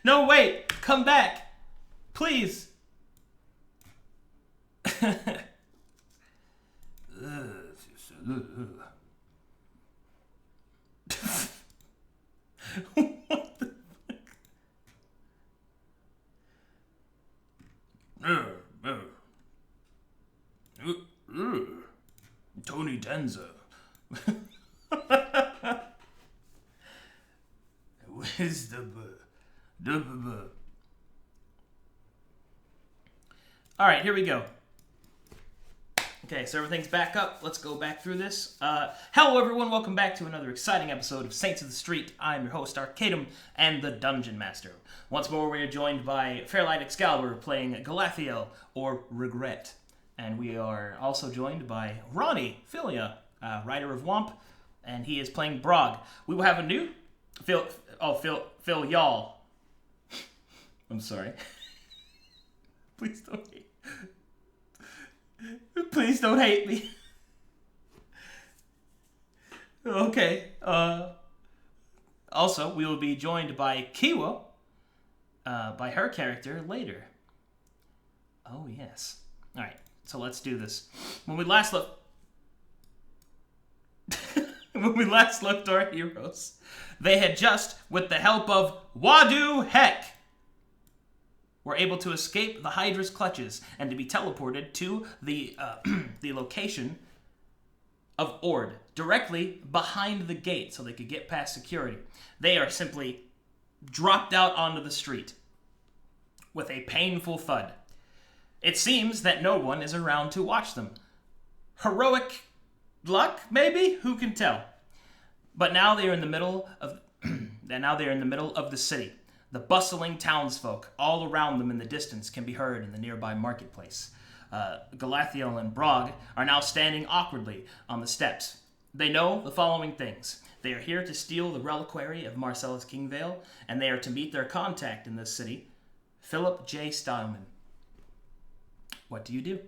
No, wait! Come back! Please! What the Tony Danza. Where's the All right, here we go. Okay, so everything's back up. Let's go back through this. Hello, everyone. Welcome back to another exciting episode of Saints of the Street. I'm your host, Arcadum, and the Dungeon Master. Once more, we are joined by Fairlight Excalibur playing Galathiel, or Regret. And we are also joined by Ronnie Philia, writer of Womp, and he is playing Brog. We will have a new... Phil Y'all. I'm sorry. Please don't hate. Please don't hate me. Okay. Also, we will be joined by Kiwa, by her character later. Oh, yes. All right, so let's do this. When we last left our heroes, they had just, with the help of Wadu Heck, were able to escape the Hydra's clutches and to be teleported to the the location of Ord, directly behind the gate so they could get past security. They are simply dropped out onto the street with a painful thud. It seems that no one is around to watch them. Heroic luck, maybe? Who can tell? But now they are in the middle of the city. The bustling townsfolk all around them in the distance can be heard in the nearby marketplace. Galathiel and Brog are now standing awkwardly on the steps. They know the following things. They are here to steal the reliquary of Marcellus Kingvale, and they are to meet their contact in this city, Philip J. Steinman. What do you do?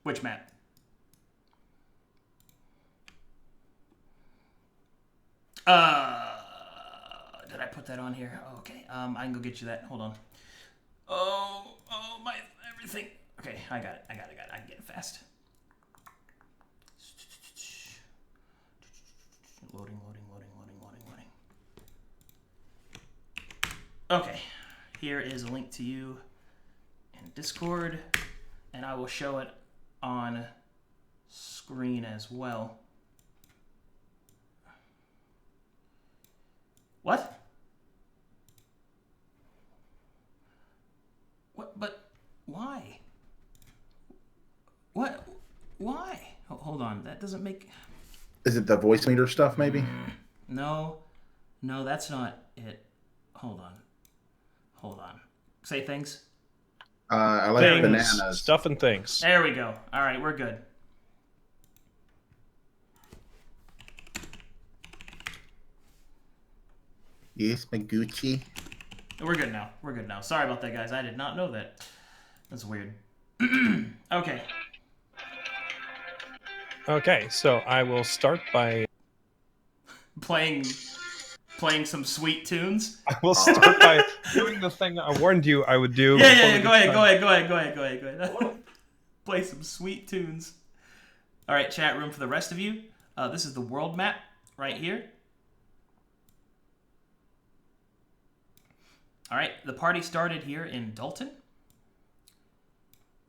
Which map? Did I put that on here? Oh, okay. I can go get you that. Hold on. Oh, my everything. Okay, I got it. I can get it fast. Loading. Okay, here is a link to you in Discord, and I will show it on screen as well. What? What? But why? What? Why? Hold on, that doesn't make... Is it the voice meter stuff, maybe? No, that's not it. Hold on. Say things. I like things, bananas. Stuff and things. There we go. All right, we're good. Yes, my Gucci. We're good now. Sorry about that, guys. I did not know that. That's weird. Okay. Okay, so I will start by... Playing some sweet tunes. I will start by doing the thing I warned you I would do. Yeah. Go ahead. Play some sweet tunes. All right, chat room for the rest of you. This is the world map right here. All right, the party started here in Dalton,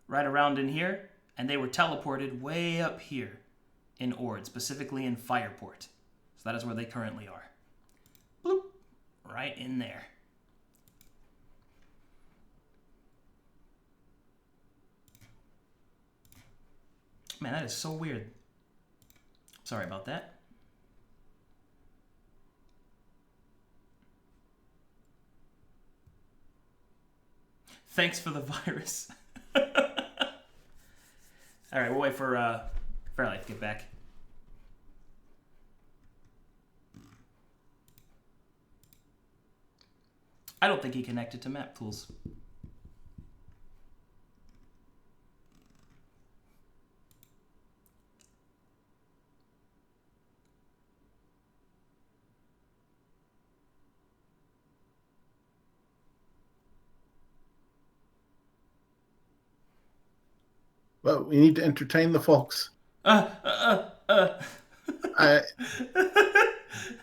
right around in here, and they were teleported way up here in Ord, specifically in Fireport. So that is where they currently are. Bloop, right in there. Man, that is so weird. Sorry about that. Thanks for the virus. All right, we'll wait for Fairlight to get back. I don't think he connected to map tools. But we need to entertain the folks.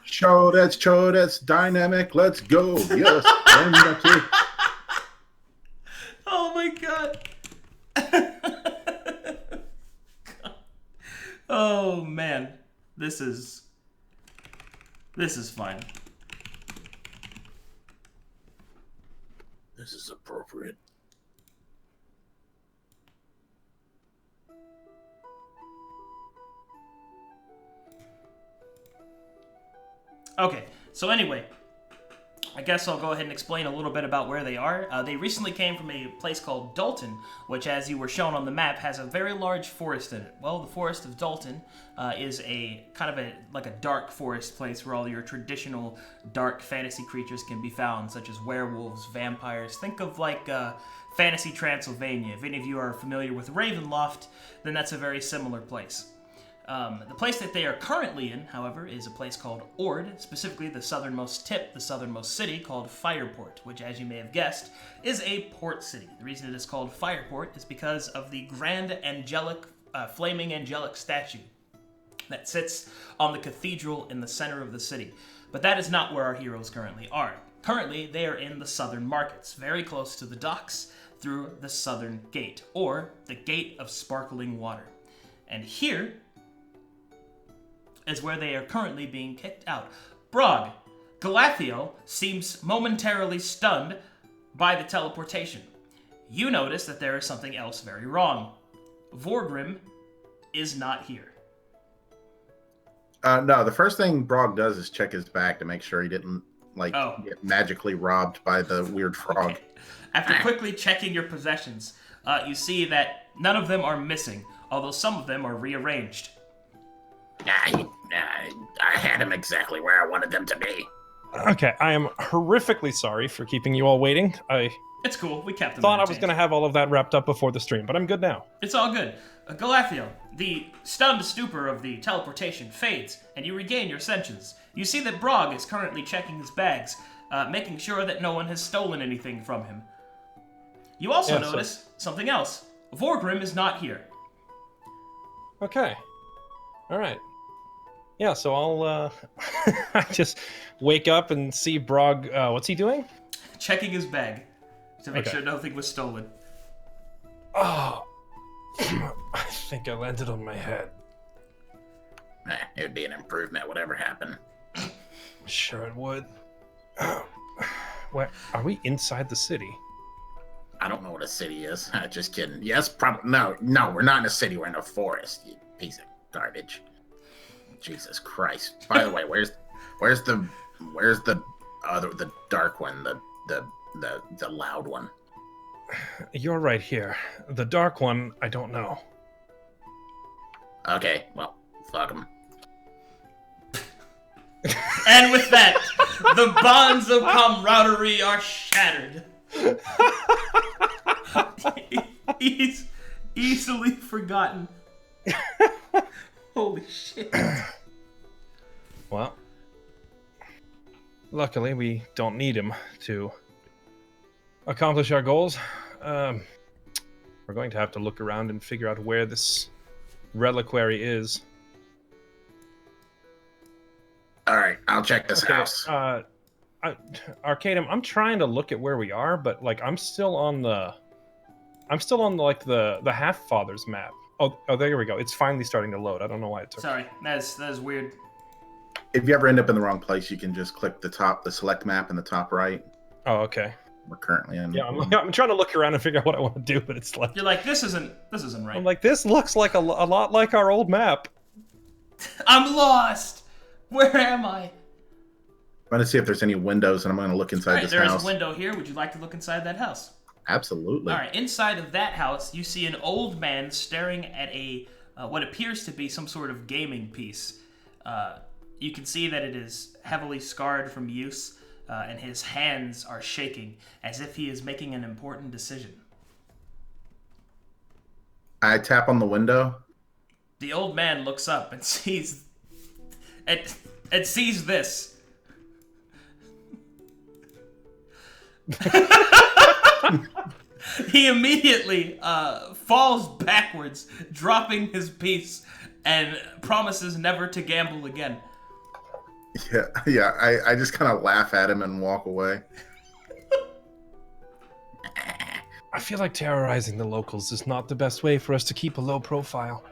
Show that's dynamic. Let's go. Yes. And that's it. Oh my god. Oh man. This is fine. This is appropriate. Okay, so anyway, I guess I'll go ahead and explain a little bit about where they are. They recently came from a place called Dalton, which, as you were shown on the map, has a very large forest in it. Well, the forest of Dalton is a kind of like a dark forest place where all your traditional dark fantasy creatures can be found, such as werewolves, vampires. Think of like Fantasy Transylvania. If any of you are familiar with Ravenloft, then that's a very similar place. The place that they are currently in, however, is a place called Ord, specifically the southernmost tip, the southernmost city called Fireport, which, as you may have guessed, is a port city. The reason it is called Fireport is because of the grand flaming angelic statue that sits on the cathedral in the center of the city. But that is not where our heroes currently are. Currently, they are in the southern markets, very close to the docks, through the southern gate, or the Gate of Sparkling Water. And here is where they are currently being kicked out. Brog, Galathiel seems momentarily stunned by the teleportation. You notice that there is something else very wrong. Vorgrim is not here. No, the first thing Brog does is check his back to make sure he didn't get magically robbed by the weird frog. Okay. After quickly checking your possessions, you see that none of them are missing, although some of them are rearranged. I had him exactly where I wanted them to be. Okay, I am horrifically sorry for keeping you all waiting. It's cool. We kept them thought I was entertained. going to have all of that wrapped up before the stream, but I'm good now. It's all good. Galathiel, the stunned stupor of the teleportation fades, and you regain your senses. You see that Brog is currently checking his bags, making sure that no one has stolen anything from him. You also notice something else. Vorgrim is not here. Okay. All right. Yeah, so I'll I just wake up and see Brog. What's he doing? Checking his bag to make sure nothing was stolen. Oh, I think I landed on my head. It would be an improvement, whatever happened. Sure it would. Where are we inside the city? I don't know what a city is. Just kidding. Yes, probably. No, we're not in a city. We're in a forest. You piece of garbage. Jesus Christ. By the way, where's the dark one, the loud one? You're right here. The dark one, I don't know. Okay, well, fuck him. And with that, the bonds of camaraderie are shattered. He's easily forgotten. Holy shit. Well, luckily we don't need him to accomplish our goals. We're going to have to look around and figure out where this reliquary is. All right, I'll check this house. Arcadum, I'm trying to look at where we are, but I'm still on the Half Father's map. Oh, there we go. It's finally starting to load. I don't know why it took. Sorry, that's weird. If you ever end up in the wrong place, you can just click the select map in the top right. Oh, okay. We're currently in. Yeah, I'm trying to look around and figure out what I want to do, but it's like you're like this isn't right. I'm like, this looks like a lot like our old map. I'm lost. Where am I? I'm going to see if there's any windows, and I'm going to look inside this there's house. a window here. Would you like to look inside that house? Absolutely. All right, inside of that house, you see an old man staring at a what appears to be some sort of gaming piece. You can see that it is heavily scarred from use, and his hands are shaking as if he is making an important decision. I tap on the window. The old man looks up and sees this. He immediately falls backwards, dropping his piece, and promises never to gamble again. Yeah. I just kind of laugh at him and walk away. I feel like terrorizing the locals is not the best way for us to keep a low profile.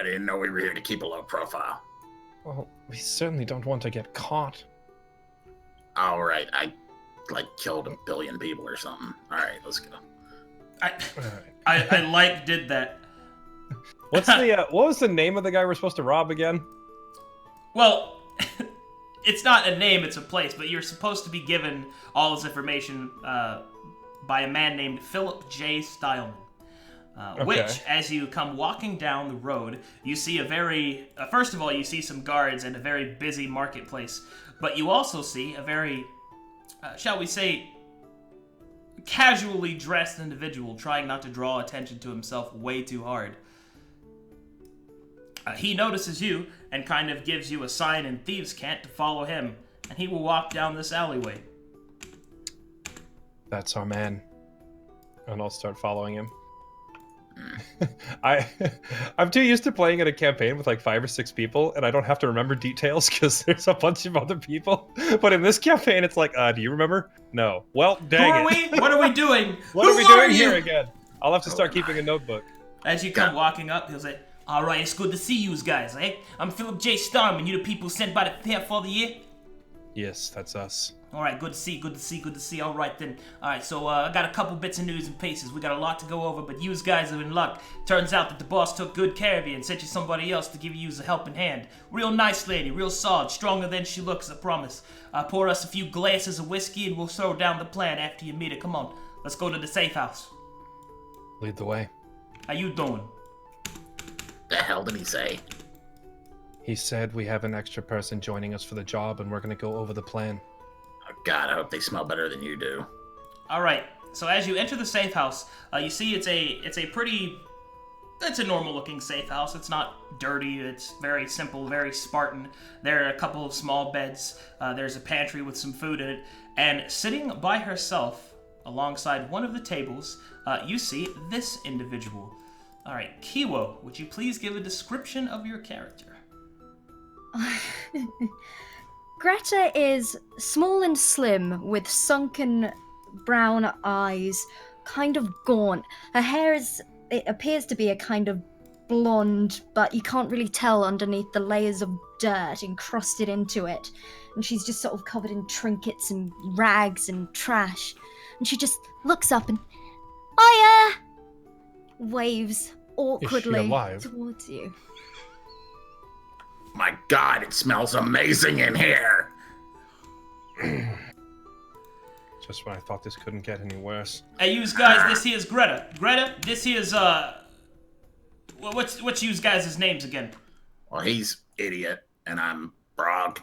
I didn't know we were here to keep a low profile. Well, we certainly don't want to get caught. All right, I killed 1 billion people or something. All right, let's go. I did that. What's the what was the name of the guy we're supposed to rob again? Well, it's not a name, it's a place, but you're supposed to be given all this information by a man named Philip J. Stileman. Which, as you come walking down the road, you see a very... first of all, you see some guards and a very busy marketplace. But you also see a very, shall we say, casually dressed individual trying not to draw attention to himself way too hard. He notices you and kind of gives you a sign in thieves' cant to follow him. And he will walk down this alleyway. That's our man. And I'll start following him. I'm too used to playing in a campaign with like 5 or 6 people, and I don't have to remember details because there's a bunch of other people. But in this campaign, it's like, do you remember? No. Well, dang it. Who are we? What are we doing? What are we doing here again? I'll have to start keeping a notebook. As you come walking up, he'll say, "All right, it's good to see you guys, eh? I'm Philip J. Starman. You the people sent by the fair for the year?" Yes, that's us. All right, good to see. All right, then. All right, so I got a couple bits of news and pieces. We got a lot to go over, but you guys are in luck. Turns out that the boss took good care of you and sent you somebody else to give you a helping hand. Real nice lady, real solid, stronger than she looks, I promise. Pour us a few glasses of whiskey and we'll throw down the plan after you meet her. Come on, let's go to the safe house. Lead the way. How you doing? The hell did he say? He said we have an extra person joining us for the job and we're going to go over the plan. Oh, God, I hope they smell better than you do. All right. So as you enter the safe house, you see it's a normal-looking safe house. It's not dirty. It's very simple, very Spartan. There are a couple of small beds. There's a pantry with some food in it. And sitting by herself, alongside one of the tables, you see this individual. All right, Kiwo, would you please give a description of your character? Greta is small and slim with sunken brown eyes, kind of gaunt. Her hair it appears to be a kind of blonde, but you can't really tell underneath the layers of dirt encrusted into it. And she's just sort of covered in trinkets and rags and trash. And she just looks up and, waves awkwardly towards you. My God, it smells amazing in here. Just when I thought this couldn't get any worse. Hey, you guys, this here's Greta. Greta, this here's, what's you guys' names again? Well, he's idiot, and I'm Brog.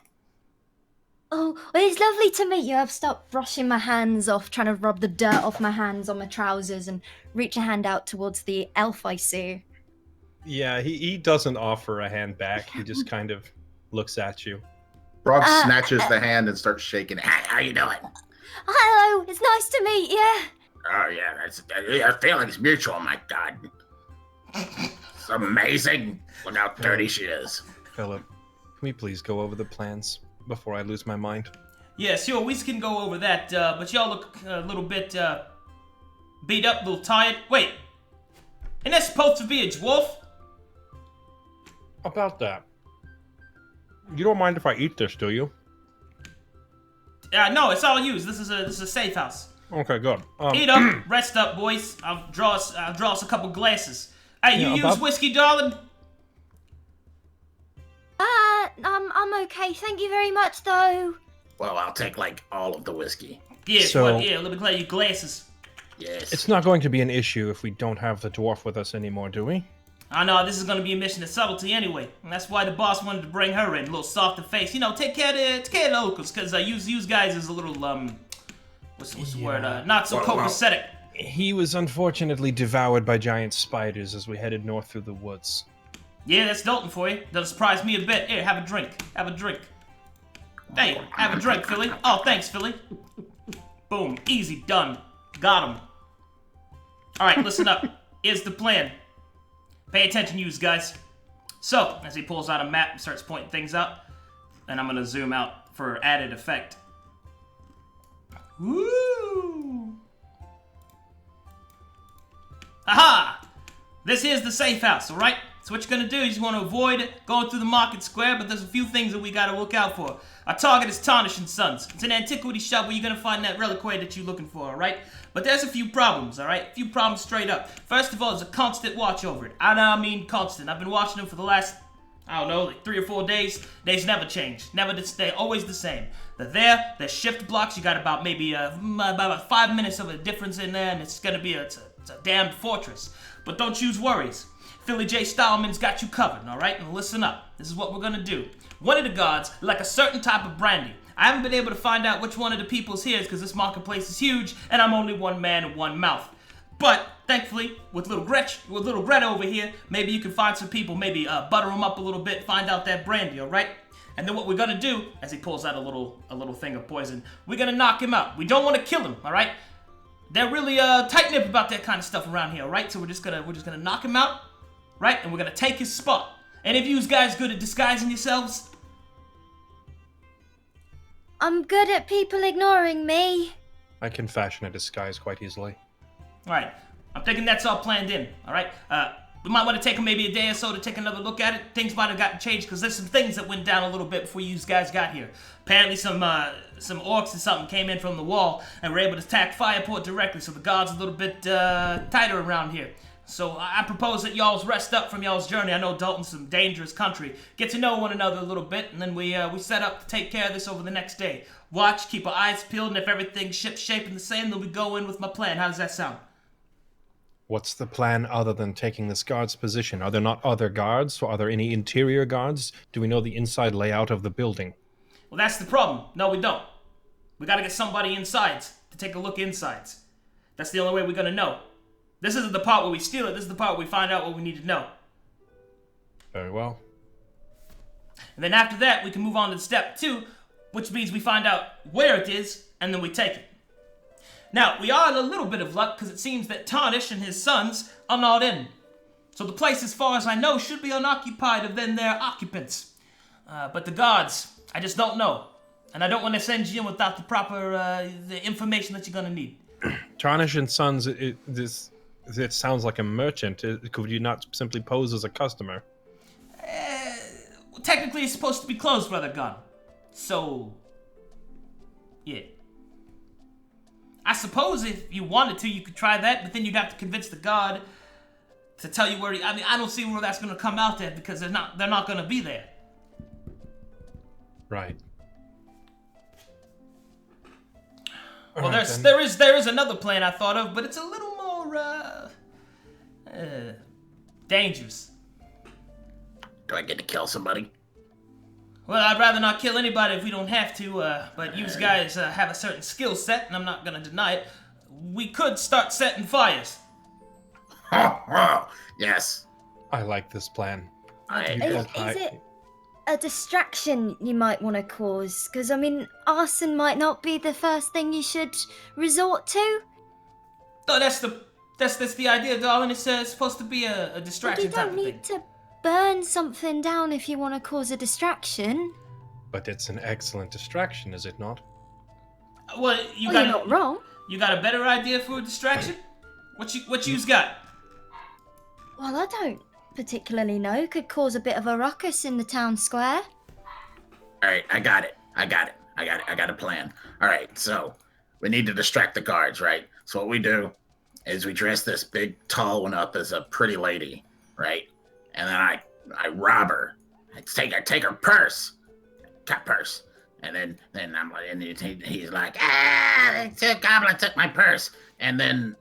Oh, well, it's lovely to meet you. I've stopped brushing my hands off, trying to rub the dirt off my hands on my trousers, and reach a hand out towards the elf I see. Yeah, he doesn't offer a hand back. He just kind of looks at you. Brog snatches the hand and starts shaking it. How you doing? Hello, it's nice to meet you. Oh, yeah, feeling's mutual, my God. It's amazing. Look how dirty she is. Philip, can we please go over the plans before I lose my mind? Yeah, sure, we can go over that, but y'all look a little bit, beat up, a little tired. Wait, ain't that supposed to be a dwarf? About that. You don't mind if I eat this, do you? No, it's all yours. This is a safe house. Okay, good. Eat up, rest up, boys. I'll draw us a couple glasses. Hey, you use whiskey, darling? I'm okay. Thank you very much, though. Well, I'll take, all of the whiskey. Yeah, So- let me clear your glasses. Yes. It's not going to be an issue if we don't have the dwarf with us anymore, do we? I know, this is gonna be a mission of subtlety anyway. And that's why the boss wanted to bring her in, a little softer face. You know, take care of the locals, because you guys is a little, what's the word? Not so copacetic. He was unfortunately devoured by giant spiders as we headed north through the woods. Yeah, that's Dalton for you. Doesn't surprise me a bit. Here, have a drink. Have a drink. Hey, have a drink, Philly. Oh, thanks, Philly. Boom. Easy. Done. Got him. All right, listen up. here's the plan. Pay attention, you guys. So, as he pulls out a map and starts pointing things out, and I'm gonna zoom out for added effect. Woo! Aha! This here's the safe house, alright? So what you're gonna do is you want to avoid going through the market square, but there's a few things that we gotta look out for. Our target is Tarnish and Sons. It's an antiquity shop where you're gonna find that reliquary that you're looking for, alright? But there's a few problems, alright? A few problems straight up. First of all, there's a constant watch over it. I mean constant. I've been watching them for the last, I don't know, like 3 or 4 days. Days never change. They're always the same. They're there, they're shift blocks. You got about maybe about 5 minutes of a difference in there, and it's gonna be it's a damned fortress. But don't choose worries. Philly J. Stallman's got you covered, alright? And listen up. This is what we're gonna do. One of the guards, like a certain type of brandy. I haven't been able to find out which one of the people's here is because this marketplace is huge, and I'm only one man and one mouth. But, thankfully, with little Greta over here, maybe you can find some people, maybe butter them up a little bit, find out that brandy, alright? And then what we're gonna do, as he pulls out a little thing of poison, we're gonna knock him out. We don't want to kill him, alright? They're really tight-lipped about that kind of stuff around here, alright? So we're just gonna knock him out, right? And we're gonna take his spot. Any of you guys good at disguising yourselves? I'm good at people ignoring me. I can fashion a disguise quite easily. Alright, I'm thinking that's all planned in, alright? We might want to take maybe a day or so to take another look at it. Things might have gotten changed because there's some things that went down a little bit before you guys got here. Apparently some orcs and something came in from the wall and were able to attack Fireport directly, so the guard's a little bit tighter around here. So I propose that y'all's rest up from y'all's journey. I know Dalton's some dangerous country. Get to know one another a little bit, and then we set up to take care of this over the next day. Watch, keep our eyes peeled, and if everything's ship-shape and the same, then we go in with my plan. How does that sound? What's the plan other than taking this guard's position? Are there not other guards? Or are there any interior guards? Do we know the inside layout of the building? Well, that's the problem. No, we don't. We gotta get somebody inside to take a look insides. That's the only way we're gonna know. This isn't the part where we steal it. This is the part where we find out what we need to know. Very well. And then after that, we can move on to step 2, which means we find out where it is, and then we take it. Now, we are in a little bit of luck, because it seems that Tarnish and his sons are not in. So the place, as far as I know, should be unoccupied of then their occupants. But the guards, I just don't know. And I don't want to send you in without the proper the information that you're going to need. Tarnish and Sons, it sounds like a merchant. Could you not simply pose as a customer? Technically, it's supposed to be closed, Brother Gunn. So, yeah. I suppose if you wanted to, you could try that, but then you'd have to convince the guard to tell you where he... I mean, I don't see where that's going to come out at, because they're not going to be there. Right. Well, there is another plan I thought of, but it's a little more, dangerous. Do I get to kill somebody? Well, I'd rather not kill anybody if we don't have to, but you guys have a certain skill set, and I'm not gonna deny it. We could start setting fires. Yes. I like this plan. Is it a distraction you might want to cause? Because, I mean, arson might not be the first thing you should resort to. Oh, that's the idea, darling. It's supposed to be a distraction type of thing. You don't need to burn something down if you want to cause a distraction. But it's an excellent distraction, is it not? Well, you're not wrong. You got a better idea for a distraction? What you's got? Well, I don't particularly know. Could cause a bit of a ruckus in the town square. All right, I got it. I got a plan. All right, so we need to distract the guards, right? So what we do is we dress this big, tall one up as a pretty lady, right? And then I rob her. I take her purse, cut purse, and then he's like, the goblin took my purse, and then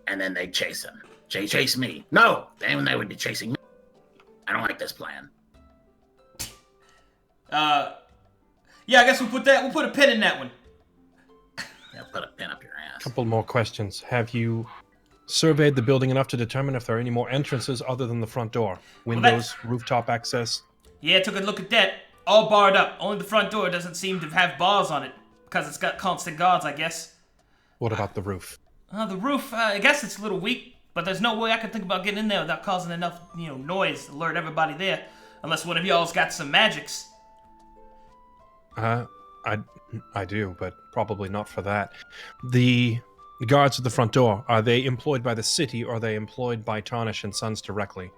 they chase him. Chase me. No, they would be chasing me. I don't like this plan. Yeah, I guess we'll put a pin in that one. Yeah, put a pin up your ass. Couple more questions. Have you surveyed the building enough to determine if there are any more entrances other than the front door? Windows, rooftop access? Yeah, took a look at that. All barred up. Only the front door doesn't seem to have bars on it, because it's got constant guards, I guess. What about the roof? The roof, I guess it's a little weak. But there's no way I can think about getting in there without causing enough, noise to alert everybody there. Unless one of y'all's got some magics. I do, but probably not for that. The guards at the front door, are they employed by the city or are they employed by Tarnish and Sons directly?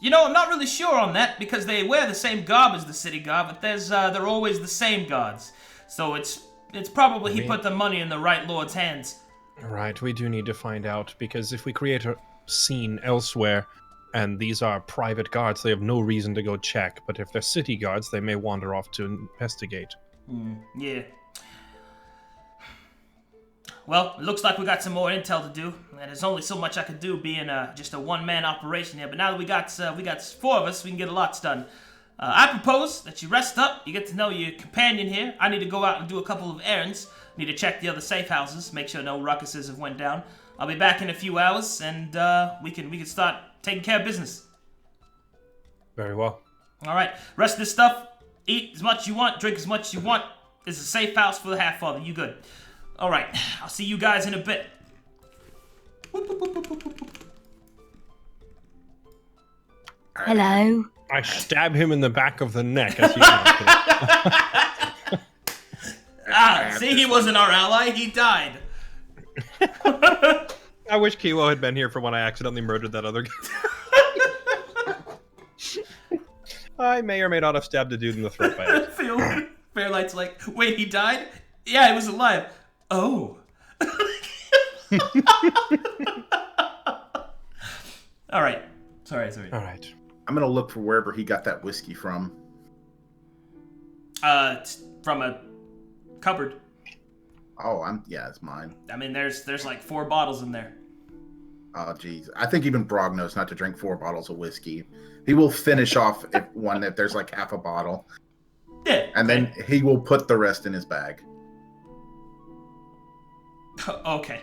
I'm not really sure on that because they wear the same garb as the city guard, but they're always the same guards. So it's probably he put the money in the right lord's hands. Right, we do need to find out, because if we create a scene elsewhere and these are private guards, they have no reason to go check, but if they're city guards, they may wander off to investigate. Yeah. Well, it looks like we got some more intel to do, and there's only so much I could do being just a one-man operation here, but now that we got 4 of us, we can get a lot done. I propose that you rest up, you get to know your companion here. I need to go out and do a couple of errands. Need to check the other safe houses, make sure no ruckuses have went down. I'll be back in a few hours, and we can start taking care of business. Very well. All right, rest of this stuff. Eat as much as you want, drink as much as you want. This is a safe house for the Half-Father. You good? All right, I'll see you guys in a bit. Hello. I stab him in the back of the neck as he See, he wasn't our ally. He died. I wish Kilo had been here for when I accidentally murdered that other guy. I may or may not have stabbed a dude in the throat by accident. Fairlight's like, wait, he died? Yeah, he was alive. Oh. All right. Sorry. All right. I'm gonna look for wherever he got that whiskey from. From a cupboard. Oh, it's mine. I mean, there's like 4 bottles in there. Oh, jeez. I think even Brog knows not to drink 4 bottles of whiskey. He will finish off if there's like half a bottle. Yeah. And then he will put the rest in his bag. Okay.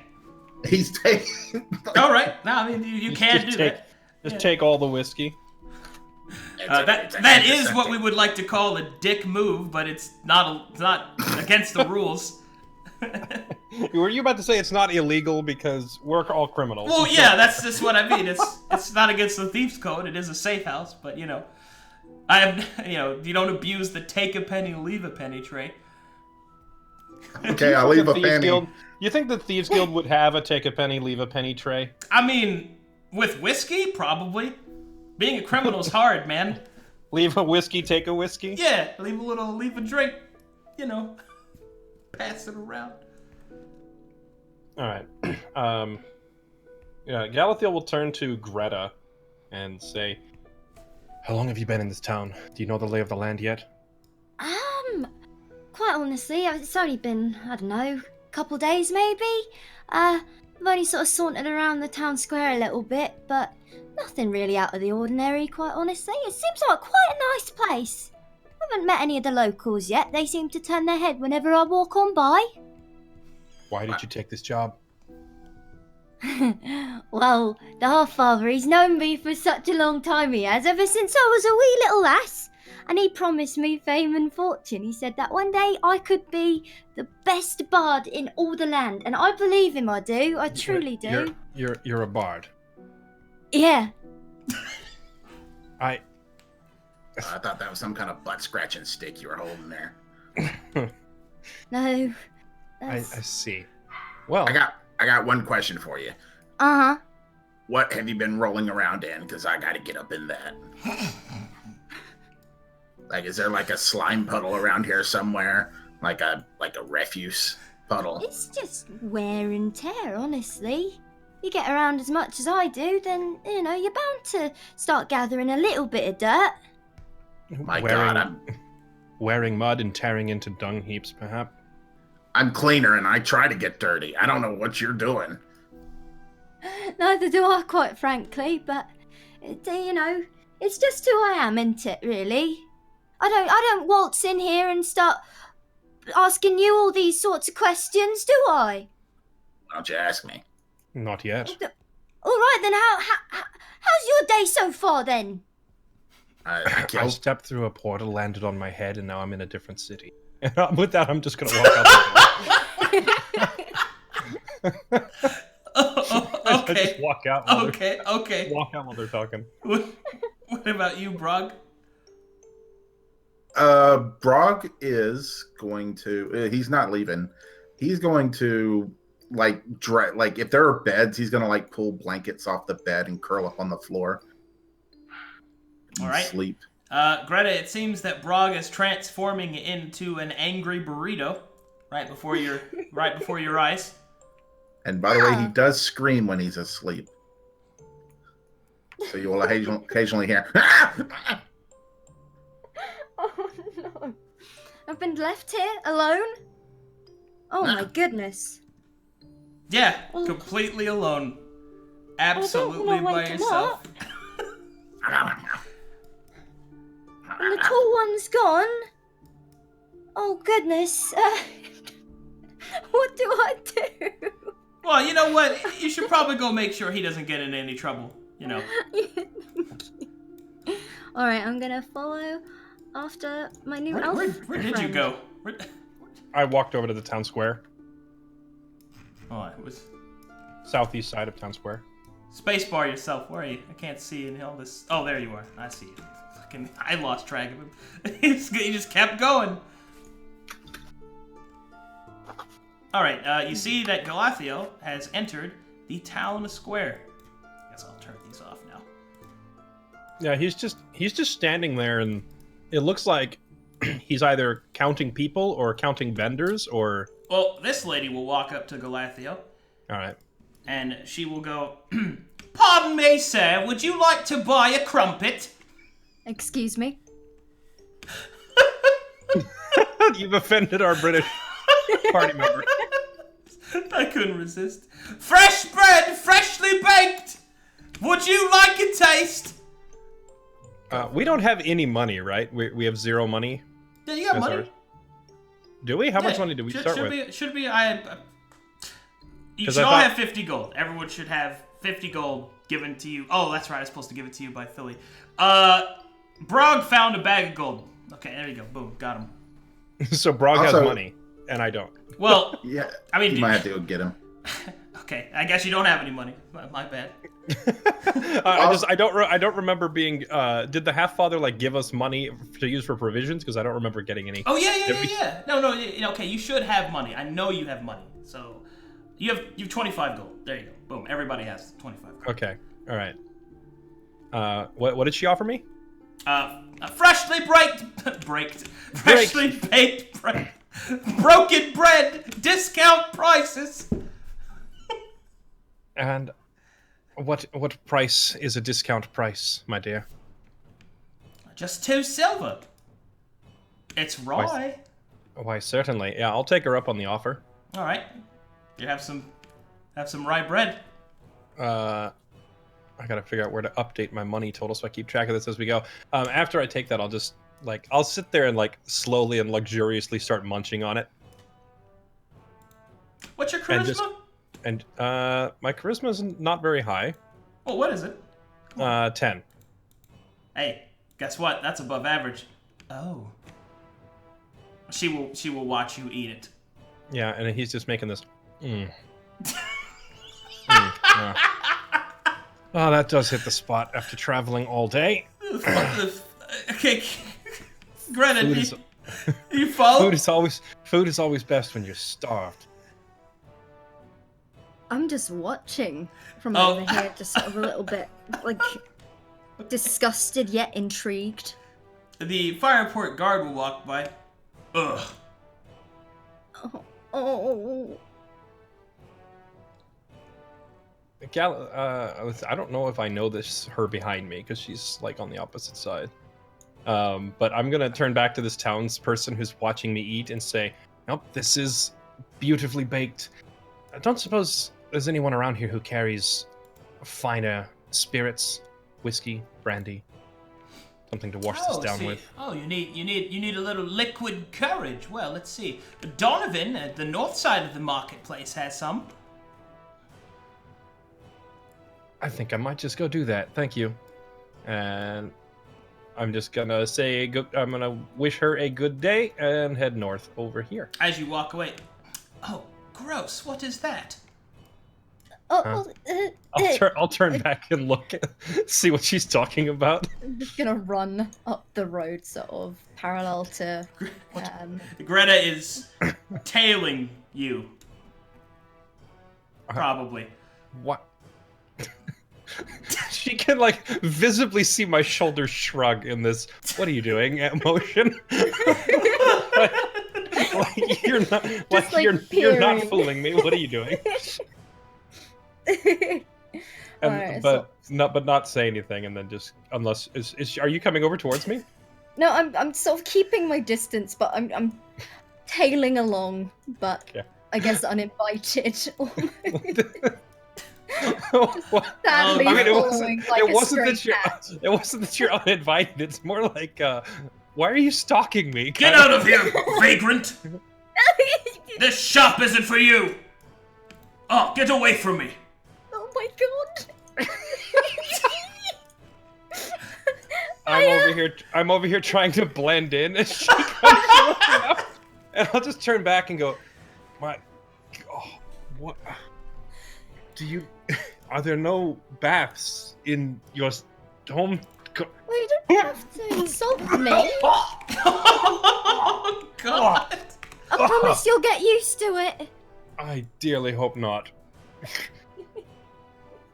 He's taking... All right. No, I mean, you can do that. Just take all the whiskey. That is what we would like to call a dick move, but it's not against the rules. Were you about to say it's not illegal because we're all criminals? Well, yeah, that's just what I mean. It's not against the thieves' code. It is a safe house, but you don't abuse the take a penny, leave a penny trait. Okay, I'll leave a penny. You think the Thieves Guild would have a take a penny, leave a penny tray? I mean, with whiskey, probably. Being a criminal's hard, man. Leave a whiskey, take a whiskey? Yeah, leave a drink. Pass it around. Alright. Galathiel will turn to Greta and say, how long have you been in this town? Do you know the lay of the land yet? Quite honestly, it's only been, I don't know, a couple days maybe. I've only sort of sauntered around the town square a little bit, but nothing really out of the ordinary, quite honestly. It seems like quite a nice place. I haven't met any of the locals yet. They seem to turn their head whenever I walk on by. Why did you take this job? Well, the Half-Father, he's known me for such a long time, he has, ever since I was a wee little lass. And he promised me fame and fortune. He said that one day I could be the best bard in all the land. And I believe him, I do. I truly do. You're a bard. Yeah. I thought that was some kind of butt-scratching stick you were holding there. No. I see. Well, I got one question for you. Uh-huh. What have you been rolling around in? Because I got to get up in that. Like, is there like a slime puddle around here somewhere? Like a refuse puddle? It's just wear and tear, honestly. You get around as much as I do, then, you're bound to start gathering a little bit of dirt. Wearing mud and tearing into dung heaps, perhaps? I'm cleaner and I try to get dirty. I don't know what you're doing. Neither do I, quite frankly, but, it's just who I am, isn't it, really? I don't waltz in here and start asking you all these sorts of questions, do I? Why don't you ask me? Not yet. All right, then how's your day so far, then? I stepped through a portal, landed on my head, and now I'm in a different city. And with that, I'm just going to walk out the door. I just walk out. While Okay. Walk out while they're talking. What about you, Brog? Brog is going to. He's not leaving. He's going to like if there are beds, he's gonna like pull blankets off the bed and curl up on the floor. All right. Sleep. Greta, it seems that Brog is transforming into an angry burrito right before your eyes. And by the way, he does scream when he's asleep. So you will occasionally hear. Oh no. I've been left here alone? Oh my goodness. Yeah, completely alone. Absolutely by yourself. And the tall one's gone? Oh goodness. What do I do? Well, you know what? You should probably go make sure he doesn't get in any trouble. You know. Alright, I'm gonna follow after my new elf. Where did you go? I walked over to the town square. Oh, it was Southeast side of town square. spacebar yourself. Where are you? I can't see in all this. Oh, there you are. I see you. Fucking, I lost track of him. He just kept going. All right. You see that Galathiel has entered the town square. I guess I'll turn these off now. Yeah, he's just standing there, and it looks like he's either counting people or counting vendors or. Well, this lady will walk up to Galathiel. All right. And she will go, "Pardon me, sir, would you like to buy a crumpet?" Excuse me? You've offended our British party member. I couldn't resist. "Fresh bread, freshly baked! Would you like a taste?" We don't have any money, right? We have zero money. Yeah, you got That's money. ours. Do we? How much money do we start with? You should I all thought- have 50 gold. Everyone should have 50 gold given to you. Oh, that's right. I was supposed to give it to you by Philly. Brog found a bag of gold. Okay, there you go. Boom, got him. So Brog has Also- money, and I don't. Well, Yeah. I mean, You might have to go get him. okay. I guess you don't have any money. My bad. I don't remember being. Did the half father like give us money to use for provisions? Because I don't remember getting any. Oh yeah. No. Okay, you should have money. I know you have money. So you have 25 gold. There you go. Boom. Everybody has 25 gold. Okay. All right. What did she offer me? A freshly freshly baked bread, broken bread, discount prices. And what price is a discount price, my dear? Just 2 silver. It's rye. Why, certainly. Yeah, I'll take her up on the offer. All right. You have some rye bread. I gotta figure out where to update my money total so I keep track of this as we go. After I take that, I'll sit there and slowly and luxuriously start munching on it. What's your charisma? And my charisma is not very high. Oh, what is it? 10. Hey, guess what? That's above average. Oh. She will watch you eat it. Yeah, and he's just making this. Oh, that does hit the spot after traveling all day. Okay, Greta, you follow? Food is always best when you're starved. I'm just watching from over here, just sort of a little bit, disgusted yet intrigued. The Fireport guard will walk by. Ugh. Oh. I don't know if I know her behind me because she's on the opposite side. But I'm gonna turn back to this townsperson who's watching me eat and say, "Nope, this is beautifully baked. I don't suppose there's anyone around here who carries finer spirits, whiskey, brandy, something to wash this down with." Oh, you need a little liquid courage. Well, let's see. Donovan at the north side of the marketplace has some. I think I might just go do that. Thank you. And I'm just gonna I'm gonna wish her a good day and head north over here. As you walk away. Oh, gross. What is that? I'll turn back and look, see what she's talking about. I'm just gonna run up the road, sort of parallel to. Greta is tailing you. Probably. What? She can like visibly see my shoulders shrug in this. What are you doing? Motion. like you're not. Like you're not fooling me. What are you doing? But not say anything, and then just are you coming over towards me? No, I'm sort of keeping my distance, but I'm tailing along, but yeah. I guess uninvited. Sadly, it wasn't that you're uninvited. It's more like, why are you stalking me? Get out of here, vagrant! This shop isn't for you. Oh, get away from me! Oh my god! I'm over here trying to blend in as she comes walking up, and I'll just turn back and go, what? Do you? Are there no baths in your home? Well, you don't have to insult me. Oh God! I promise you'll get used to it. I dearly hope not.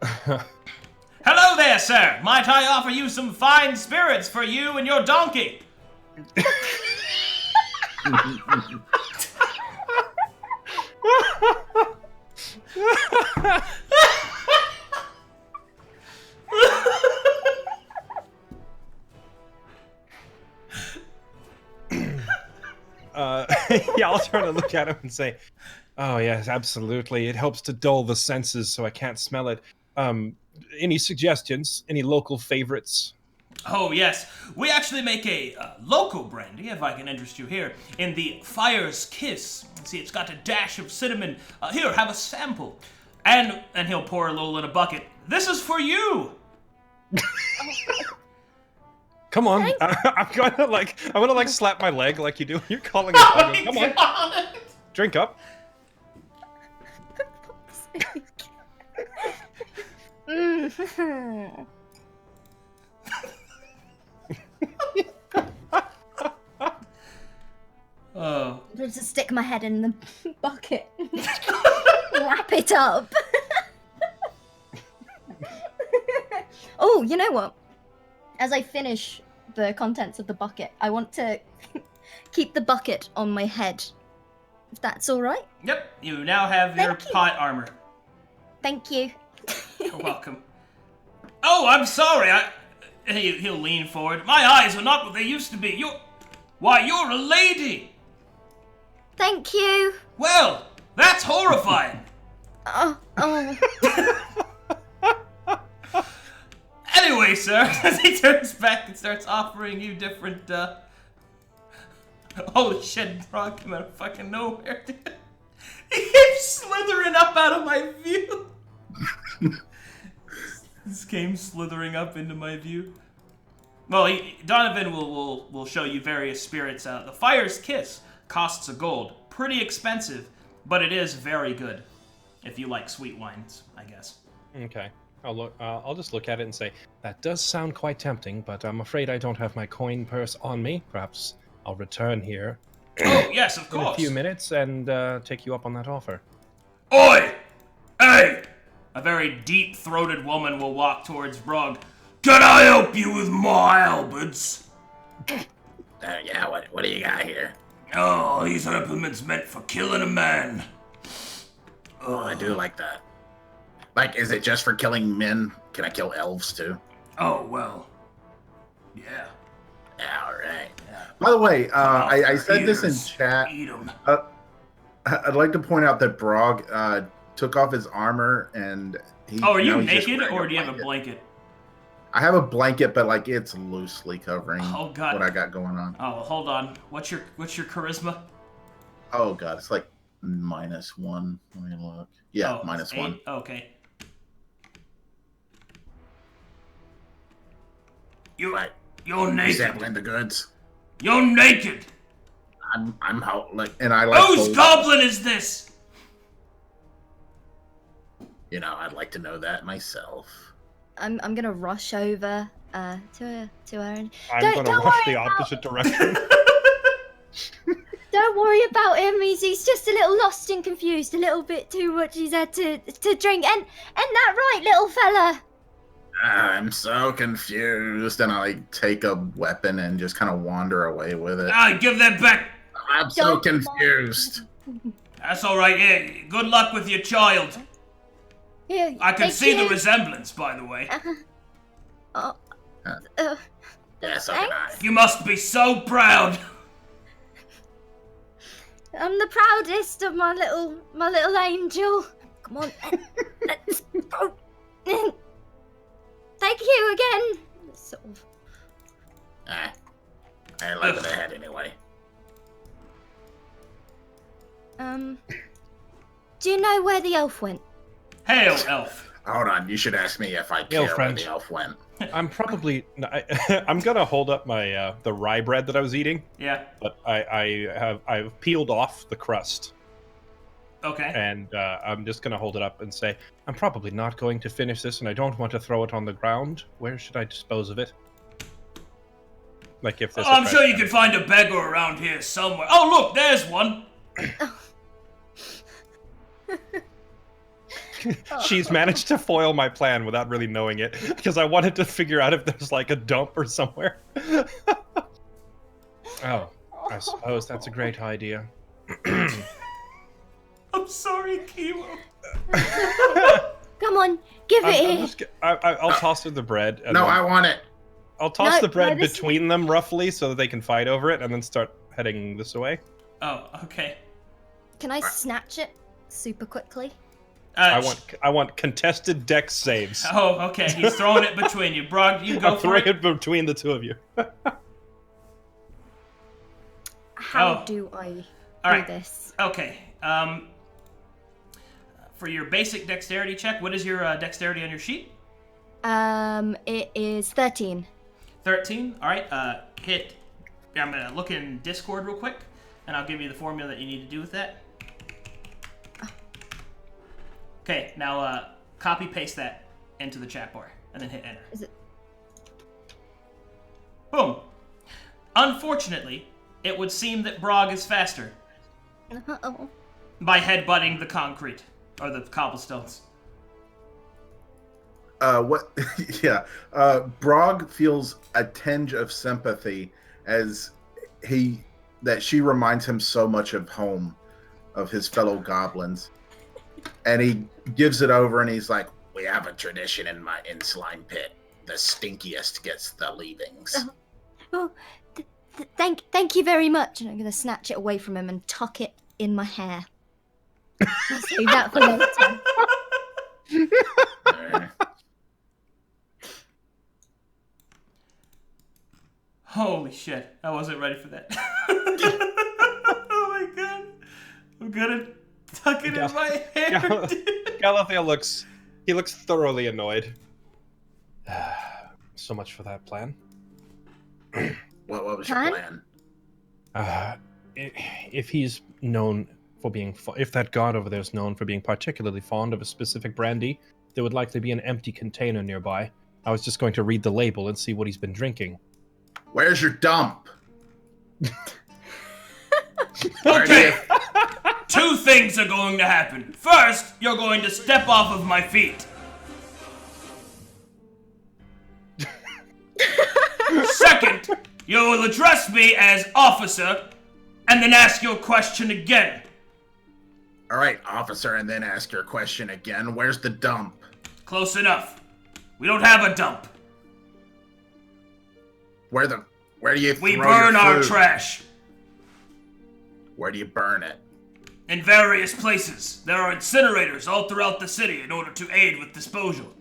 Hello there, sir. Might I offer you some fine spirits for you and your donkey? Yeah, I'll turn and look at him and say, "Oh yes, absolutely. It helps to dull the senses so I can't smell it. Any suggestions? Any local favorites?" Oh yes, we actually make a local brandy, if I can interest you here, in the Fire's Kiss. See, it's got a dash of cinnamon. Here, have a sample. And he'll pour a little in a bucket. This is for you. Come on, I'm gonna slap my leg like you do when you're calling it. Oh Come on, drink up. Oh. I'm going to stick my head in the bucket. Wrap it up. Oh, you know what? As I finish the contents of the bucket, I want to keep the bucket on my head. If that's all right? Yep, you now have your pot armor. Thank you. You're welcome. Oh, I'm sorry. He'll lean forward. My eyes are not what they used to be. You're a lady. Thank you. Well, that's horrifying. Oh. Anyway, sir, as he turns back and starts offering you different, holy shit, Brog came out of fucking nowhere, dude. He keeps slithering up out of my view. This came slithering up into my view. Well, Donovan will show you various spirits. The Fire's Kiss costs a gold. Pretty expensive, but it is very good. If you like sweet wines, I guess. Okay. I'll just look at it and say, that does sound quite tempting, but I'm afraid I don't have my coin purse on me. Perhaps I'll return here. Oh, yes, of course. In a few minutes and take you up on that offer. Oi! Hey! A very deep-throated woman will walk towards Brog. Can I help you with my halberds? Yeah, what do you got here? Oh, these implements meant for killing a man. Oh, I do like that. Like, is it just for killing men? Can I kill elves too? Oh, well. Yeah. Yeah, alright. Yeah. By the way, I said this in chat. Eat 'em. I'd like to point out that Brog took off his armor and he. Oh, are you naked or do you have a blanket? I have a blanket, but like it's loosely covering what I got going on. Oh, hold on. What's your charisma? Oh god, it's like -1. Let me look. Yeah, oh, -1. Okay. You're naked. Sampling the goods. You're naked. I'm how like and I like. Whose goblin is this? I'd like to know that myself. I'm gonna rush over to her. And I'm Don't- going to don't rush worry the about- opposite direction. Don't worry about him. He's just a little lost and confused. A little bit too much he's had to drink. And that right, little fella? I'm so confused. And I take a weapon and just kind of wander away with it. Give that back. I'm so Don't confused. That's all right. Yeah, good luck with your child. Here, I can take see the care. resemblance, by the way. Yeah, so can I. You must be so proud. I'm the proudest of my little angel. Come on, let's go. Thank you again. Sort of. I like what I had anyway. Do you know where the elf went? Hail, elf. Hold on, you should ask me if I Yo, care where friend. the elf went. I'm probably. I'm gonna hold up my the rye bread that I was eating, Yeah. but I've peeled off the crust, Okay. and I'm just gonna hold it up and say I'm probably not going to finish this, and I don't want to throw it on the ground. Where should I dispose of it? Like if there's. I'm sure you can find a beggar around here somewhere. Oh, look, there's one. She's managed to foil my plan without really knowing it, because I wanted to figure out if there's like a dump or somewhere. Oh, I suppose that's a great idea. I'm sorry, Kimo. Come on, give it here. I'll toss her the bread. And No, then I want it. I'll toss No, the bread no, this- between them roughly so that they can fight over it, and then start heading this way. Oh, okay. Can I snatch it super quickly? I want contested dex saves. Oh, okay. He's throwing it between you. Brog, you go I'm for throwing it. it between the two of you. How Oh. do I All do right. this? Okay. For your basic dexterity check, what is your dexterity on your sheet? It is 13. 13. All right. Hit. Yeah, I'm gonna look in Discord real quick, and I'll give you the formula that you need to do with that. Okay. Now, copy paste that into the chat bar, and then hit enter. Is it? Boom. Unfortunately, it would seem that Brog is faster Uh-oh. by headbutting the concrete or the cobblestones. What? Yeah. Brog feels a tinge of sympathy as she reminds him so much of home, of his fellow goblins, and he gives it over and he's like, We have a tradition in Slime Pit. The stinkiest gets the leavings. Oh, thank you very much. And I'm gonna snatch it away from him and tuck it in my hair. I'll save that for later. Holy shit. I wasn't ready for that. Oh my god. I'm gonna tuck it in my hair. dude. Galathiel looks thoroughly annoyed. So much for that plan. What was your Plan? plan? If he's known for being, if that god over there is known for being particularly fond of a specific brandy, there would likely be an empty container nearby. I was just going to read the label and see what he's been drinking. Where's your dump? Okay. Two things are going to happen. First, you're going to step off of my feet. Second, you will address me as officer and then ask your question again. All right, officer, and then ask your question again. Where's the dump? Close enough. We don't have a dump. Where do you We throw burn your our food? trash Where do you burn it? in various places. There are incinerators all throughout the city in order to aid with disposal.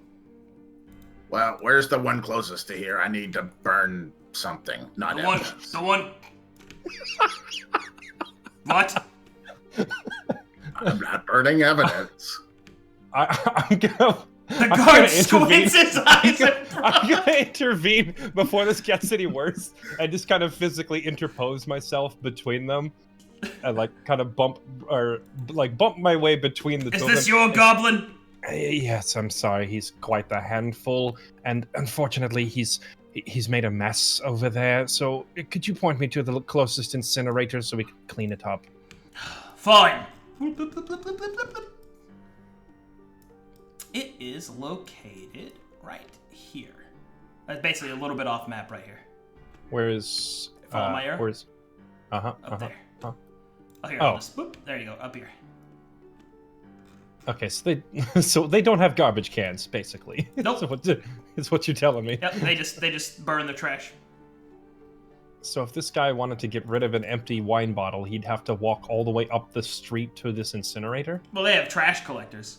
Well, where's the one closest to here? I need to burn something, not evidence. The one. What? I'm not burning evidence. I'm gonna. The guard squints his eyes at I'm gonna intervene before this gets any worse, and just kind of physically interpose myself between them, and like kind of bump my way between the two Is of this them. your goblin? Yes, I'm sorry. He's quite the handful, and unfortunately, he's made a mess over there. So, could you point me to the closest incinerator so we can clean it up? Fine. It is located right here. That's basically a little bit off map right here. Where is? Follow my arrow? Where's? Up there. Huh. Oh, here. Oh. I'll just, boop, there you go. Up here. Okay, so they don't have garbage cans, basically. Nope. It's what you're telling me. Yep. They just burn the trash. So if this guy wanted to get rid of an empty wine bottle, he'd have to walk all the way up the street to this incinerator? Well, they have trash collectors.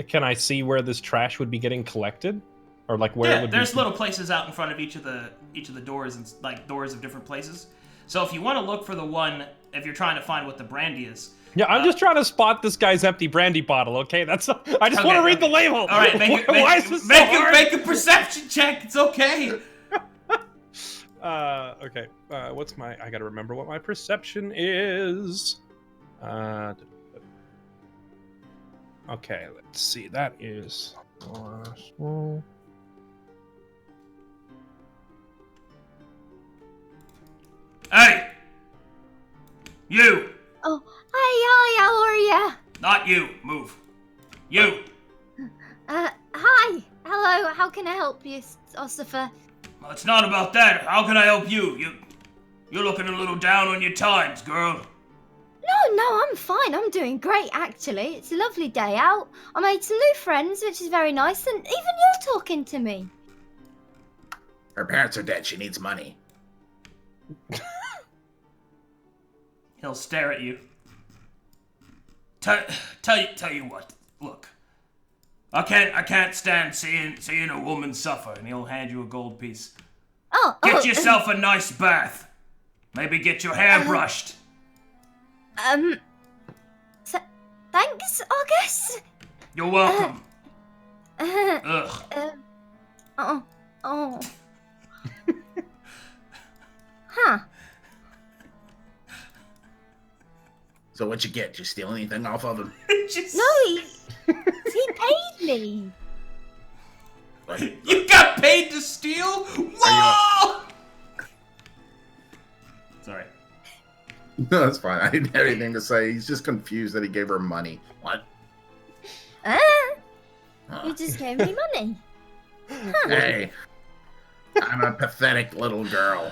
Can I see where this trash would be getting collected? Or like where it would there's be... little places out in front of each of the doors, and like doors of different places. So if you want to look for the one, if you're trying to find what the brandy is. Yeah, I'm just trying to spot this guy's empty brandy bottle, okay? I just Okay, want to read okay. the label! All right, Why is this so hard? make a perception check. It's okay. Okay. What's my... I gotta remember what my perception is. Okay, let's see. That is... Hey! You! Oh, hi, how are ya? Not you. Move. You! Hi. Hello, how can I help you, Ossifer? Well, it's not about that. How can I help you? You're looking a little down on your times, girl. No, I'm fine. I'm doing great, actually. It's a lovely day out. I made some new friends, which is very nice, and even you're talking to me. Her parents are dead. She needs money. He'll stare at you. Tell you what. Look, I can't stand seeing a woman suffer. And he'll hand you a gold piece. Get yourself a nice bath. Maybe get your hair brushed. Thanks, I guess. You're welcome. Ugh. Oh. Huh. So what'd you get? Did you steal anything off of him? No, he paid me. What? You got paid to steal? Whoa! Sorry. No, that's fine. I didn't have anything to say. He's just confused that he gave her money. What? You just gave me money. Hey, I'm a pathetic little girl.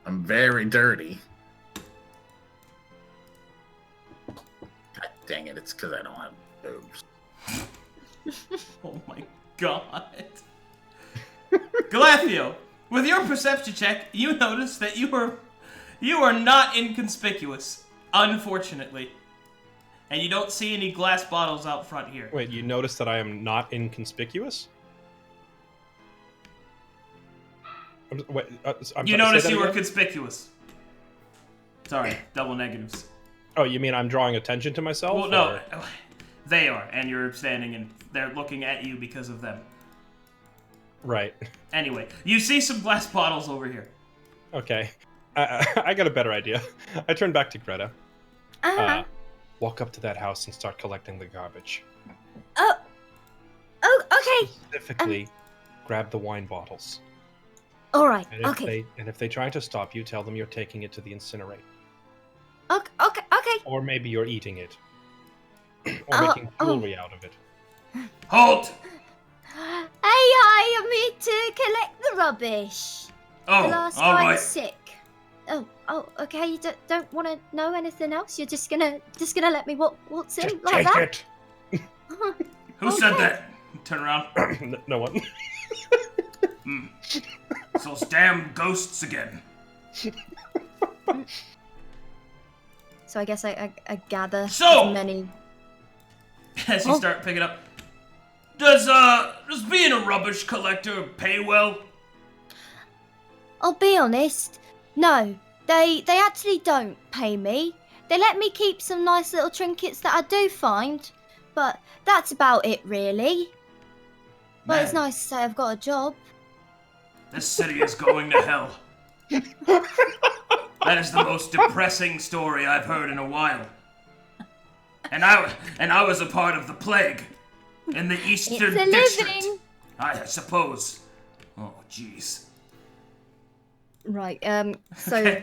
I'm very dirty. God dang it, it's because I don't have boobs. Oh my god. Galathio, with your perception check, you notice that you are not inconspicuous, unfortunately. And you don't see any glass bottles out front here. Wait, you notice that I am not inconspicuous? You notice you were conspicuous. Sorry, double negatives. Oh, you mean I'm drawing attention to myself? Well, no, they are, and you're standing and they're looking at you because of them. Right. Anyway, you see some glass bottles over here. Okay. I got a better idea. I turn back to Greta. Walk up to that house and start collecting the garbage. Oh, okay. Specifically, grab the wine bottles. All right. And if they try to stop you, tell them you're taking it to the incinerator. Okay. Or maybe you're eating it. Or making jewelry out of it. Halt! Hey, I'm here to collect the rubbish. Oh, The last all guy's right. sick. Oh, okay. You don't want to know anything else? You're just gonna let me waltz in Just like take that? it. Who said that? Turn around. No one. It's those damn ghosts again. So I guess I gather So- as many. As you start picking up, does being a rubbish collector pay well? I'll be honest. No, they actually don't pay me. They let me keep some nice little trinkets that I do find, but that's about it really. But it's Man, nice to say I've got a job. This city is going to hell. That is the most depressing story I've heard in a while. And I was a part of the plague in the Eastern It's a District. living. I suppose. Oh, jeez. Right. So,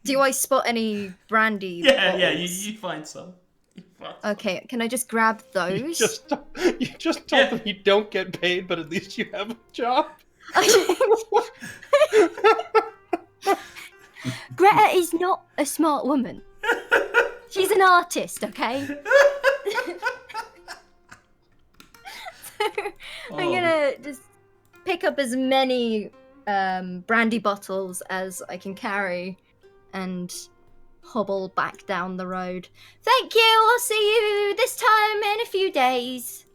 do I spot any brandy? Yeah, bottles? you find some. You find some. Okay. Can I just grab those? You just told them you don't get paid, but at least you have a job. Greta is not a smart woman. She's an artist, okay? I'm gonna just pick up as many brandy bottles as I can carry and hobble back down the road. Thank you, I'll see you this time in a few days.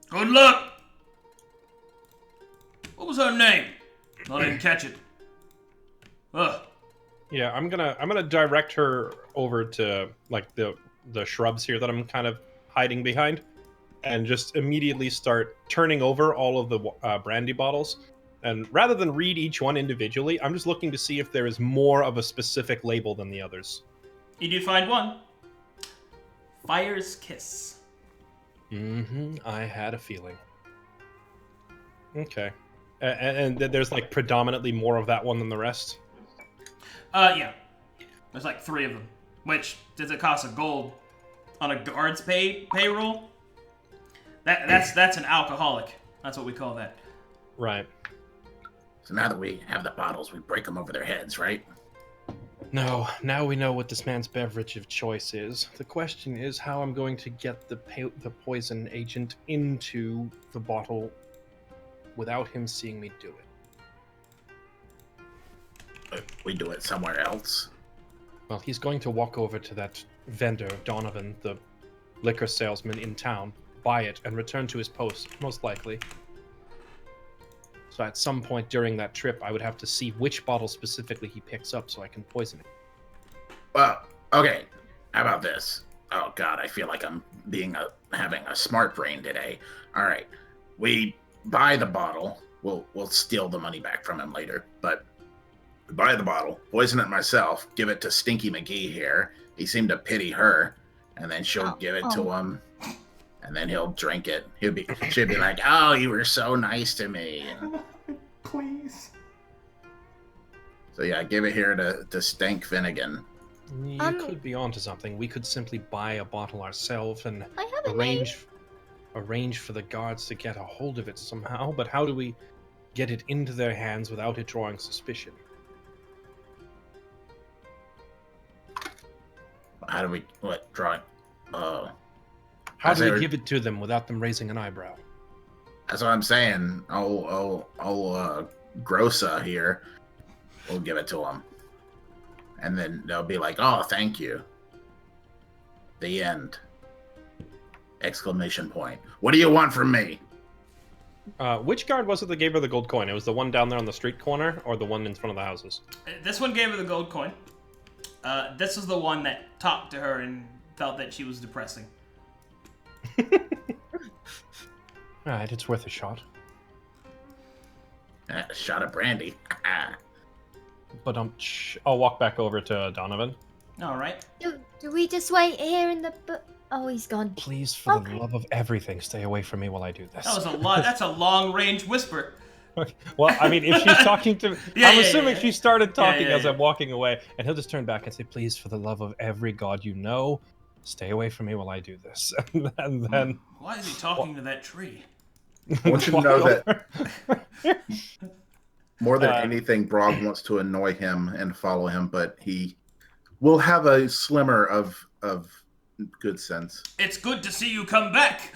Good luck. What was her name? I didn't catch it. Ugh. Yeah, I'm gonna direct her over to like the shrubs here that I'm kind of hiding behind, and just immediately start turning over all of the brandy bottles. And rather than read each one individually, I'm just looking to see if there is more of a specific label than the others. You do find one. Fire's Kiss. I had a feeling. Okay. And there's like predominantly more of that one than the rest? Yeah. There's like 3 of them. Which, does it cost a gold on a guard's payroll? That's an alcoholic. That's what we call that. Right. So now that we have the bottles, we break them over their heads, right? No, now we know what this man's beverage of choice is. The question is how I'm going to get the poison agent into the bottle without him seeing me do it. We do it somewhere else. Well, he's going to walk over to that vendor, Donovan, the liquor salesman in town, buy it, and return to his post, most likely. So at some point during that trip, I would have to see which bottle specifically he picks up so I can poison it. Well, okay. How about this? Oh God, I feel like I'm having a smart brain today. All right, we buy the bottle. We'll steal the money back from him later, but buy the bottle, poison it myself, give it to Stinky McGee here. He seemed to pity her, and then she'll give it to him, and then he'll drink it. She'll be like, "Oh, you were so nice to me." Please. So yeah, give it here to Stank Finnegan. You could be onto something. We could simply buy a bottle ourselves and I have a name. arrange for the guards to get a hold of it somehow, but how do we get it into their hands without it drawing suspicion? How do we draw it? How do we give it to them without them raising an eyebrow? That's what I'm saying. Grossa here, we'll give it to them, and then they'll be like, "Oh, thank you." The end. Exclamation point. What do you want from me? Which guard was it that gave her the gold coin? It was the one down there on the street corner, or the one in front of the houses? This one gave her the gold coin. This is the one that talked to her and felt that she was depressing. Alright, it's worth a shot. A shot of brandy. But I'll walk back over to Donovan. All right. Do we just wait here in the... Oh, he's gone. Please, for the love of everything, stay away from me while I do this. That was a lot. That's a long-range whisper. Well, I mean, if she's talking to... I'm assuming she started talking as yeah. I'm walking away, and he'll just turn back and say, please, for the love of every god you know, stay away from me while I do this. And then... Why is he talking to that tree? I want you to know that more than anything, Brog wants to annoy him and follow him, but he will have a slimmer of good sense. It's good to see you come back.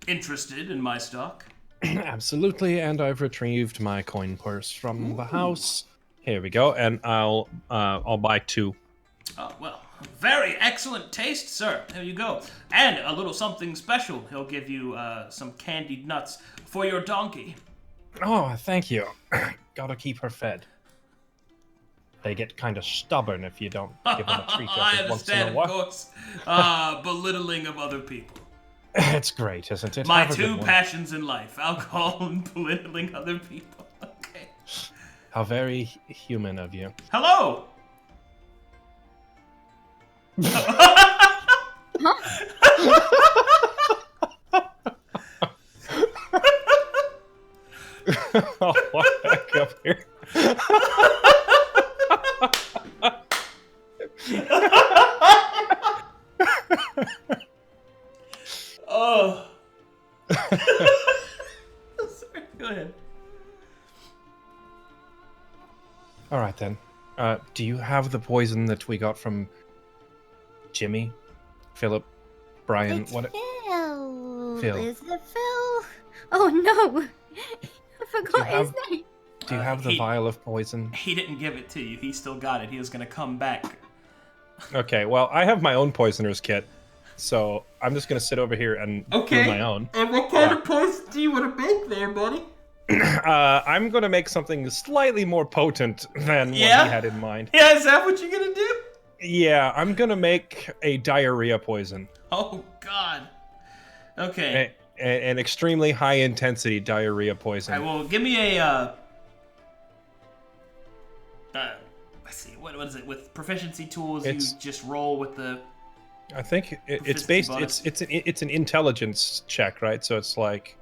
Interested in my stock? Absolutely, and I've retrieved my coin purse from the house. Here we go, and I'll buy 2. Oh, well, very excellent taste, sir. There you go. And a little something special. He'll give you some candied nuts for your donkey. Oh, thank you. Gotta keep her fed. They get kind of stubborn if you don't give them a treat I every once in a understand, of while. course. Belittling of other people. It's great, isn't it? My Have a good 2 one. passions in life, alcohol and belittling other people. Okay. How very human of you. Hello! Oh. Sorry, go ahead. All right then. Do you have the poison that we got from Jimmy, Philip, Brian? It's What? Phil. Phil. Is it Phil? Oh no! I forgot his name. Do you have the vial of poison? He didn't give it to you. He still got it. He was gonna come back. Okay, well, I have my own poisoner's kit, so I'm just gonna sit over here and do my own. And what kind of poison do you want to make there, buddy? I'm gonna make something slightly more potent than what he had in mind. Yeah, is that what you're gonna do? Yeah, I'm gonna make a diarrhea poison. Oh God. Okay. An extremely high intensity diarrhea poison. All right. Well, give me a. Let's see. What is it? With proficiency tools, you just roll with the. I think it's based. Bonus. It's an intelligence check, right? So it's like.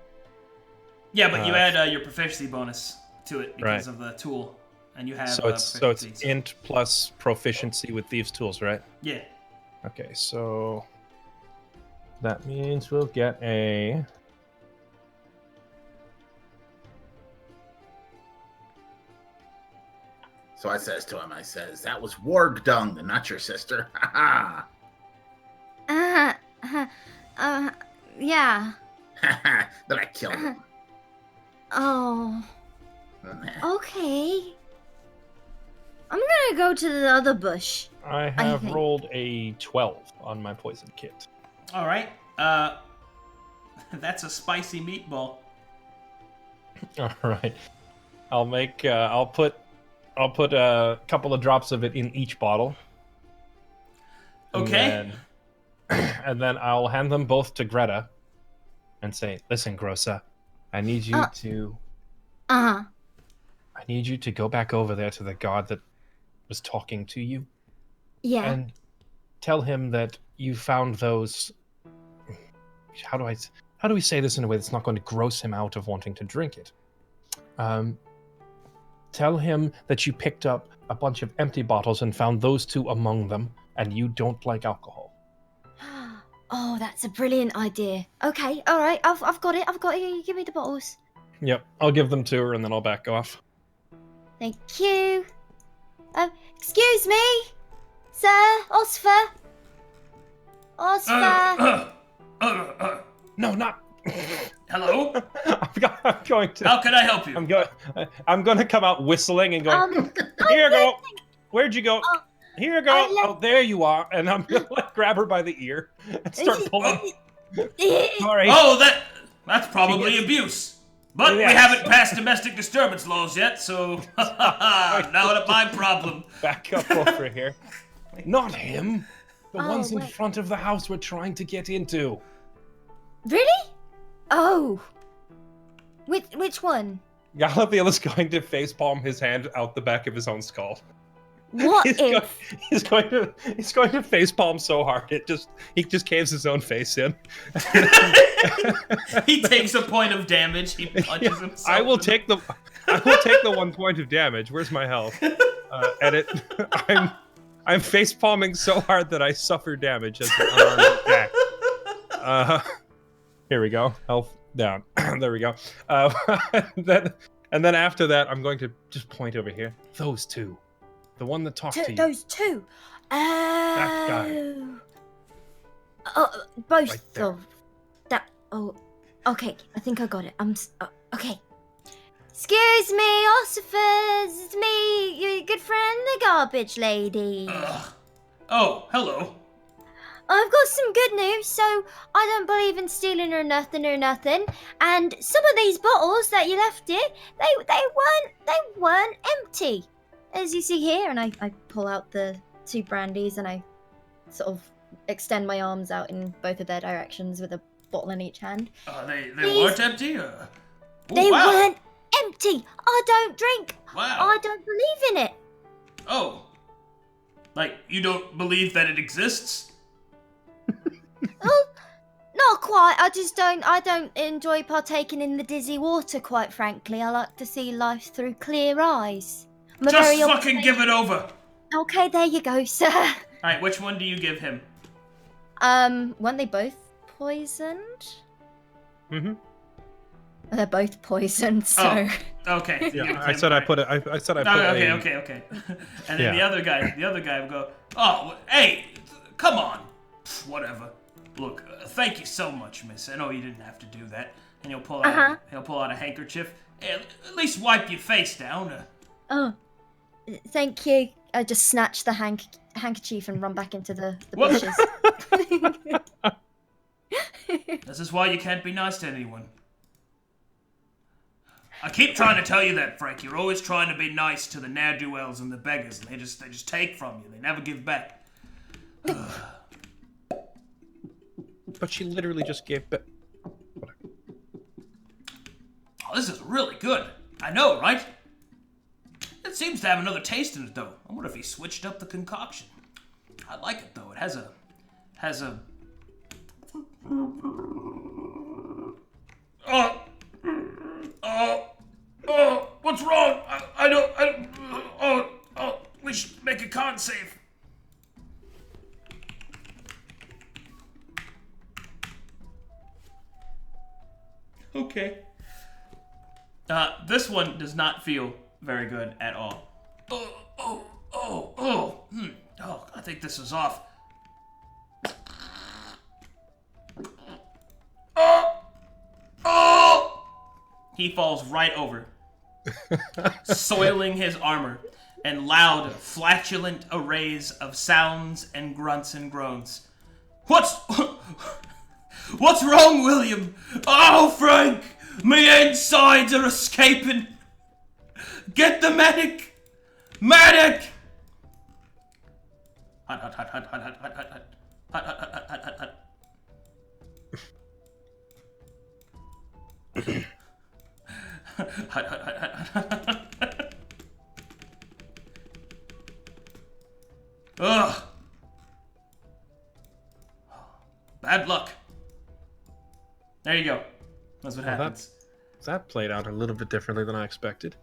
Yeah, but you add your proficiency bonus to it because Right. of the tool, and you have. So it's int plus proficiency with thieves' tools, right? Yeah. Okay, so that means we'll get a. So I says to him, I says, that was warg dung, not your sister. Ha Yeah. ha. Then I killed him. Oh. Okay. I'm gonna go to the other bush. I have think. rolled a 12 on my poison kit. All right. That's a spicy meatball. All right, I'll make. I'll put a couple of drops of it in each bottle. Okay. And then I'll hand them both to Greta, and say, "Listen, Grossa, I need you to. Uh-huh. I need you to go back over there to the guard that was talking to you, Yeah. and tell him that you found those. How do we say this in a way that's not going to gross him out of wanting to drink it? Tell him that you picked up a bunch of empty bottles and found those two among them, and you don't like alcohol." Oh, that's a brilliant idea. Okay, all right, I've got it. You give me the bottles. Yep, I'll give them to her and then I'll back off. Thank you. Excuse me, sir, Osfer. No, not. Hello? I'm going to. How can I help you? I'm going to come out whistling and going. Here you go. Where'd you go? Here you go. Oh, there you are. And I'm going to grab her by the ear and start pulling. Sorry. Oh, that's probably abuse. But Yes. we haven't passed domestic disturbance laws yet, so not my problem. Back up over here. Not him. The ones in wait. front of the house we're trying to get into. Really? Oh. Which one? Galathiel is going to facepalm his hand out the back of his own skull. What He's if? going to facepalm so hard he just caves his own face in. He takes a point of damage. He punches himself. I will take the 1 point of damage. Where's my health? I'm facepalming so hard that I suffer damage as an unarmed attack. Here we go. Health down. There we go. And then after that, I'm going to just point over here. Those two. The one that talked to you. Those two. That guy. Oh, both Right there. of that. Oh, okay. I think I got it. Okay. Excuse me, Ossifers. It's me, your good friend, the garbage lady. Oh, hello. I've got some good news. So I don't believe in stealing or nothing. And some of these bottles that you left here, they weren't empty. As you see here, and I pull out the 2 brandies and I sort of extend my arms out in both of their directions with a bottle in each hand. They weren't empty? They weren't empty! I don't drink! Wow. I don't believe in it! Oh. Like, you don't believe that it exists? Oh, not quite. I don't enjoy partaking in the dizzy water, quite frankly. I like to see life through clear eyes. Just fucking give it over! Okay, there you go, sir. Alright, which one do you give him? Weren't they both poisoned? Mm-hmm. They're both poisoned, so... Oh, okay. Yeah, I said I put it. I said I put it. Okay. And then the other guy will go, "Oh, hey, come on, whatever. Look, thank you so much, miss. I know you didn't have to do that." And he'll pull out a handkerchief. Hey, at least wipe your face down. Oh, thank you. I just snatch the handkerchief and run back into the bushes. This is why you can't be nice to anyone. I keep trying to tell you that, Frank. You're always trying to be nice to the ne'er-do-wells and the beggars, and they just take from you. They never give back. But she literally just gave back. Oh, this is really good. I know, right? It seems to have another taste in it, though. I wonder if he switched up the concoction. I like it, though. It has a... what's wrong? I don't... we should make a con save. Okay. This one does not feel very good at all. Oh, I think this is off. He falls right over, soiling his armor, and loud, flatulent arrays of sounds and grunts and groans. What's wrong, William? Oh, Frank! My insides are escaping! Get the medic! Medic! Hut. Ugh. Bad luck. There you go. That's what happens. That played out a little bit differently than I expected.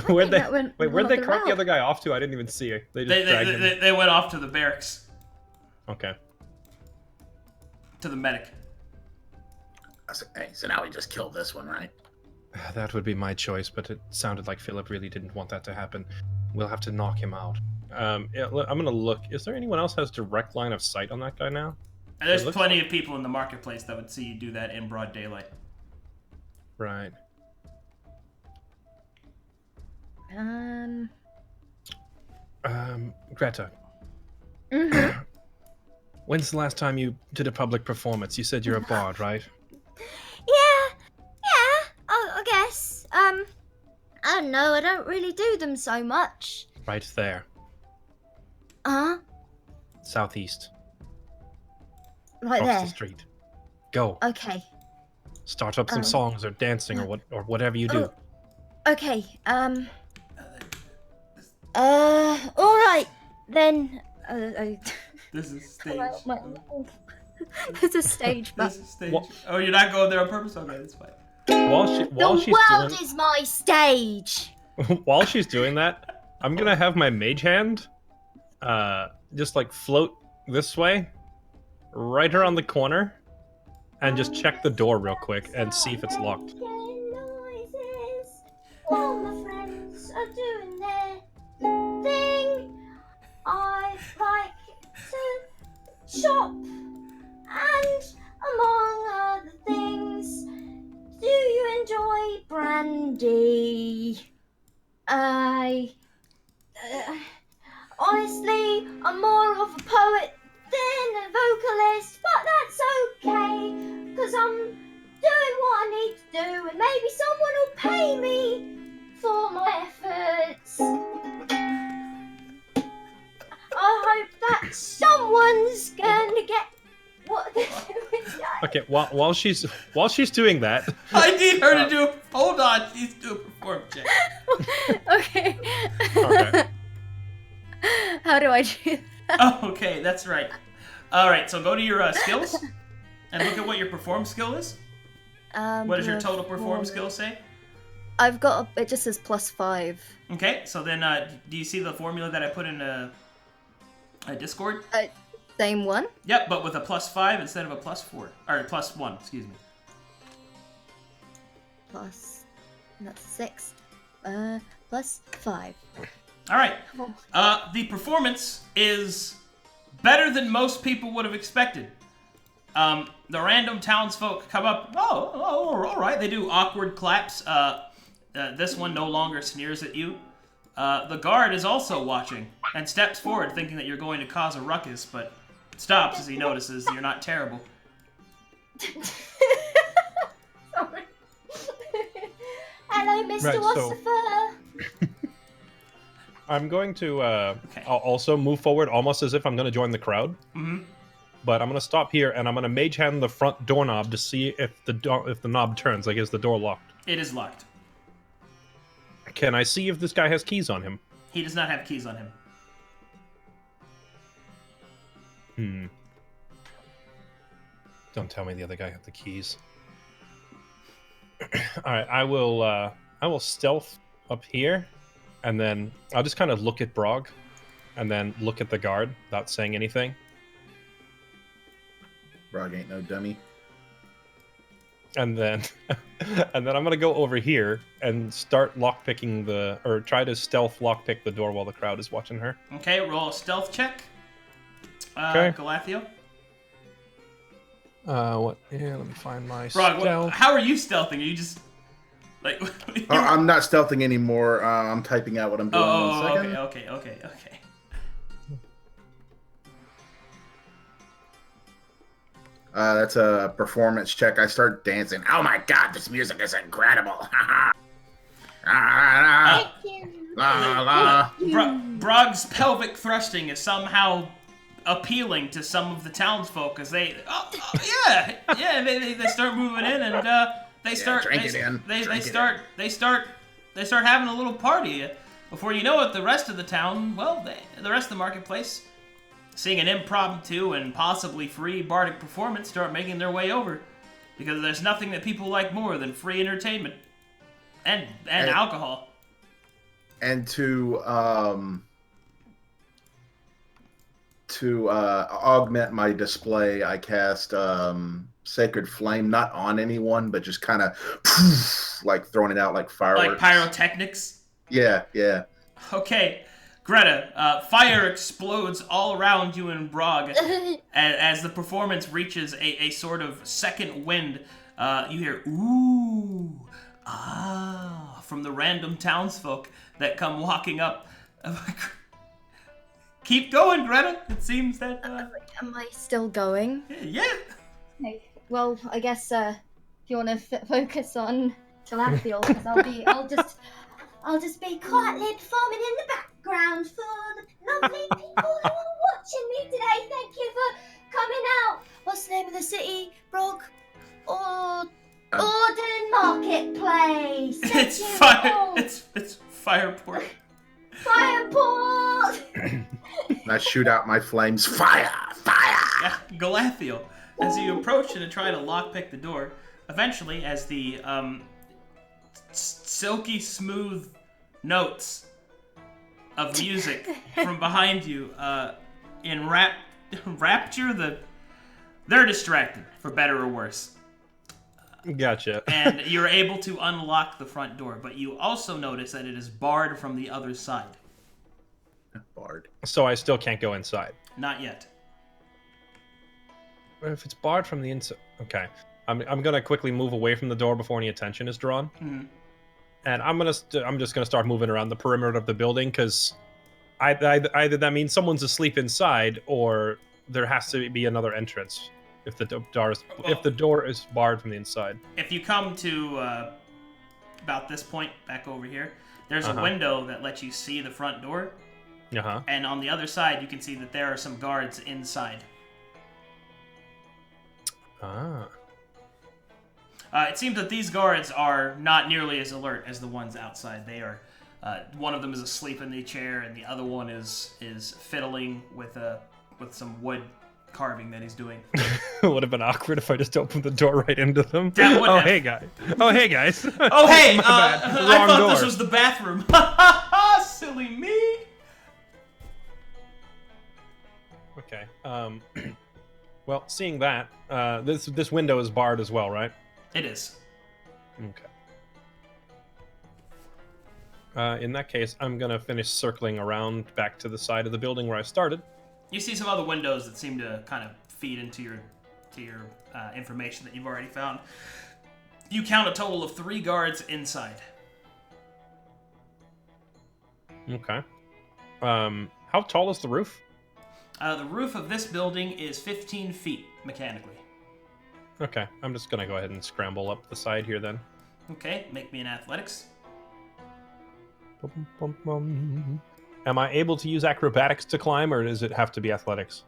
Where'd where'd they cart the other guy off to? I didn't even see it. They just dragged him. They went off to the barracks. Okay. To the medic. Hey, so now we just killed this one, right? That would be my choice, but it sounded like Philip really didn't want that to happen. We'll have to knock him out. I'm gonna look. Is there anyone else has direct line of sight on that guy now? And there's plenty of people in the marketplace that would see you do that in broad daylight. Right. Greta. Mm-hmm. When's the last time you did a public performance? You said you're a bard, right? Yeah, I guess. I don't know, I don't really do them so much. Right there. Southeast. Right Across there. the street. Go. Okay. Start up some songs or dancing or whatever you do. Okay, alright, then, This is stage. There's a stage, but... This is stage. Oh, you're not going there on purpose? Okay, that's fine. While the world is my stage! While she's doing that, I'm gonna have my mage hand just like float this way, right around the corner, and just check the door real quick and see if it's locked. All my friends are doing their thing. I like to shop, and among other things, do you enjoy brandy? Honestly, I'm more of a poet than a vocalist, but that's okay, because I'm doing what I need to do, and maybe someone will pay me for my efforts. I hope that someone's gonna get what they're doing. Okay, while she's doing that, I need her to do. Hold on, she's doing a perform check. Okay. Okay. How do I do that? Oh, okay, that's right. All right, so go to your skills and look at what your perform skill is. What does your total perform skill say? I've got it just says +5. Okay, so then do you see the formula that I put in a Discord? Same one. Yep, but with a +5 instead of a +4 or +1. Excuse me. Plus, that's 6. +5. All right. The performance is better than most people would have expected. The random townsfolk come up. Oh, all right. They do awkward claps. This one no longer sneers at you. The guard is also watching and steps forward, thinking that you're going to cause a ruckus, but stops as he notices you're not terrible. Sorry. Hello, Mr. Right, so- Ossifer. I'm going to Okay. I'll also move forward almost as if I'm going to join the crowd. Mm-hmm. But I'm going to stop here and I'm going to mage hand the front doorknob to see if the knob turns. Like, is the door locked? It is locked. Can I see if this guy has keys on him? He does not have keys on him. Don't tell me the other guy had the keys. All right, I will stealth up here, and then I'll just kind of look at Brog, and then look at the guard without saying anything. Brog ain't no dummy. And then I'm gonna go over here and start lockpicking try to stealth lockpick the door while the crowd is watching her. Okay, roll a stealth check. Okay. Galathio. What? Yeah, let me find my Brog, stealth. how are you stealthing? Are you just like? I'm not stealthing anymore. I'm typing out what I'm doing. Oh, 1 second. okay. That's a performance check. I start dancing. Oh my god, this music is incredible. Thank you. La, la. Brog's pelvic thrusting is somehow appealing to some of the townsfolk as they they start moving in and they start having a little party. Before you know it, the rest of the town, the rest of the marketplace, seeing an impromptu and possibly free bardic performance, start making their way over, because there's nothing that people like more than free entertainment and alcohol. And to augment my display, I cast Sacred Flame, not on anyone, but just kind of like throwing it out like fireworks. Like pyrotechnics? Yeah. Okay, Greta, fire explodes all around you and Brog as the performance reaches a sort of second wind. You hear, ooh, ah, from the random townsfolk that come walking up. Keep going, Greta. It seems that... Am I still going? Yeah. Okay. Well, I guess if you want to focus on Galathiel, because I'll just be quietly performing in the background for the lovely people who are watching me today. Thank you for coming out. What's the name of the city, Brog? Orden Marketplace. It's fire. It's Fireport. Fireport. And I shoot out my flames. Fire! Yeah, Galathiel. As you approach and try to lockpick the door, eventually, as the silky smooth notes of music from behind you rapture they're distracted, for better or worse. Gotcha. And you're able to unlock the front door, but you also notice that it is barred from the other side. Barred. So I still can't go inside. Not yet. If it's barred from the inside, okay. I'm gonna quickly move away from the door before any attention is drawn, Mm-hmm. and I'm just gonna start moving around the perimeter of the building because either that means someone's asleep inside or there has to be another entrance if the door is barred from the inside. If you come to about this point back over here, there's a window that lets you see the front door. And on the other side, you can see that there are some guards inside. It seems that these guards are not nearly as alert as the ones outside. They are. One of them is asleep in the chair, and the other one is fiddling with some wood carving that he's doing. It would have been awkward if I just opened the door right into them. That would Oh, have. hey, guy. Oh, hey, guys. Oh, hey, My bad. I Wrong thought door. this was the bathroom. Ha ha ha! Silly me. Okay. Well, seeing that, this window is barred as well, right? It is. Okay. In that case, I'm gonna finish circling around back to the side of the building where I started. You see some other windows that seem to kind of feed into your information that you've already found. You count a total of 3 guards inside. Okay. How tall is the roof? The roof of this building is 15 feet mechanically. Okay, I'm just gonna go ahead and scramble up the side here then. Okay, make me an athletics. Bum, bum, bum. Am I able to use acrobatics to climb, or does it have to be athletics?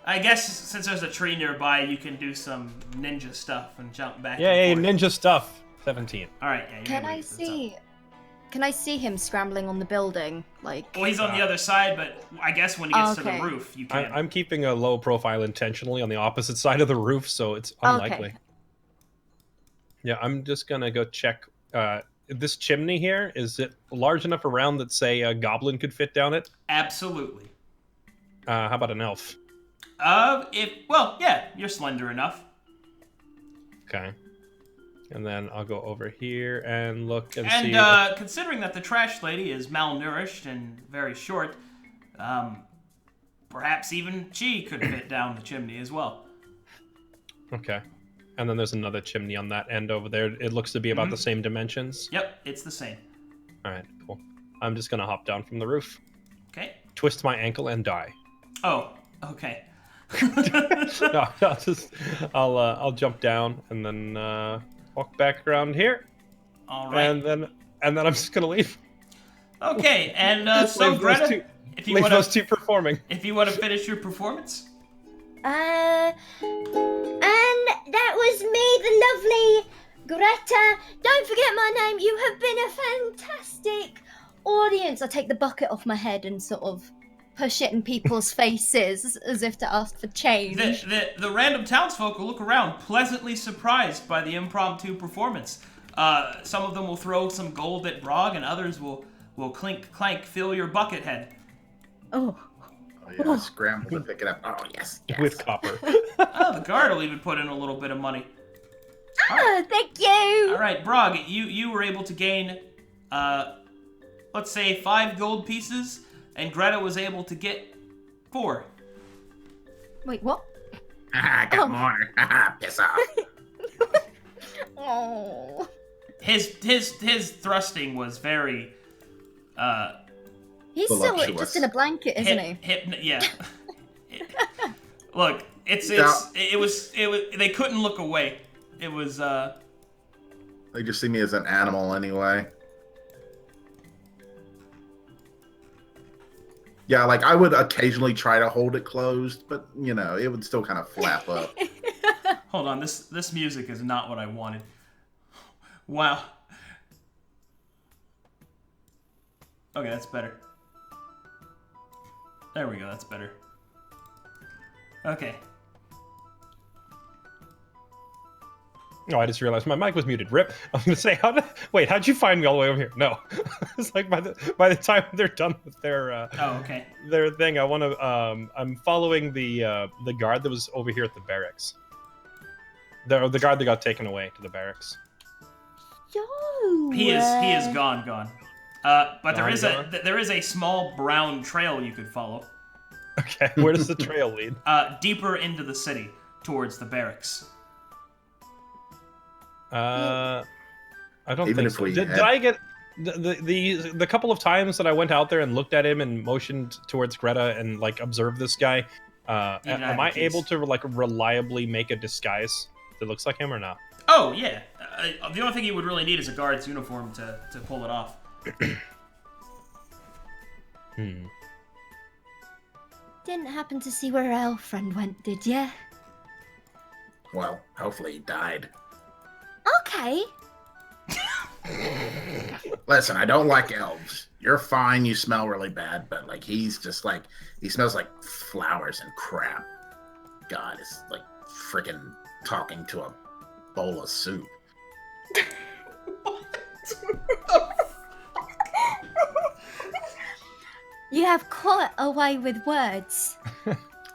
I guess since there's a tree nearby, you can do some ninja stuff and jump back. Yay, and forth. ninja stuff. 17. All right, yeah. Can I see? Can I see him scrambling on the building? Like. Well, he's on the other side, but I guess when he gets to the Okay. roof, you can. I'm keeping a low profile intentionally on the opposite side of the roof, so it's unlikely. Okay. Yeah, I'm just gonna go check. This chimney here, is it large enough around that, say, a goblin could fit down it? Absolutely. How about an elf? Yeah, you're slender enough. Okay. And then I'll go over here and look and see. And considering that the trash lady is malnourished and very short, perhaps even she could fit down the chimney as well. Okay. And then there's another chimney on that end over there. It looks to be about the same dimensions. Yep, it's the same. All right, cool. I'm just gonna hop down from the roof, Okay. twist my ankle, and die. Oh, okay. No, I'll jump down and then walk back around here, All right. and then I'm just gonna leave. Okay, and so Leave those Greta, two- if you leave want those to, two performing. if you want to finish your performance. And that was me, the lovely Greta. Don't forget my name. You have been a fantastic Audience, I take the bucket off my head and sort of push it in people's faces as if to ask for change. The random townsfolk will look around, pleasantly surprised by the impromptu performance. Some of them will throw some gold at Brog, and others will clink clank fill your bucket head. Oh. Oh, yeah, scramble to pick it up. Oh, yes, yes. With copper. Oh, the guard will even put in a little bit of money. Oh, thank you. All right, Brog, you were able to gain, let's say 5 gold pieces, and Greta was able to get 4. Wait, what? I got more. Piss off. Oh. His thrusting was very, He's still Voluptuous. just in a blanket, isn't he? yeah. Look, it was they couldn't look away. It was They just see me as an animal anyway. Yeah, like I would occasionally try to hold it closed, but you know, it would still kind of flap up. Hold on, this music is not what I wanted. Wow. Okay, that's better. There we go, that's better. Okay. Oh, I just realized my mic was muted. Rip. I'm gonna say, how'd you find me all the way over here? No, it's like by the time they're done with their Okay. their thing, I want to. I'm following the guard that was over here at the barracks. The guard that got taken away to the barracks. Yo. He is gone. But Gone? there is a small brown trail you could follow. Okay, where does the trail lead? Deeper into the city, towards the barracks. I don't Even think if so. we Did had- I get the couple of times that I went out there and looked at him and motioned towards Greta and like observed this guy? did not Am I have keys. able to like reliably make a disguise that looks like him or not? Oh yeah. The only thing you would really need is a guard's uniform to pull it off. Didn't happen to see where our friend went, did ya? Well, hopefully he died. Okay. Listen, I don't like elves. you're fine. You smell really bad, but like he's just like he smells like flowers and crap. God, it's like freaking talking to a bowl of soup. You have quite a way with words.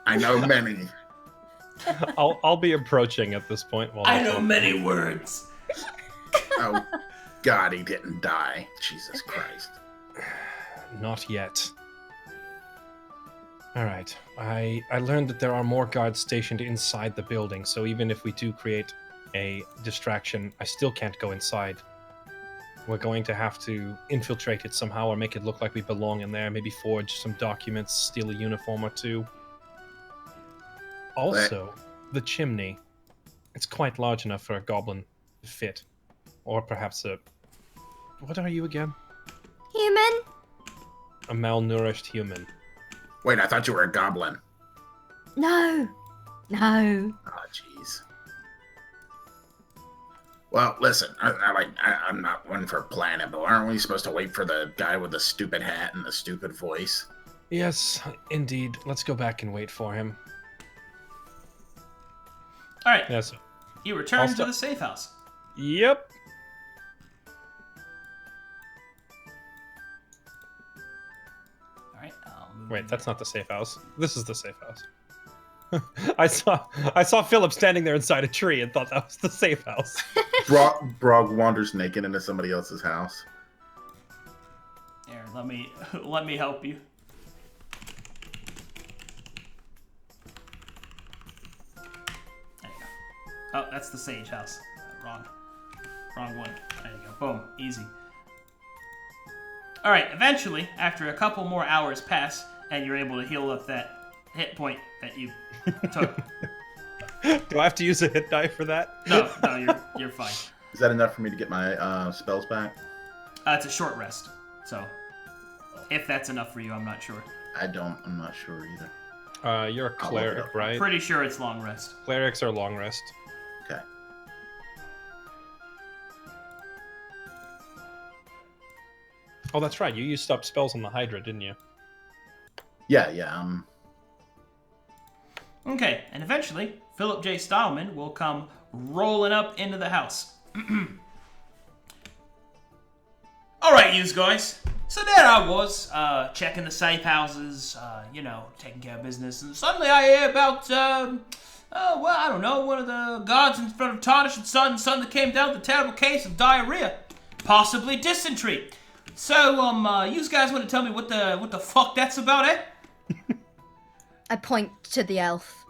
I know many. I'll be approaching at this point. While I know many words. Oh, God, he didn't die. Jesus Christ. Not yet. Alright, I learned that there are more guards stationed inside the building, so even if we do create a distraction, I still can't go inside. We're going to have to infiltrate it somehow or make it look like we belong in there, maybe forge some documents, steal a uniform or two. Also, the chimney. It's quite large enough for a goblin to fit. Or perhaps a... What are you again? Human? A malnourished human. Wait, I thought you were a goblin. No. No. Oh, jeez. Well, listen, I'm not one for planning, but aren't we supposed to wait for the guy with the stupid hat and the stupid voice? Yes, indeed. Let's go back and wait for him. All right. Yes. You return to the safe house. Yep. All right. I'll move Wait, that's not the safe house. This is the safe house. I saw Philip standing there inside a tree and thought that was the safe house. Brog wanders naked into somebody else's house. Here, let me help you. There you go. Oh, that's the sage house. Wrong one. There you go. Boom. Easy. All right. Eventually, after a couple more hours pass, and you're able to heal up that hit point that you took. Do I have to use a hit die for that? No, you're fine. Is that enough for me to get my spells back? It's a short rest, so if that's enough for you, I'm not sure. I'm not sure either. You're a I'll look it cleric, up. right? Pretty sure it's long rest. Clerics are long rest. Okay. Oh, that's right. You used up spells on the Hydra, didn't you? Yeah. Okay, and eventually, Philip J. Stallman will come rolling up into the house. Alright, yous guys. So there I was, checking the safe houses, taking care of business, and suddenly I hear about, I don't know, one of the guards in front of Tarnish and Son suddenly came down with a terrible case of diarrhea, possibly dysentery. So, yous guys want to tell me what the fuck that's about, eh? I point to the elf.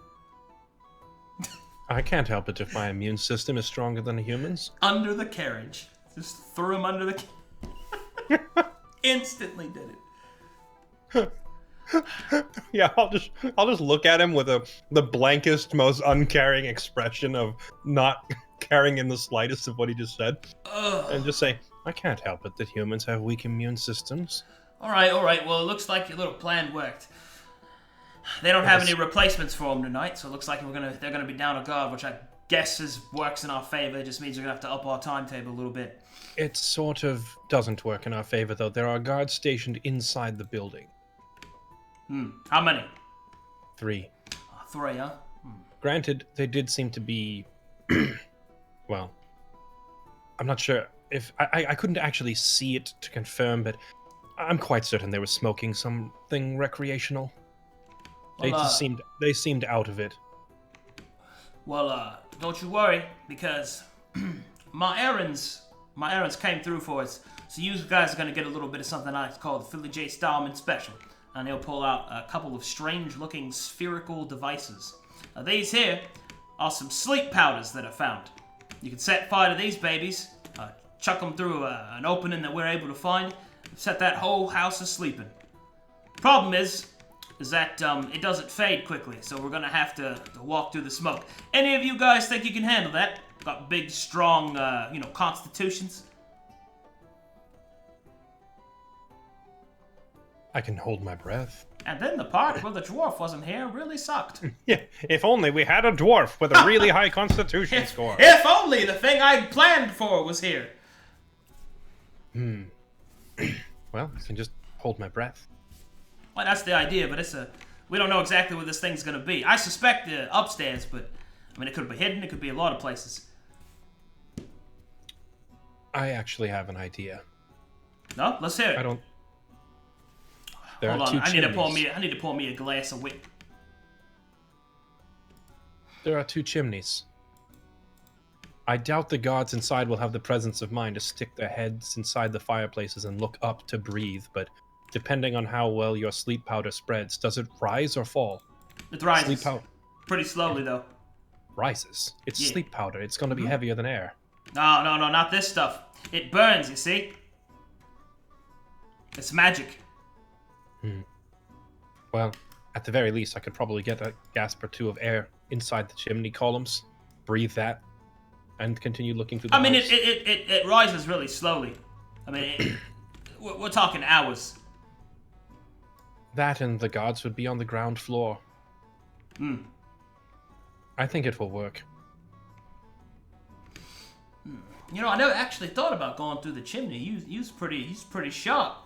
I can't help it if my immune system is stronger than a human's. Under the carriage. Just threw him under the Instantly did it. Yeah, I'll just look at him with the blankest, most uncaring expression of not caring in the slightest of what he just said. And just say, I can't help it that humans have weak immune systems. Alright, well, it looks like your little plan worked. They don't have any replacements for him tonight, so it looks like they're gonna be down a guard, which I guess works in our favor. It just means we're gonna have to up our timetable a little bit. It sort of doesn't work in our favor, though. There are guards stationed inside the building. How many? 3. 3, huh? Granted, they did seem to be... well, I'm not sure if... I couldn't actually see it to confirm, but I'm quite certain they were smoking something recreational. Well, They seemed out of it. Well, don't you worry, because my errands came through for us. So you guys are gonna get a little bit of something I call the Philly J. Stallman Special. And he'll pull out a couple of strange-looking spherical devices. These here are some sleep powders that I found. You can set fire to these babies, chuck them through an opening that we're able to find, set that whole house a-sleeping. Problem is that it doesn't fade quickly, so we're gonna have to walk through the smoke. Any of you guys think you can handle that? Got big, strong, constitutions? I can hold my breath. And then the part where the dwarf wasn't here really sucked. Yeah, if only we had a dwarf with a really high constitution score. If Well, I can just hold my breath. Well, that's the idea, but we don't know exactly where this thing's gonna be. I suspect upstairs, but I mean, it could be hidden. It could be a lot of places. I actually have an idea. No, let's hear it. I don't. There Hold are on, two I need chimneys. to pour me a glass of wit. There are 2 chimneys. I doubt the guards inside will have the presence of mind to stick their heads inside the fireplaces and look up to breathe, but depending on how well your sleep powder spreads, does it rise or fall? It rises. Sleep powder Pretty slowly, though. rises. It's Yeah. sleep powder. It's going to be heavier than air. No, not this stuff. It burns, you see? It's magic. Well, at the very least, I could probably get a gasp or 2 of air inside the chimney columns, breathe that, and continue looking through the I mean, house. it rises really slowly. I mean, we're talking hours. That and the guards would be on the ground floor. I think it will work. You know, I never actually thought about going through the chimney. He's pretty sharp.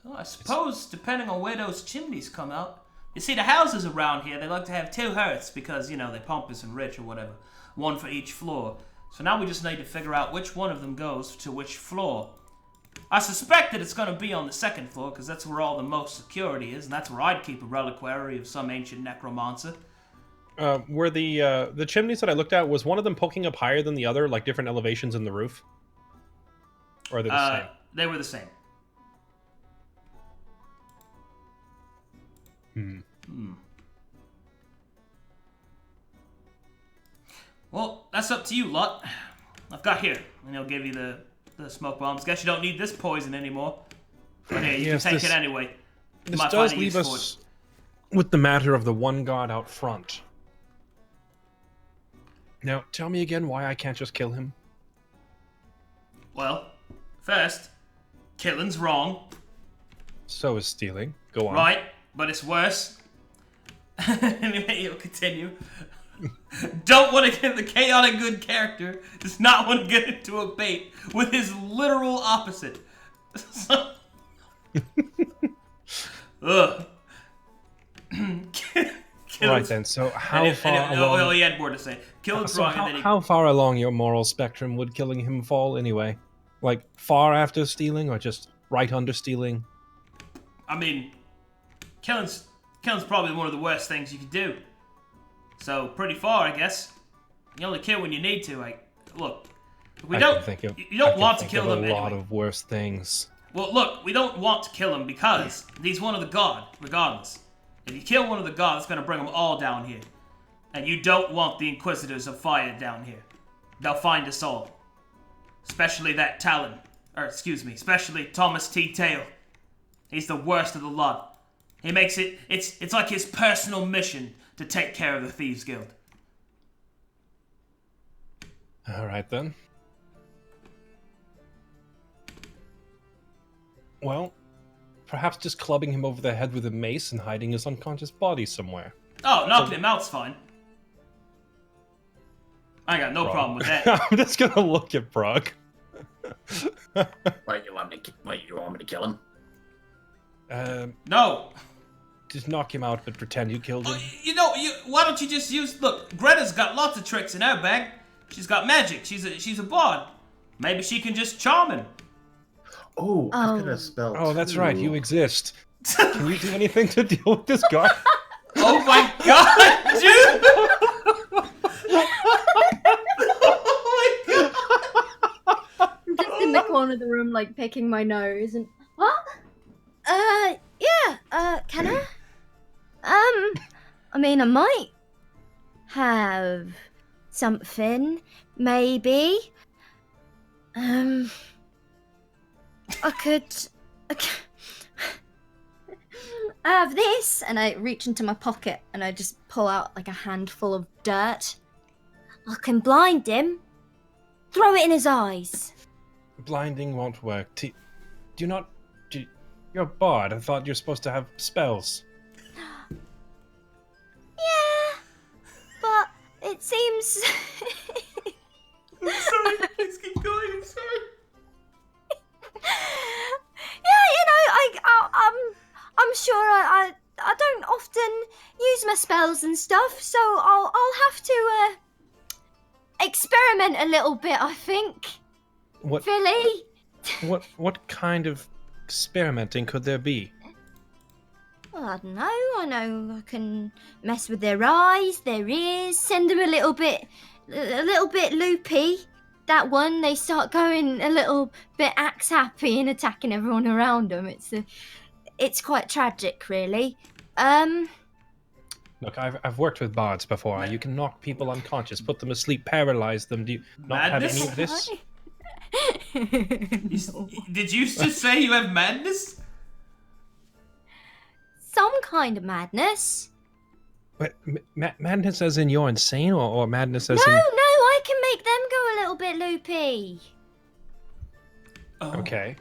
Well, I suppose, depending on where those chimneys come out. You see, the houses around here, they like to have 2 hearths because, you know, they're pompous and rich or whatever. 1 for each floor. So now we just need to figure out which one of them goes to which floor. I suspect that it's going to be on the 2nd floor because that's where all the most security is, and that's where I'd keep a reliquary of some ancient necromancer. Were the chimneys that I looked at, was one of them poking up higher than the other, like different elevations in the roof? Or are they the same? They were the same. Well, that's up to you, lot. I've got here, and he'll give you the smoke bombs. Guess you don't need this poison anymore. But hey, you Yes, can take this- it anyway. You This might does find a leave use for us with the matter of the one guard out front. Now, tell me again why I can't just kill him. Well, first, killing's wrong, So is stealing. Go on. right? But it's worse. Anyway, you'll continue. Don't want to get the chaotic good character. Does not want to get into a bait with his literal opposite. So- Ugh. Right then, so how far along... he had more to say. Killing's So wrong, and then he... how far along your moral spectrum would killing him fall anyway? Like, far after stealing, or just right under stealing? I mean, killing's probably one of the worst things you could do. So, pretty far, I guess. You only kill when you need to. Like, look, you don't want to kill them a lot anyway. of worse things. Well, look, we don't want to kill him because he's one of the god, regardless. If you kill one of the gods, it's going to bring them all down here. And you don't want the Inquisitors of Fire down here. They'll find us all. Especially that Talon. Especially Thomas T. Tail. He's the worst of the lot. He makes it's like his personal mission to take care of the Thieves Guild. Alright then. Well, perhaps just clubbing him over the head with a mace and hiding his unconscious body somewhere. Oh, knocking him out's fine. I got no Brog. problem with that. I'm just gonna look at Brog. What, you want me to kill him? No. Just knock him out, but pretend you killed him. Why don't you just use... Look, Greta's got lots of tricks in her bag. She's got magic. She's a bard. Maybe she can just charm him. Oh, I've got a spell. Oh, that's too. right, you exist. Can you do anything to deal with this guy? Oh my god, dude! Oh my god! I'm just in the corner of the room, like, picking my nose and... What? Can I? I mean, I might have something, maybe. I could I have this, and I reach into my pocket and I just pull out like a handful of dirt. I can blind him. Throw it in his eyes. Blinding won't work. You're a bard. I thought you're supposed to have spells. Yeah, but it seems. I'm sorry, please keep going, I'm sorry. Yeah, my spells and stuff, so I'll have to experiment a little bit, I think. What Philly? what kind of experimenting could there be? Well, I don't know. I know I can mess with their eyes, their ears, send them a little bit loopy. That one, they start going a little bit axe happy and attacking everyone around them. It's quite tragic, really. Look, I've worked with bards before. You can knock people unconscious, put them asleep, paralyze them. Do you not have any of this? Did you just say you have madness? Some kind of madness. But madness as in you're insane, or madness as No, in... I can make them go a little bit loopy. Oh. Okay.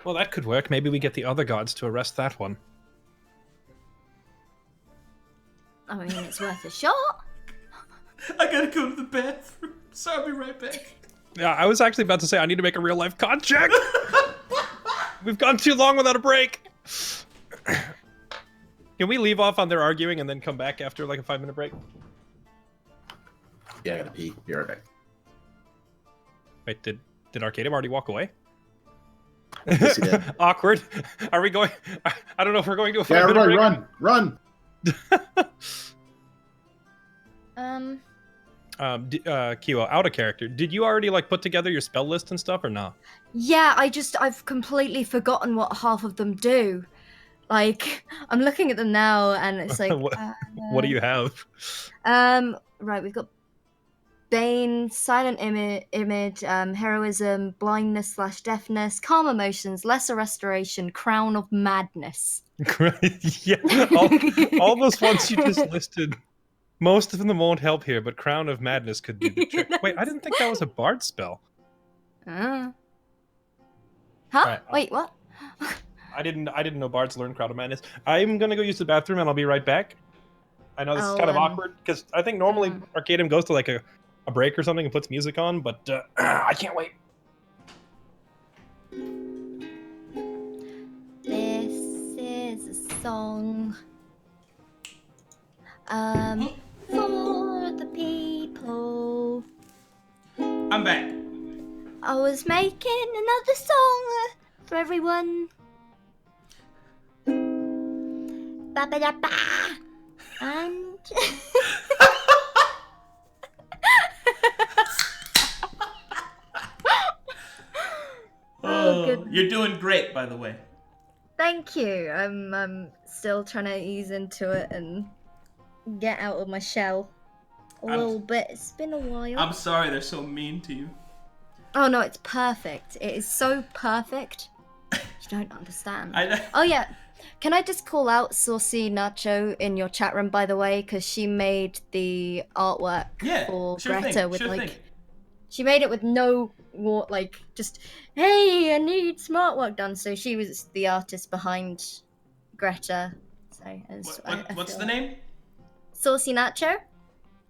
Well, that could work. Maybe we get the other guards to arrest that one. I mean, it's worth a shot. I gotta go to the bathroom. So I'll be right back. Yeah, I was actually about to say I need to make a real life con check. We've gone too long without a break. Can we leave off on their arguing and then come back after like a 5-minute break? Yeah, I gotta pee. Be right back. Wait, did Arcadum already walk away? Yes, he did. Awkward. Are we going? I don't know if we're going to a 5-minute Yeah, everybody break. run! Kiwo, out of character. Did you already like put together your spell list and stuff or not? Yeah, I've completely forgotten what half of them do. Like, I'm looking at them now, and it's like, what do you have? Right, we've got Bane, Silent Image, Heroism, Blindness / Deafness, Calm Emotions, Lesser Restoration, Crown of Madness. Yeah, all those ones you just listed. Most of them won't help here, but Crown of Madness could do the trick. Wait, I didn't think that was a bard spell. Huh? Right, Wait, what? I didn't know bards learn Crown of Madness. I'm gonna go use the bathroom and I'll be right back. I know this is kind of awkward because I think normally Arcadum goes to like a break or something and puts music on, but I can't wait. This is a song for the people. I'm back. I was making another song for everyone. Ba ba da ba. And Oh, goodness. you're doing great, by the way. Thank you. I'm still trying to ease into it and get out of my shell a little bit. It's been a while. I'm sorry they're so mean to you. Oh no, it's perfect. It is so perfect. You don't understand. I Oh yeah. Can I just call out Saucy Nacho in your chat room, by the way, because she made the artwork for Greta with she made it with no just hey, I need some artwork done. So she was the artist behind Greta. So what's the name? Saucy Nacho.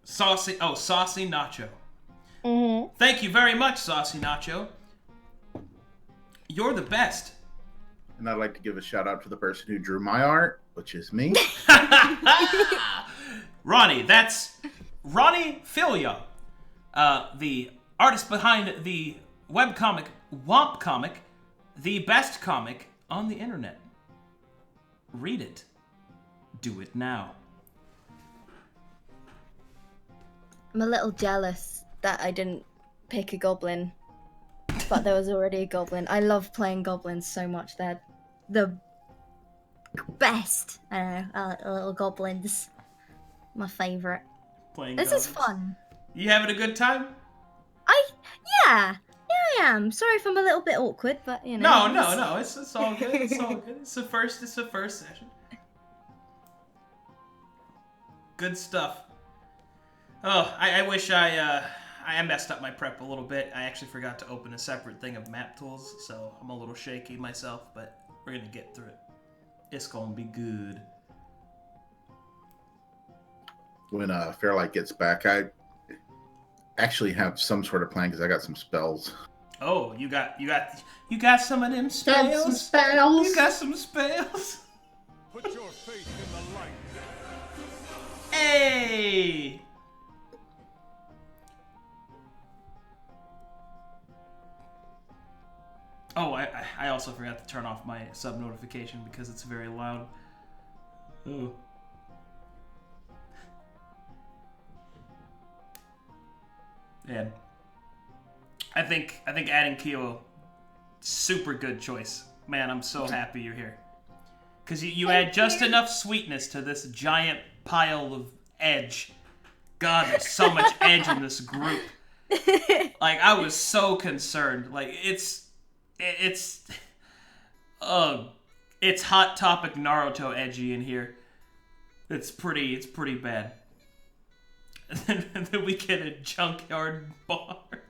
Saucy Nacho. Mm-hmm. Thank you very much, Saucy Nacho. You're the best. And I'd like to give a shout out to the person who drew my art, which is me. Ronnie, that's Ronnie Filia, the artist behind the webcomic Womp Comic, the best comic on the internet. Read it. Do it now. I'm a little jealous that I didn't pick a goblin, but there was already a goblin. I love playing goblins so much. They're the best. I don't know, little goblins. My favorite. This is fun. You having a good time? Yeah, I am. Sorry if I'm a little bit awkward, but you know. No. It's all good. It's all good. It's the first session. Good stuff. Oh, I wish I messed up my prep a little bit. I actually forgot to open a separate thing of map tools, so I'm a little shaky myself, but we're gonna get through it. It's gonna be good. When Fairlight gets back, I actually have some sort of plan because I got some spells. Oh, you got some of them spells? Some spells. You got some spells? Put your faith in the light. also forgot to turn off my sub notification because it's very loud. Ooh. Yeah. I think adding Kyo, super good choice. Man, I'm so happy you're here. Because you add just enough sweetness to this giant pile of edge. God, there's so much edge in this group. Like, I was so concerned. Like, it's Hot Topic Naruto edgy in here. It's pretty bad. And then we get a junkyard bard.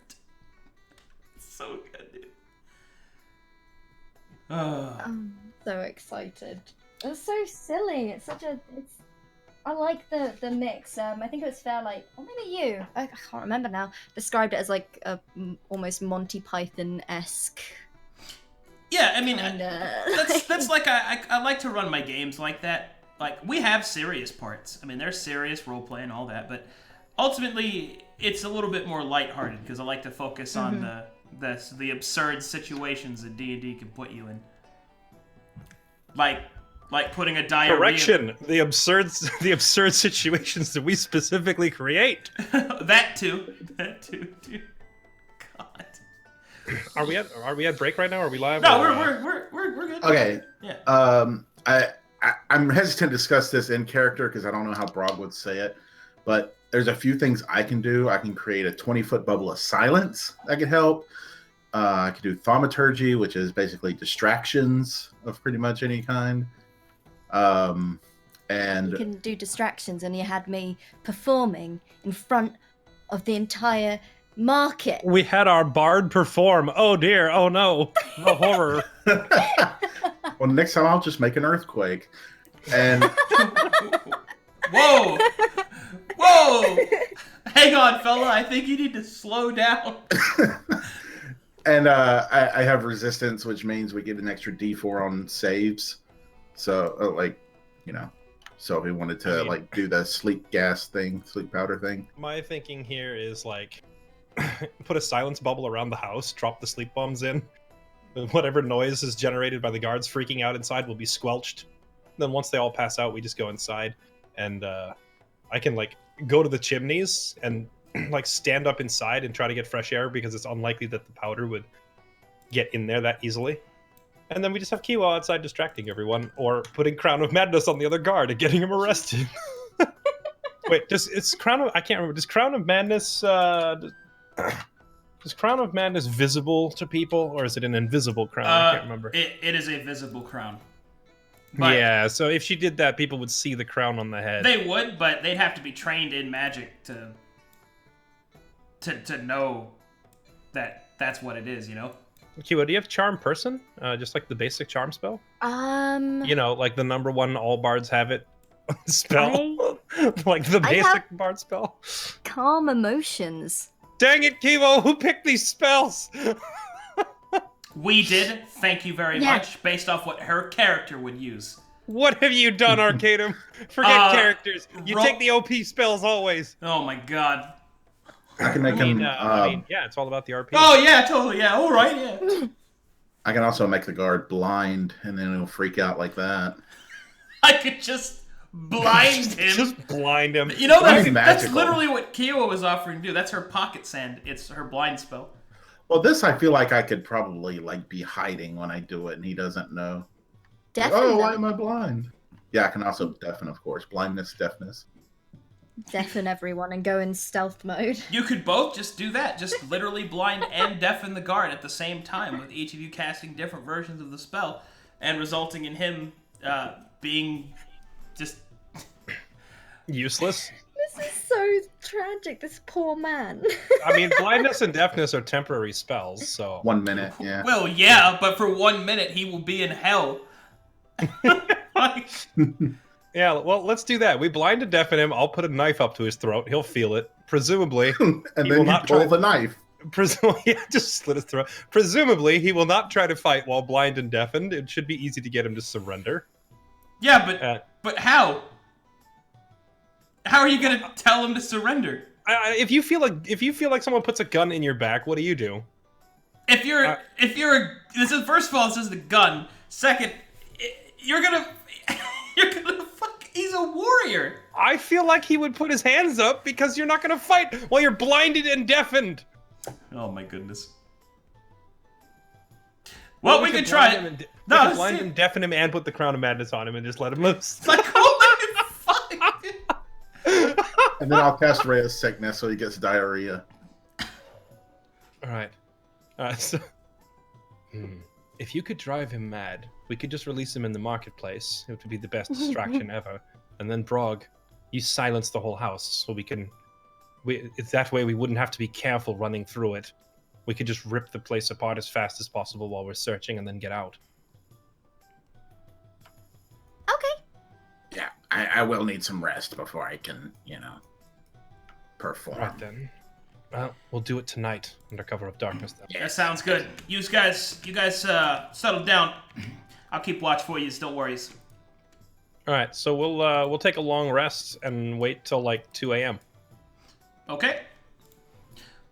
So good, dude. I'm so excited. It's so silly. I like the mix. I think it was fair, like, or maybe you. I can't remember now. Described it as like a almost Monty Python-esque. Yeah, I mean, Kinda. that's like I like to run my games like that. Like, we have serious parts. I mean, there's serious role play and all that, but ultimately it's a little bit more lighthearted because I like to focus on the absurd situations that D&D can put you in. Like putting a diarrhea... Correction! The absurd situations that we specifically create. That too, dude. God. Are we at break right now? Are we live? No, or, we're good. Okay. Yeah. I'm hesitant to discuss this in character because I don't know how Brog would say it, but there's a few things I can do. I can create a 20-foot bubble of silence that could help. I could do thaumaturgy, which is basically distractions of pretty much any kind. And You can do distractions, and you had me performing in front of the entire market. We had our bard perform. Oh dear! Oh no! The horror. well, next time I'll just make an earthquake. And Whoa! Whoa! Hang on, fella. I think you need to slow down. and I have resistance, which means we get an extra D4 on saves. So, so if we wanted to do the sleep powder thing. My thinking here is like, put a silence bubble around the house, drop the sleep bombs in. Whatever noise is generated by the guards freaking out inside will be squelched. Then once they all pass out, we just go inside, and I can go to the chimneys and stand up inside and try to get fresh air because it's unlikely that the powder would get in there that easily. And then we just have Kiwa outside distracting everyone, or putting Crown of Madness on the other guard and getting him arrested. Wait, does Crown of Madness is Crown of Madness visible to people, or is it an invisible crown? I can't remember. It is a visible crown. But yeah, so if she did that, people would see the crown on the head. They would, but they'd have to be trained in magic to know that that's what it is, you know? Kiwa, do you have Charm Person? Just like the basic charm spell? You know, like the number one all bards have it spell? Like the basic bard spell? Calm emotions. Dang it, Kiwo, who picked these spells? We did, thank you very much, based off what her character would use. What have you done, Arcadum? Forget characters. You take the OP spells always. Oh my god. I can make him. Yeah, it's all about the RP. Oh yeah, totally. Yeah, all right. Yeah. I can also make the guard blind, and then he'll freak out like that. I could just blind him. Just blind him. You know, that's literally what Kiowa was offering to do. That's her pocket sand. It's her blind spell. Well, this I feel like I could probably be hiding when I do it, and he doesn't know. Deafen why am I blind? Yeah, I can also deafen, of course. Blindness, deafness. Deafen everyone and go in stealth mode. You could both just do that. Just literally blind and deafen the guard at the same time, with each of you casting different versions of the spell, and resulting in him being just useless. This is so tragic, this poor man. I mean, blindness and deafness are temporary spells, so... 1 minute, yeah. Well, yeah, but for 1 minute he will be in hell. Yeah, well, let's do that. We blind and deafen him. I'll put a knife up to his throat. He'll feel it. Presumably. And then you pull the knife. Yeah, just slit his throat. Presumably, he will not try to fight while blind and deafened. It should be easy to get him to surrender. Yeah, but how? How are you gonna tell him to surrender? If you feel like someone puts a gun in your back, what do you do? If you're this is first of all, this is the gun. Second, you're gonna fuck. He's a warrior. I feel like he would put his hands up because you're not gonna fight while you're blinded and deafened. Oh my goodness. Well, we could try it. We could blind him, deafen him, and put the crown of madness on him and just let him loose. Like, holy fuck. And then I'll cast Ray of Sickness so he gets diarrhea. All right. So, if you could drive him mad, we could just release him in the marketplace. It would be the best distraction ever. And then Brog, you silence the whole house so we can. That way we wouldn't have to be careful running through it. We could just rip the place apart as fast as possible while we're searching and then get out. Okay. Yeah, I will need some rest before I can, perform. Right then. Well, we'll do it tonight under cover of darkness then. That sounds good. You guys settle down. I'll keep watch for you. Don't worry. All right, so we'll take a long rest and wait till like 2 a.m. Okay.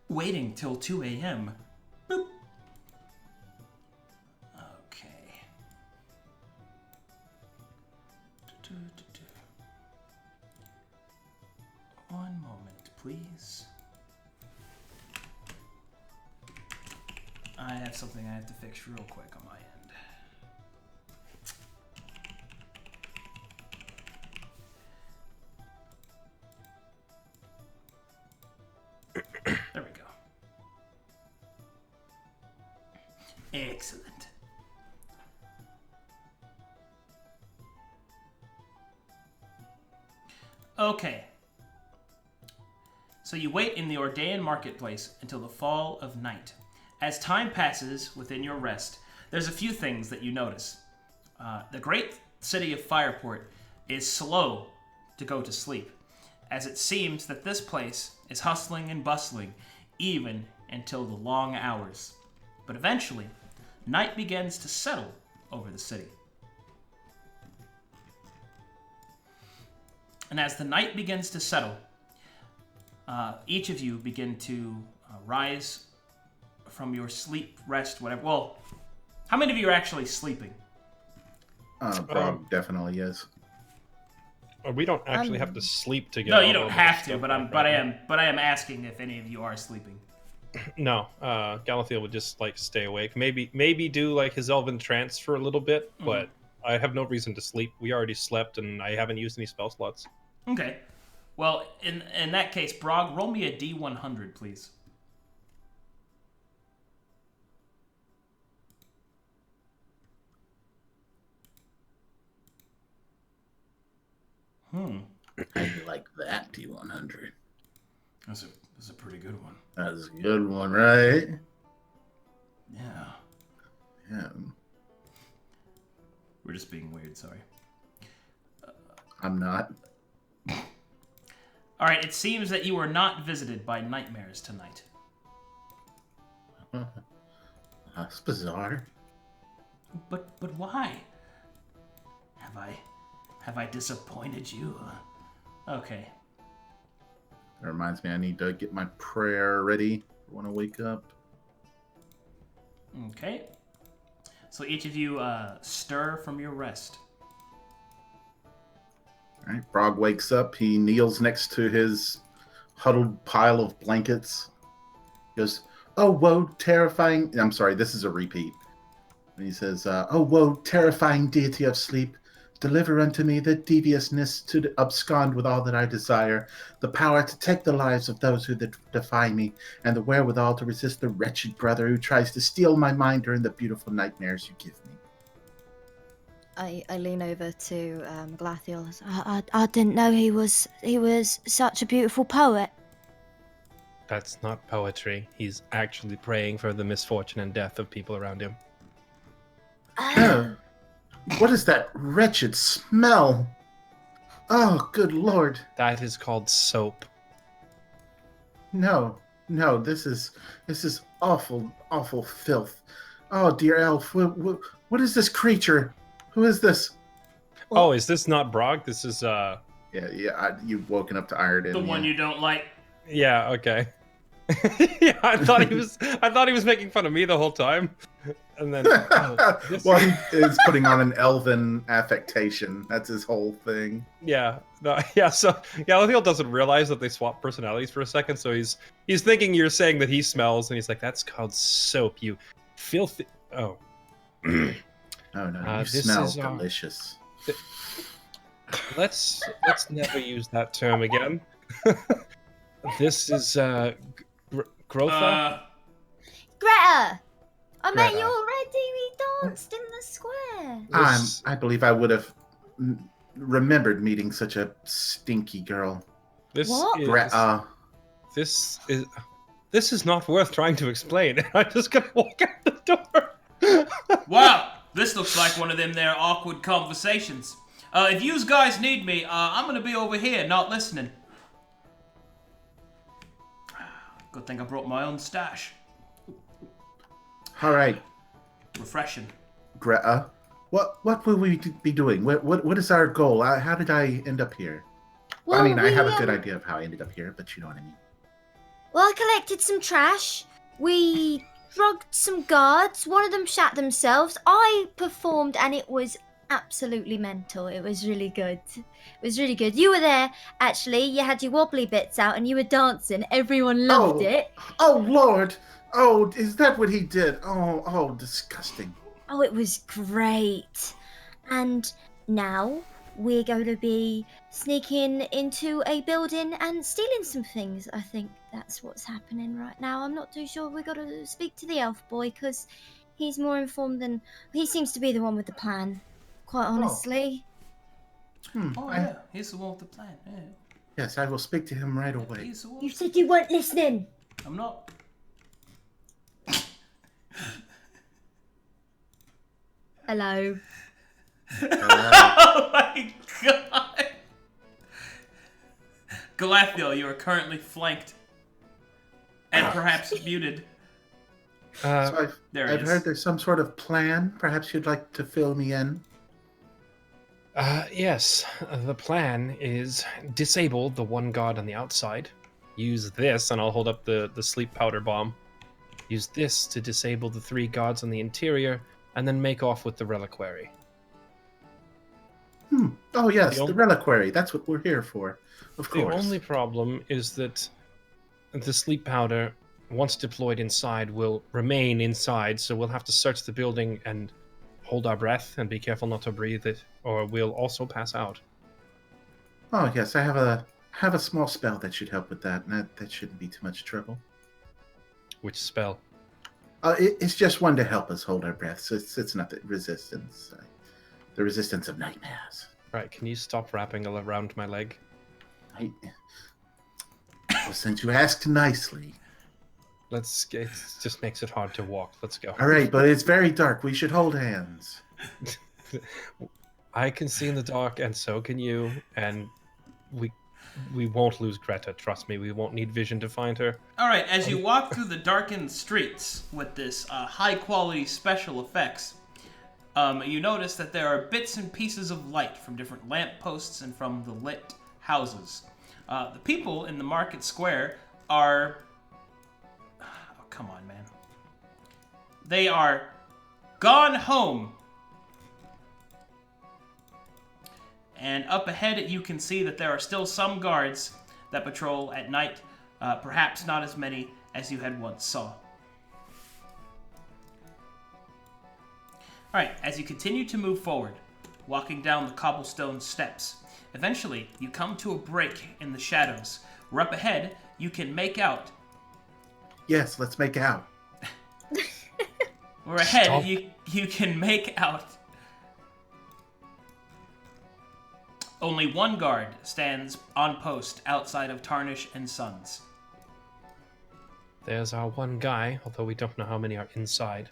Waiting till 2 a.m. Boop. Okay. One moment, please. I have something I have to fix real quick on my end. There we go. Excellent. Okay. So you wait in the Ordaean marketplace until the fall of night. As time passes within your rest, there's a few things that you notice. The great city of Fireport is slow to go to sleep, as it seems that this place is hustling and bustling even until the long hours. But eventually, night begins to settle over the city. And as the night begins to settle, each of you begin to rise from your sleep, rest, whatever. Well, how many of you are actually sleeping? Brog definitely is. We don't actually have to sleep together. No, you don't have to, but I am asking if any of you are sleeping. No, Galathiel would just like stay awake. Maybe do like his elven trance for a little bit, but I have no reason to sleep. We already slept, and I haven't used any spell slots. Okay. Well, in that case, Brog, roll me a D100, please. I like that D100. That's a pretty good one. That's a good one, right? Yeah. Yeah. We're just being weird, sorry. I'm not. All right, it seems that you are not visited by nightmares tonight. That's bizarre. But why? Have I disappointed you? Okay. That reminds me, I need to get my prayer ready when I wake up. Okay. So each of you stir from your rest. All right, Brog wakes up. He kneels next to his huddled pile of blankets. He goes, "Oh, woe, terrifying..." I'm sorry, this is a repeat. And he says, "Oh, woe, terrifying deity of sleep. Deliver unto me the deviousness to abscond with all that I desire, the power to take the lives of those who defy me, and the wherewithal to resist the wretched brother who tries to steal my mind during the beautiful nightmares you give me." I lean over to Glathiel. I didn't know he was such a beautiful poet. That's not poetry. He's actually praying for the misfortune and death of people around him. What is that wretched smell? Oh, good lord. That is called soap. No, this is awful, awful filth. Oh, dear elf, what is this creature? Who is this? Oh, is this not Brog? This is, Yeah, you've woken up to Iredin. The one you don't like. Yeah, okay. Yeah, I thought he was making fun of me the whole time. And then Well, he is putting on an elven affectation. That's his whole thing. yeah, no, yeah. So Galathiel doesn't realize that they swap personalities for a second. So he's thinking you're saying that he smells, and he's like, "That's called soap, you filthy." Oh, Oh no, you this smell is, delicious. let's never use that term again. This is Grotha. Greta! I met Greta. you already. We danced in the square. I believe I would have remembered meeting such a stinky girl. This What? is this is not worth trying to explain. I'm just gonna walk out the door. Wow, this looks like one of them there awkward conversations. If you guys need me, I'm gonna be over here, not listening. Good thing I brought my own stash. All right, Refreshing. Greta. What will we be doing? What is our goal? How did I end up here? Well, I mean, I have a we, good idea of how I ended up here, but you know what I mean. Well, I collected some trash. We drugged some guards. One of them shat themselves. I performed, and it was absolutely mental. It was really good. It was really good. You were there, actually. You had your wobbly bits out, and you were dancing. Everyone loved it. Oh Lord! Oh, is that what he did? Oh, disgusting. Oh, it was great. And now we're going to be sneaking into a building and stealing some things. I think that's what's happening right now. I'm not too sure. We've got to speak to the elf boy because he's more informed than... He seems to be the one with the plan, quite honestly. Yeah, he's the one with the plan. Yeah. Yes, I will speak to him right away. He's the one. You said you weren't listening. I'm not. Hello. Oh my god! Galathiel, you are currently flanked. And perhaps muted. So There he I've is. heard there's some sort of plan. Perhaps you'd like to fill me in. Yes, the plan is disable the one guard on the outside. Use this, and I'll hold up the sleep powder bomb. Use this to disable the 3 guards on the interior, and then make off with the reliquary. Oh yes, The the reliquary. That's what we're here for. Of The course. only problem is that the sleep powder, once deployed inside, will remain inside, so we'll have to search the building and hold our breath and be careful not to breathe it, or we'll also pass out. Oh yes, I have a small spell that should help with that. That shouldn't be too much trouble. Which spell? It's just one to help us hold our breath. So it's not the resistance. The resistance of nightmares. Right, can you stop wrapping around my leg? Well, since you asked nicely. It just makes it hard to walk. Let's go. All right, but it's very dark. We should hold hands. I can see in the dark, and so can you, and we won't lose Greta. Trust me, we won't need vision to find her. All right, as you walk through the darkened streets with this high-quality special effects, you notice that there are bits and pieces of light from different lampposts and from the lit houses. The people in the market square are... Oh, come on, man. They are gone home. And up ahead, you can see that there are still some guards that patrol at night, perhaps not as many as you had once saw. Alright, as you continue to move forward, walking down the cobblestone steps, eventually you come to a break in the shadows, where up ahead you can make out... Yes, let's make out. Where ahead Stop. you can make out... Only one guard stands on post outside of Tarnish and Sons. There's our one guy, although we don't know how many are inside.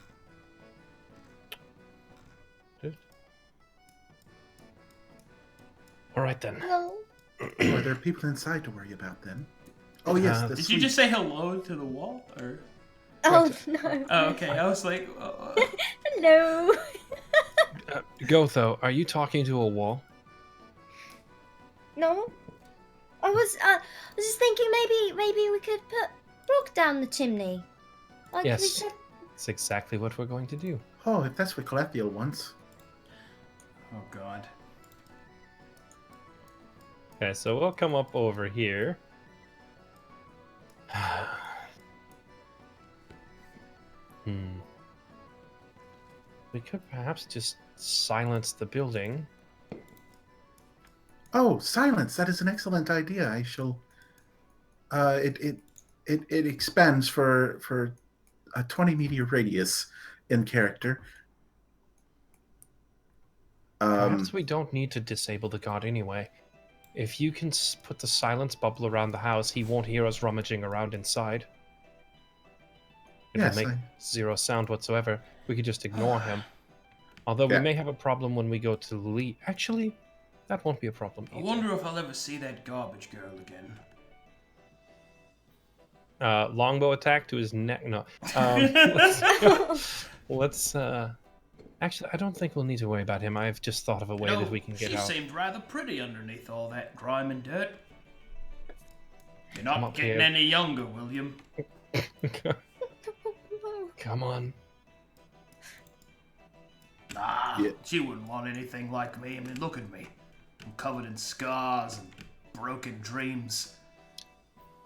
All right then. Hello. Are there people inside to worry about then? Oh yes, the Did you just say hello to the wall, or? Oh, no. Oh, okay. I was like, Hello. Gotho, are you talking to a wall? No. I was just thinking maybe we could put Brog down the chimney. Like we Yes. said. That's exactly what we're going to do. Oh, if that's what Galathiel wants. Oh God. Okay, so we'll come up over here. We could perhaps just silence the building. Oh, silence! That is an excellent idea. I shall. It expands for a 20-meter radius in character. Perhaps we don't need to disable the guard anyway. If you can put the silence bubble around the house, he won't hear us rummaging around inside. It'll Yes, make zero sound whatsoever. We could just ignore him. Although we Yeah. may have a problem when we go to leave. Actually, that won't be a problem I either. wonder if I'll ever see that garbage girl again. Longbow attack to his neck. No. Let's actually, I don't think we'll need to worry about him. I've just thought of a way that we can get she out. seemed rather pretty underneath all that grime and dirt. You're Come not up getting here. any younger, William. Come on. Ah, Yeah. she wouldn't want anything like me. I mean, look at me. I'm covered in scars and broken dreams.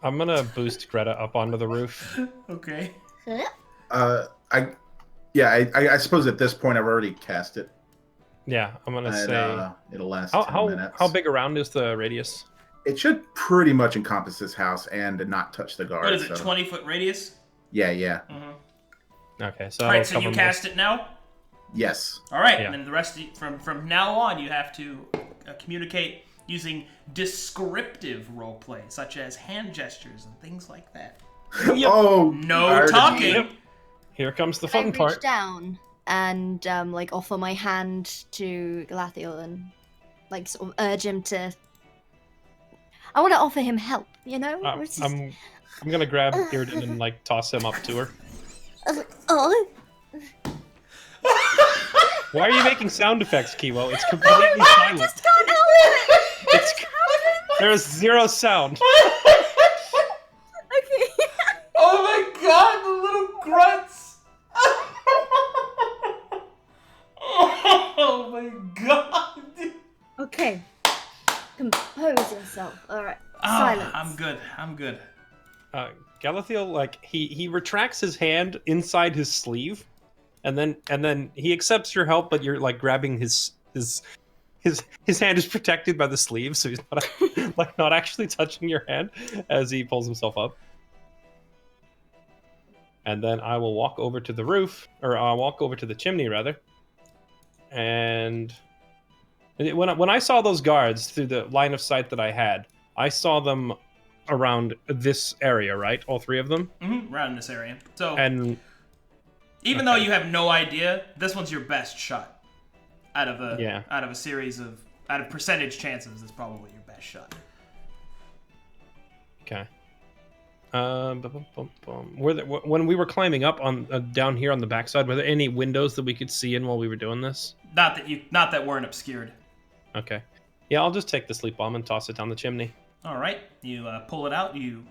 I'm gonna boost Greta up onto the roof. Okay. I suppose at this point I've already cast it. Yeah, I'm gonna And, say. it'll last How 10 minutes. how big around is the radius? It should pretty much encompass this house and not touch the guard. What is it, so- 20-foot radius? Yeah. Okay, so Alright, that'll so you cover cast it now? Yes. Alright, Yeah. and then the rest from now on, you have to communicate using descriptive roleplay, such as hand gestures and things like that. Yep. Oh, No I already- talking! Yep. Here comes the I fun reach part. down and like offer my hand to Galathiel and like sort of urge him to. I want to offer him help, you know. We're just- I'm gonna grab Bearden and like toss him up to her. Oh, Why are you making sound effects, Kiwo? It's completely silent. can't help it. It's, there is zero sound. Okay. Oh my god, the little grunts! Oh my god! Okay. Compose yourself. All right. Ah, Silence. I'm good. Galathiel, like he retracts his hand inside his sleeve, and then he accepts your help, but you're like grabbing his hand is protected by the sleeve, so he's not like not actually touching your hand as he pulls himself up. And then I will walk over to the roof, or I'll walk over to the chimney rather. And when I saw those guards through the line of sight that I had, I saw them around this area, right? All three of them. Around in this area. So, And even though you have no idea, this one's your best shot. Out of a series of percentage chances, it's probably your best shot. okay. Were there, when we were climbing up on down here on the backside, were there any windows that we could see in while we were doing this? Not that weren't obscured. Okay. Yeah, I'll just take the sleep bomb and toss it down the chimney. All right, you pull it out. You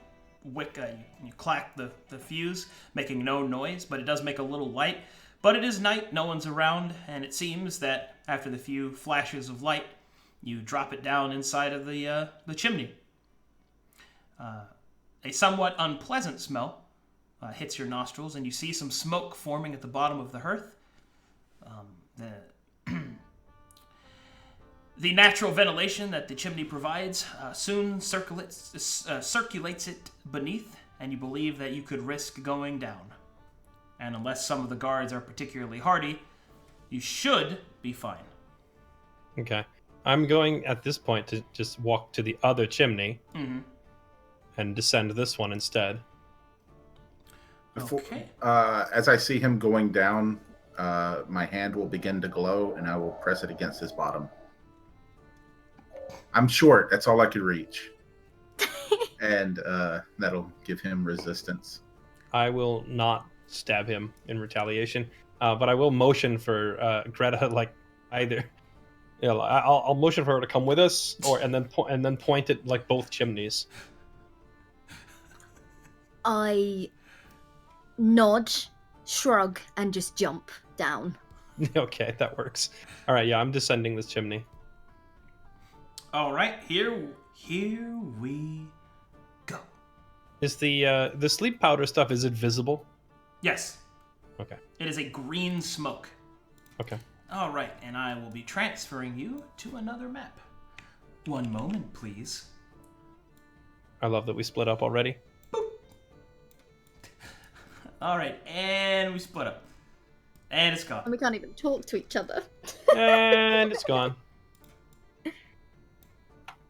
you clack the fuse, making no noise, but it does make a little light. But it is night, no one's around, and it seems that after the few flashes of light, you drop it down inside of the chimney. A somewhat unpleasant smell hits your nostrils, and you see some smoke forming at the bottom of the hearth. The natural ventilation that the chimney provides soon circulates it beneath, and you believe that you could risk going down. And unless some of the guards are particularly hardy, you should be fine. Okay. I'm going at this point to just walk to the other chimney and descend this one instead. Okay. As I see him going down, my hand will begin to glow, and I will press it against his bottom. I'm short. That's all I could reach. And that'll give him resistance. I will not stab him in retaliation, but I will motion for Greta, like either. I'll motion for her to come with us, and then point at like both chimneys. I nod, shrug, and just jump down. Okay, that works. All right, yeah, I'm descending this chimney. All right, here we go. Is the sleep powder stuff, is it visible? Yes. Okay. It is a green smoke. Okay. All right, and I will be transferring you to another map. One moment, please. I love that we split up already. All right, and we split up. And it's gone. And we can't even talk to each other. And it's gone.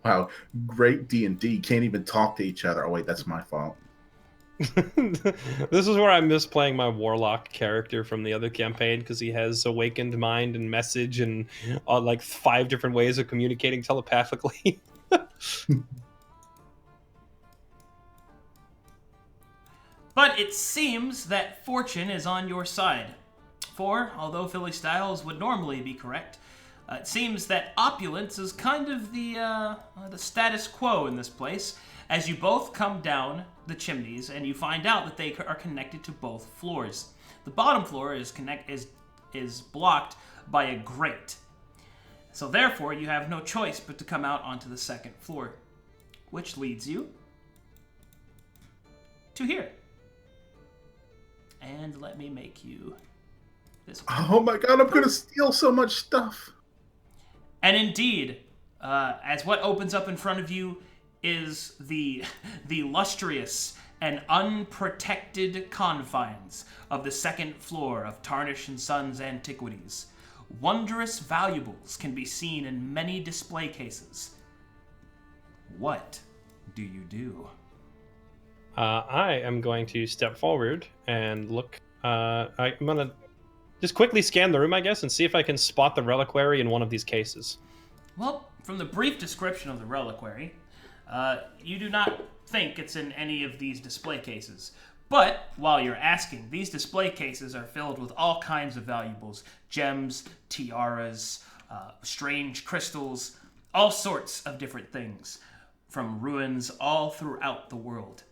Wow, great D&D. Can't even talk to each other. Oh wait, that's my fault. This is where I miss playing my warlock character from the other campaign, because he has awakened mind and message and like 5 different ways of communicating telepathically. But it seems that fortune is on your side. For, although Philly Styles would normally be correct, it seems that opulence is kind of the status quo in this place, as you both come down the chimneys and you find out that they are connected to both floors. The bottom floor is blocked by a grate. So therefore, you have no choice but to come out onto the second floor, which leads you to here. And let me make you this one. Oh my god, I'm gonna steal so much stuff. And indeed, as what opens up in front of you is the lustrous and unprotected confines of the second floor of Tarnish & Sons Antiquities. Wondrous valuables can be seen in many display cases. What do you do? I am going to step forward and look. I'm going to just quickly scan the room, I guess, and see if I can spot the reliquary in one of these cases. Well, from the brief description of the reliquary, you do not think it's in any of these display cases. But while you're asking, these display cases are filled with all kinds of valuables: gems, tiaras, strange crystals, all sorts of different things from ruins all throughout the world.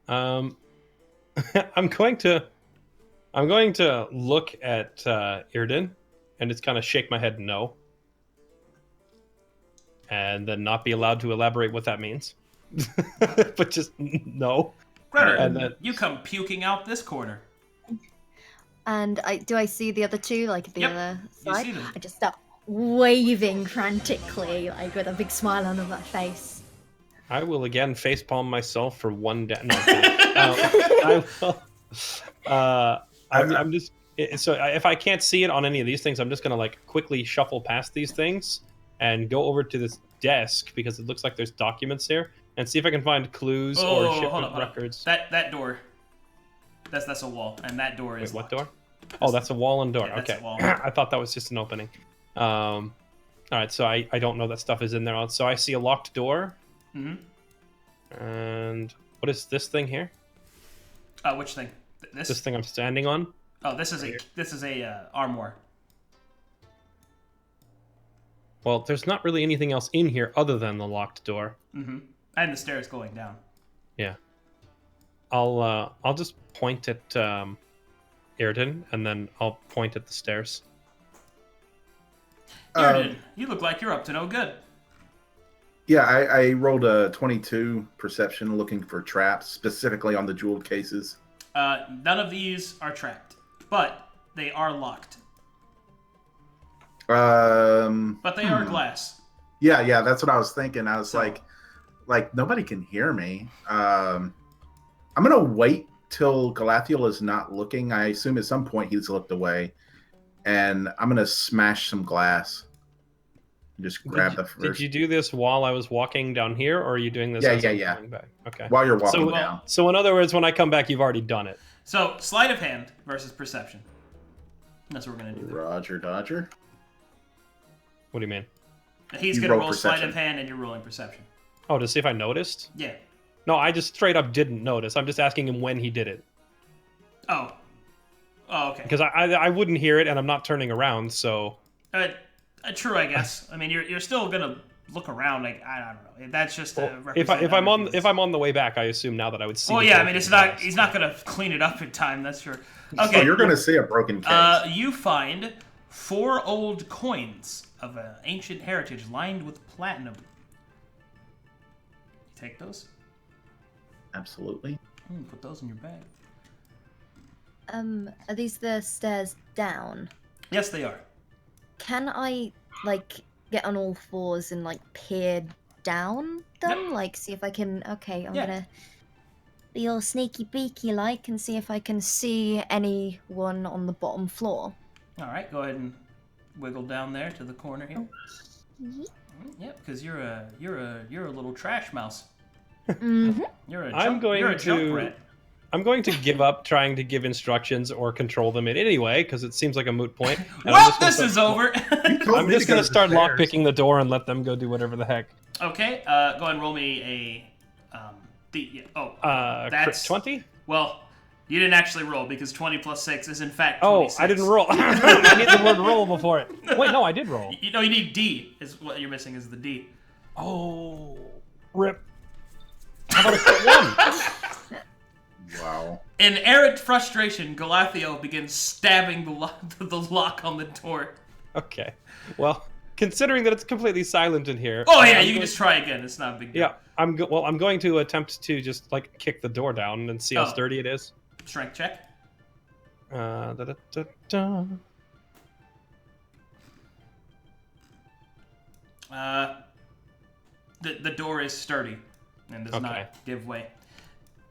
I'm going to look at Irden and just kind of shake my head no, and then not be allowed to elaborate what that means. But just no. Gretchen, And then you come puking out this corner. And do I see the other two, like the Yep, other you side? see them. I just start waving frantically, like with a big smile on my face. I will again facepalm myself for one no, I will. I'm just so if I can't see it on any of these things, I'm just gonna like quickly shuffle past these things and go over to this desk, because it looks like there's documents here, and see if I can find clues or shipment records. That door. That's a wall, and that door is. Wait, what locked. door? Oh, that's a wall and door. Yeah, that's okay. a wall. I thought that was just an opening. All right, so I don't know that stuff is in there. So I see a locked door. Mm-hmm. And what is this thing here? Which thing? This thing I'm standing on? Oh, this is a armoire. Well, there's not really anything else in here other than the locked door. Mm-hmm. And the stairs going down. Yeah. I'll just point at Irden, and then I'll point at the stairs. Irden, you look like you're up to no good. Yeah, I rolled a 22 perception looking for traps, specifically on the jeweled cases. None of these are trapped, but they are locked. But they are glass. Yeah, that's what I was thinking. I was like nobody can hear me. I'm gonna wait till Galathiel is not looking. I assume at some point he's looked away, and I'm gonna smash some glass. Just grab the first. Did you do this while I was walking down here, or are you doing this? Yeah. Coming back? Okay. While you're walking down. So in other words, when I come back, you've already done it. So sleight of hand versus perception. That's what we're gonna do. Roger, Dodger. What do you mean? He's gonna roll sleight of hand, and you're rolling perception. Oh, to see if I noticed? Yeah. No, I just straight up didn't notice. I'm just asking him when he did it. Oh, okay. Because I wouldn't hear it, and I'm not turning around, so... True, I guess. I mean, you're still gonna look around. Like I don't know. That's just Well, a if I'm on the way back, I assume now that I would see. Well, the yeah. I door mean, it's from the not. house. He's not gonna clean it up in time. That's sure. Oh, Okay. you're gonna see a broken case. You find 4 old coins of ancient heritage lined with platinum. You take those? Absolutely. Put those in your bag. Are these the stairs down? Yes, they are. Can I, like, get on all fours and, like, peer down them? Yep. Like, see if I can... Okay, I'm Yeah. gonna be all sneaky beaky like and see if I can see anyone on the bottom floor. All right, go ahead and wiggle down there to the corner here. Yep, because you're a little trash mouse. Mm-hmm. You're a I'm jump, going you're a jump to- rat. I'm going to give up trying to give instructions or control them in any way because it seems like a moot point. And I'm Well, just gonna this start- is over. I'm just going to start lockpicking the door and let them go do whatever the heck. Okay, go ahead and roll me a that's 20? Well, you didn't actually roll because 20 plus 6 is in fact 26. Oh, I didn't roll. I need the word roll before it. Wait, no, I did roll. You know, you need D. Is what you're missing is the D. Oh, rip. How about a crit 1? Wow. In errant frustration, Galathio begins stabbing the lock on the door. Okay. Well, considering that it's completely silent in here. Oh yeah, I'm you can going- just try again. It's not a big deal. Yeah, I'm going to attempt to just like kick the door down and see how Oh. sturdy it is. Strength check. Da-da-da-da. The door is sturdy and does Okay. not give way.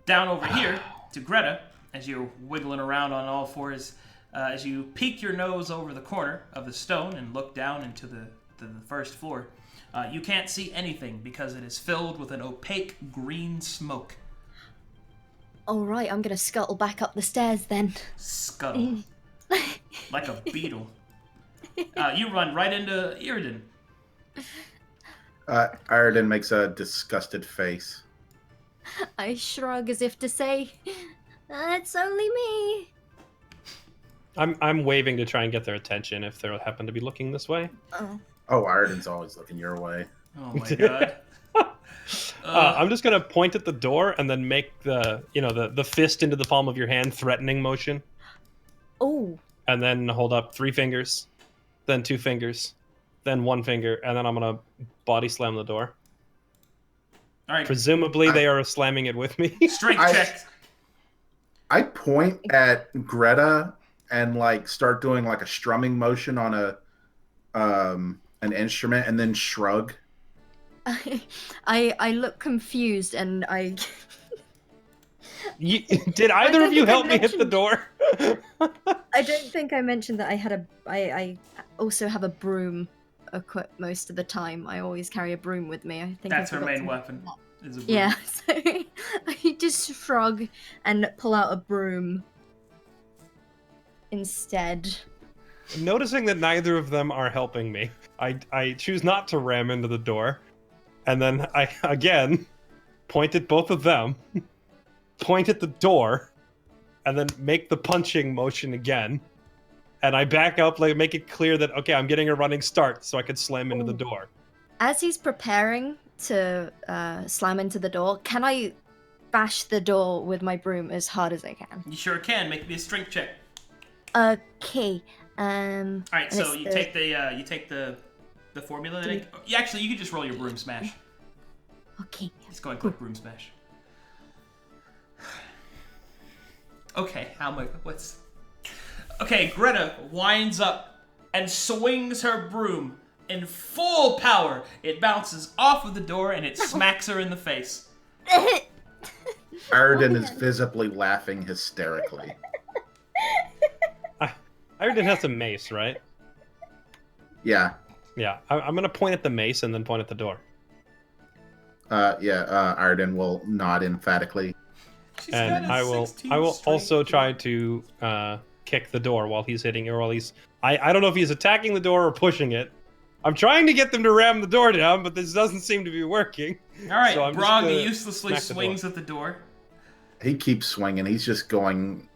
Down over here to Greta, as you're wiggling around on all fours, as you peek your nose over the corner of the stone and look down into the first floor, you can't see anything because it is filled with an opaque green smoke. Alright, I'm gonna scuttle back up the stairs then. Scuttle. Like a beetle. You run right into Iridan. Arden makes a disgusted face. I shrug as if to say, it's only me. I'm waving to try and get their attention if they happen to be looking this way. Oh, Arden's always looking your way. Oh my god. I'm just gonna point at the door and then make the fist into the palm of your hand threatening motion, Oh, and then hold up 3 fingers, then 2 fingers, then 1 finger, and then I'm gonna body slam the door. All right, Presumably they are slamming it with me. strength check. I point at Greta and like start doing like a strumming motion on an instrument and then shrug. I look confused and I... Did either don't of you think I help me hit the mentioned- door? I don't think I mentioned that I also have a broom equipped most of the time. I always carry a broom with me. I think That's I her forgot main to- weapon. Is a broom. Yeah, so I just shrug and pull out a broom instead. Noticing that neither of them are helping me, I choose not to ram into the door, and then I again point at both of them, point at the door, and then make the punching motion again. And I back up, like make it clear that okay, I'm getting a running start, so I can slam into the door. As he's preparing to slam into the door, can I bash the door with my broom as hard as I can? You sure can. Make me a strength check. Okay. All right, and so it's you take the formula. And actually, you can just roll your broom smash. Okay. Just go ahead and click broom smash. Okay, what's... Okay, Greta winds up and swings her broom in full power. It bounces off of the door and it smacks her in the face. Arden is visibly laughing hysterically. Iredin has a mace, right? Yeah. Yeah, I'm gonna point at the mace and then point at the door. Arden will nod emphatically. She's And got a I will 16 strength. also try to kick the door while he's hitting it, or while he's I don't know if he's attacking the door or pushing it. I'm trying to get them to ram the door down, but this doesn't seem to be working. All right, So I'm just Brog gonna uselessly smack the door. swings at the door. He keeps swinging. He's just going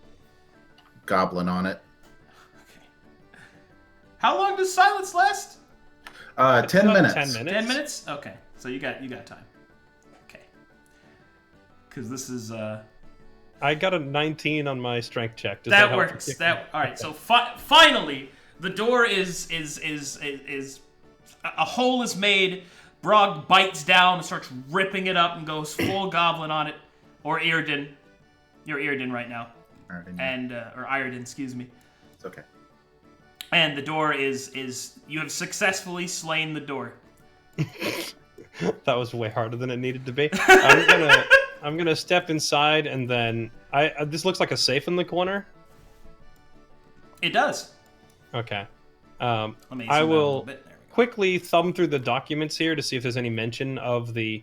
goblin on it. How long does silence last? 10 minutes. 10 minutes. 10 minutes? Okay. So you got time. Okay. Because this is I got a 19 on my strength check. Does that help? works. All right. So finally, the door is a hole is made. Brog bites down and starts ripping it up and goes full goblin on it, or Earden. You're Earden right now, and or Iredon, excuse me. It's okay. And the door is you have successfully slain the door. That was way harder than it needed to be. I'm gonna step inside, and then this looks like a safe in the corner. It does. Okay. Let me I zoom out a will little bit. There we go. quickly thumb through the documents here to see if there's any mention of the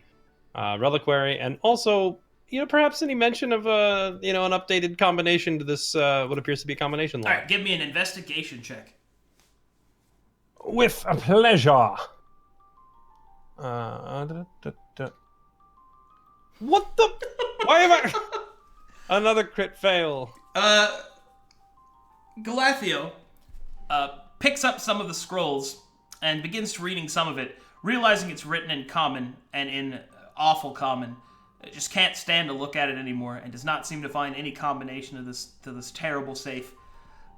reliquary, and also, perhaps any mention of an updated combination to this what appears to be a combination All lock. right, give me an investigation check. With a pleasure. What the? Why am I? Another crit fail. Galathio picks up some of the scrolls and begins to reading some of it, realizing it's written in common and in awful common. Just can't stand to look at it anymore, and does not seem to find any combination of this terrible safe.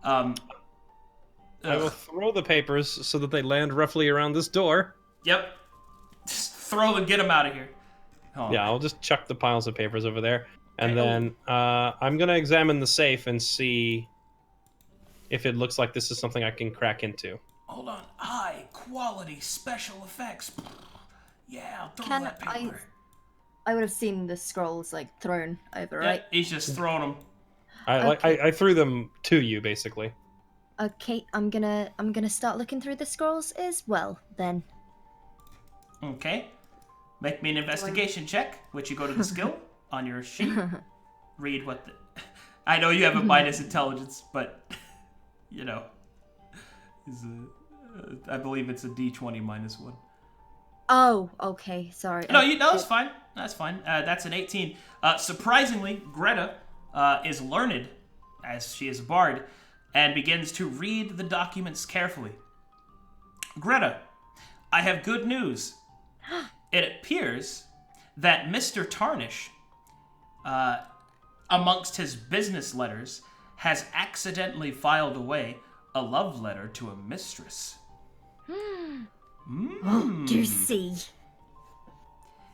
I will throw the papers so that they land roughly around this door. Yep. Just throw them, get them out of here. Oh, Yeah, I'll just chuck the piles of papers over there, and then I'm gonna examine the safe and see if it looks like this is something I can crack into. Hold on. High quality special effects. Yeah, I'll throw Can that paper. I would have seen the scrolls thrown over, Yeah, right? he's just throwing them. I threw them to you, basically. Okay, I'm gonna start looking through the scrolls as well then. Okay. Make me an investigation check, which you go to the skill on your sheet. Read what the... I know you have a minus intelligence, but, I believe it's a D20 minus 1. Oh, okay, sorry. No, that's fine. That's fine. That's an 18. Surprisingly, Greta is learned, as she is a bard, and begins to read the documents carefully. Greta, I have good news. It appears that Mr. Tarnish, amongst his business letters, has accidentally filed away a love letter to a mistress. Juicy.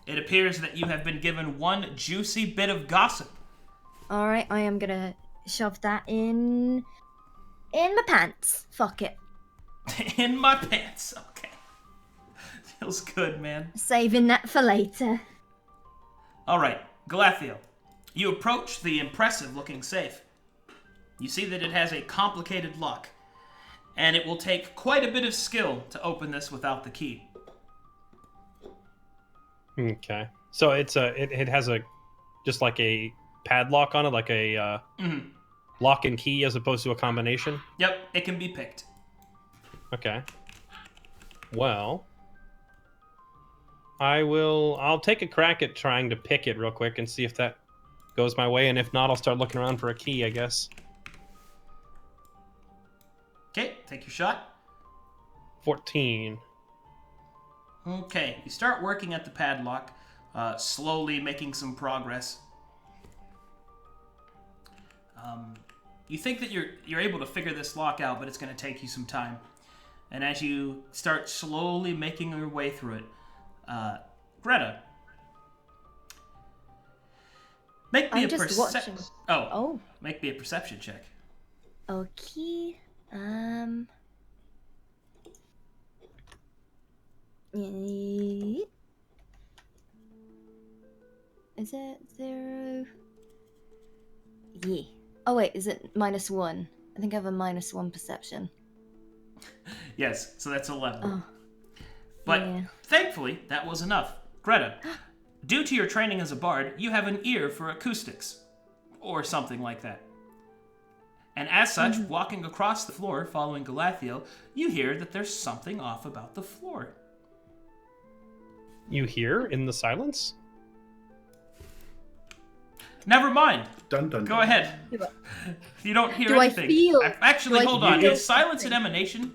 It appears that you have been given one juicy bit of gossip. All right, I am gonna shove that in my pants. Fuck it. In my pants. Okay. Feels good, man. Saving that for later. All right, Galathio, you approach the impressive-looking safe. You see that it has a complicated lock, and it will take quite a bit of skill to open this without the key. Okay. So it has just like a padlock on it, like a lock and key as opposed to a combination? Yep, it can be picked. Okay. Well, I'll take a crack at trying to pick it real quick and see if that goes my way, and if not, I'll start looking around for a key, I guess. Okay, take your shot. 14. Okay, you start working at the padlock, slowly making some progress. You think that you're able to figure this lock out, but it's going to take you some time. And as you start slowly making your way through it, Greta, make me I'm a just perception. watching. Oh, Oh, make me a perception check. okay. Is it 0? Yeah. Oh wait, is it -1? I think I have a -1 perception. Yes, so that's 11. Oh. But Yeah. thankfully, that was enough. Greta, due to your training as a bard, you have an ear for acoustics, or something like that. And as such, walking across the floor following Galathio, you hear that there's something off about the floor. You hear in the silence? Never mind. Dun dun. Go ahead. You don't hear Do I anything. feel- Actually, do I hold on. feel Is silence something? an emanation?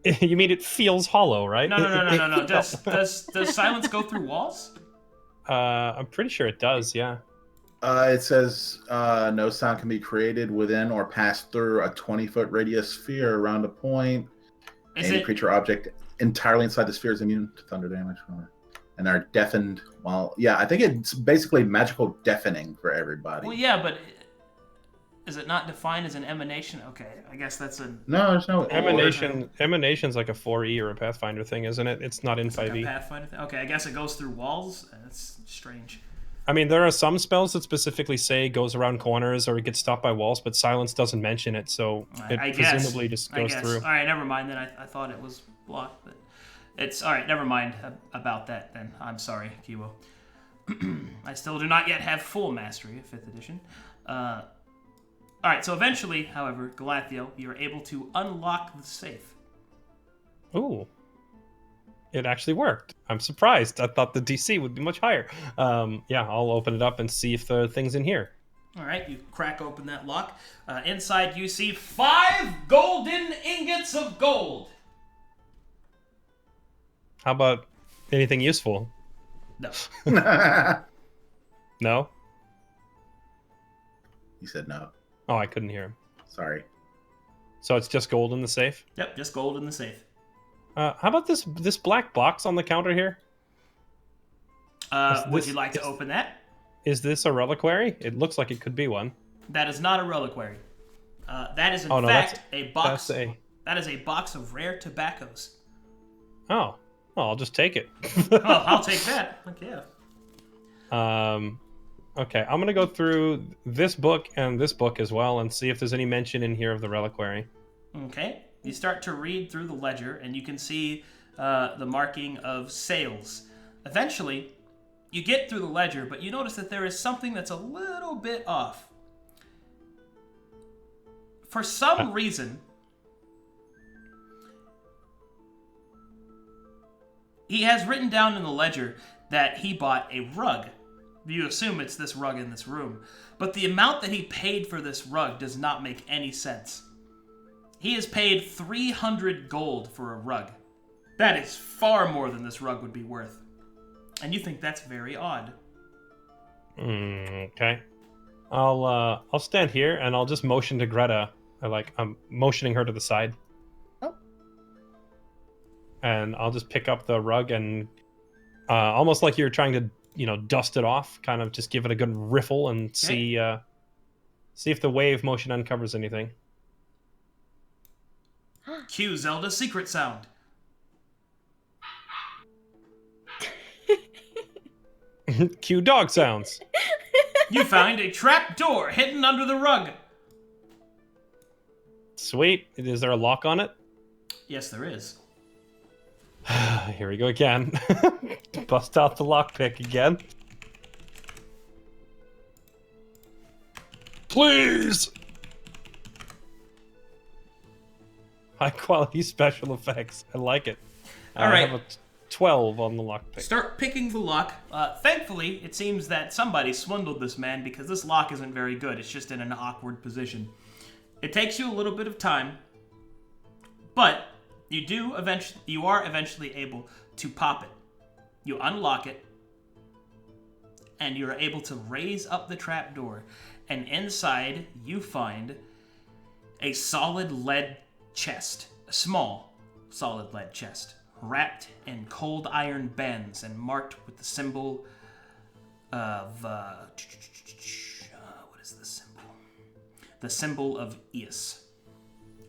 You mean it feels hollow, right? No. Does silence go through walls? I'm pretty sure it does. Yeah. It says no sound can be created within or pass through a 20-foot radius sphere around a point. Any creature or object entirely inside the sphere is immune to thunder damage. And are deafened. Well, yeah, I think it's basically magical deafening for everybody. Well, yeah, but is it not defined as an emanation? Okay, I guess that's a... No, there's no Emanation. Emanation's like a 4E or a Pathfinder thing, isn't it? It's not in 5e. Like a Pathfinder thing? Okay, I guess it goes through walls. That's strange. I mean, there are some spells that specifically say it goes around corners or it gets stopped by walls, but silence doesn't mention it, so it presumably just goes through. All right, never mind then. I thought it was blocked, but it's... All right, never mind about that then. I'm sorry, Kiwo. I still do not yet have full mastery of 5th edition. All right, so eventually, however, Galathio, you're able to unlock the safe. Ooh. It actually worked. I'm surprised. I thought the DC would be much higher. Yeah, I'll open it up and see if there are things in here. All right, you crack open that lock. Inside, you see 5 golden ingots of gold. How about anything useful? No. No? He said no. Oh, I couldn't hear him. Sorry. So it's just gold in the safe? Yep, just gold in the safe. How about this black box on the counter here? Would you like to open that? Is this a reliquary? It looks like it could be one. That is not a reliquary. That is in fact a box. That is a box of rare tobaccos. Oh, well, I'll just take it. Oh, I'll take that. Okay. Okay, I'm gonna go through this book and this book as well and see if there's any mention in here of the reliquary. Okay. You start to read through the ledger, and you can see the marking of sales. Eventually, you get through the ledger, but you notice that there is something that's a little bit off. For some reason, he has written down in the ledger that he bought a rug. You assume it's this rug in this room, but the amount that he paid for this rug does not make any sense. He has paid 300 gold for a rug. That is far more than this rug would be worth. And you think that's very odd. Okay. I'll stand here and I'll just motion to Greta. I'm motioning her to the side. Oh. And I'll just pick up the rug and almost like you're trying to, dust it off, kind of just give it a good riffle and see if the wave motion uncovers anything. Cue Zelda's secret sound. Cue dog sounds. You find a trap door hidden under the rug. Sweet. Is there a lock on it? Yes, there is. Here we go again. Bust out the lockpick again. Please! High quality special effects. I like it. All right. I have a 12 on the lockpick. Start picking the lock. Thankfully, it seems that somebody swindled this man because this lock isn't very good. It's just in an awkward position. It takes you a little bit of time, but you are eventually able to pop it. You unlock it, and you're able to raise up the trap door, and inside you find a solid lead chest, a small solid lead chest, wrapped in cold iron bands and marked with the symbol of what is the symbol? The symbol of Eos,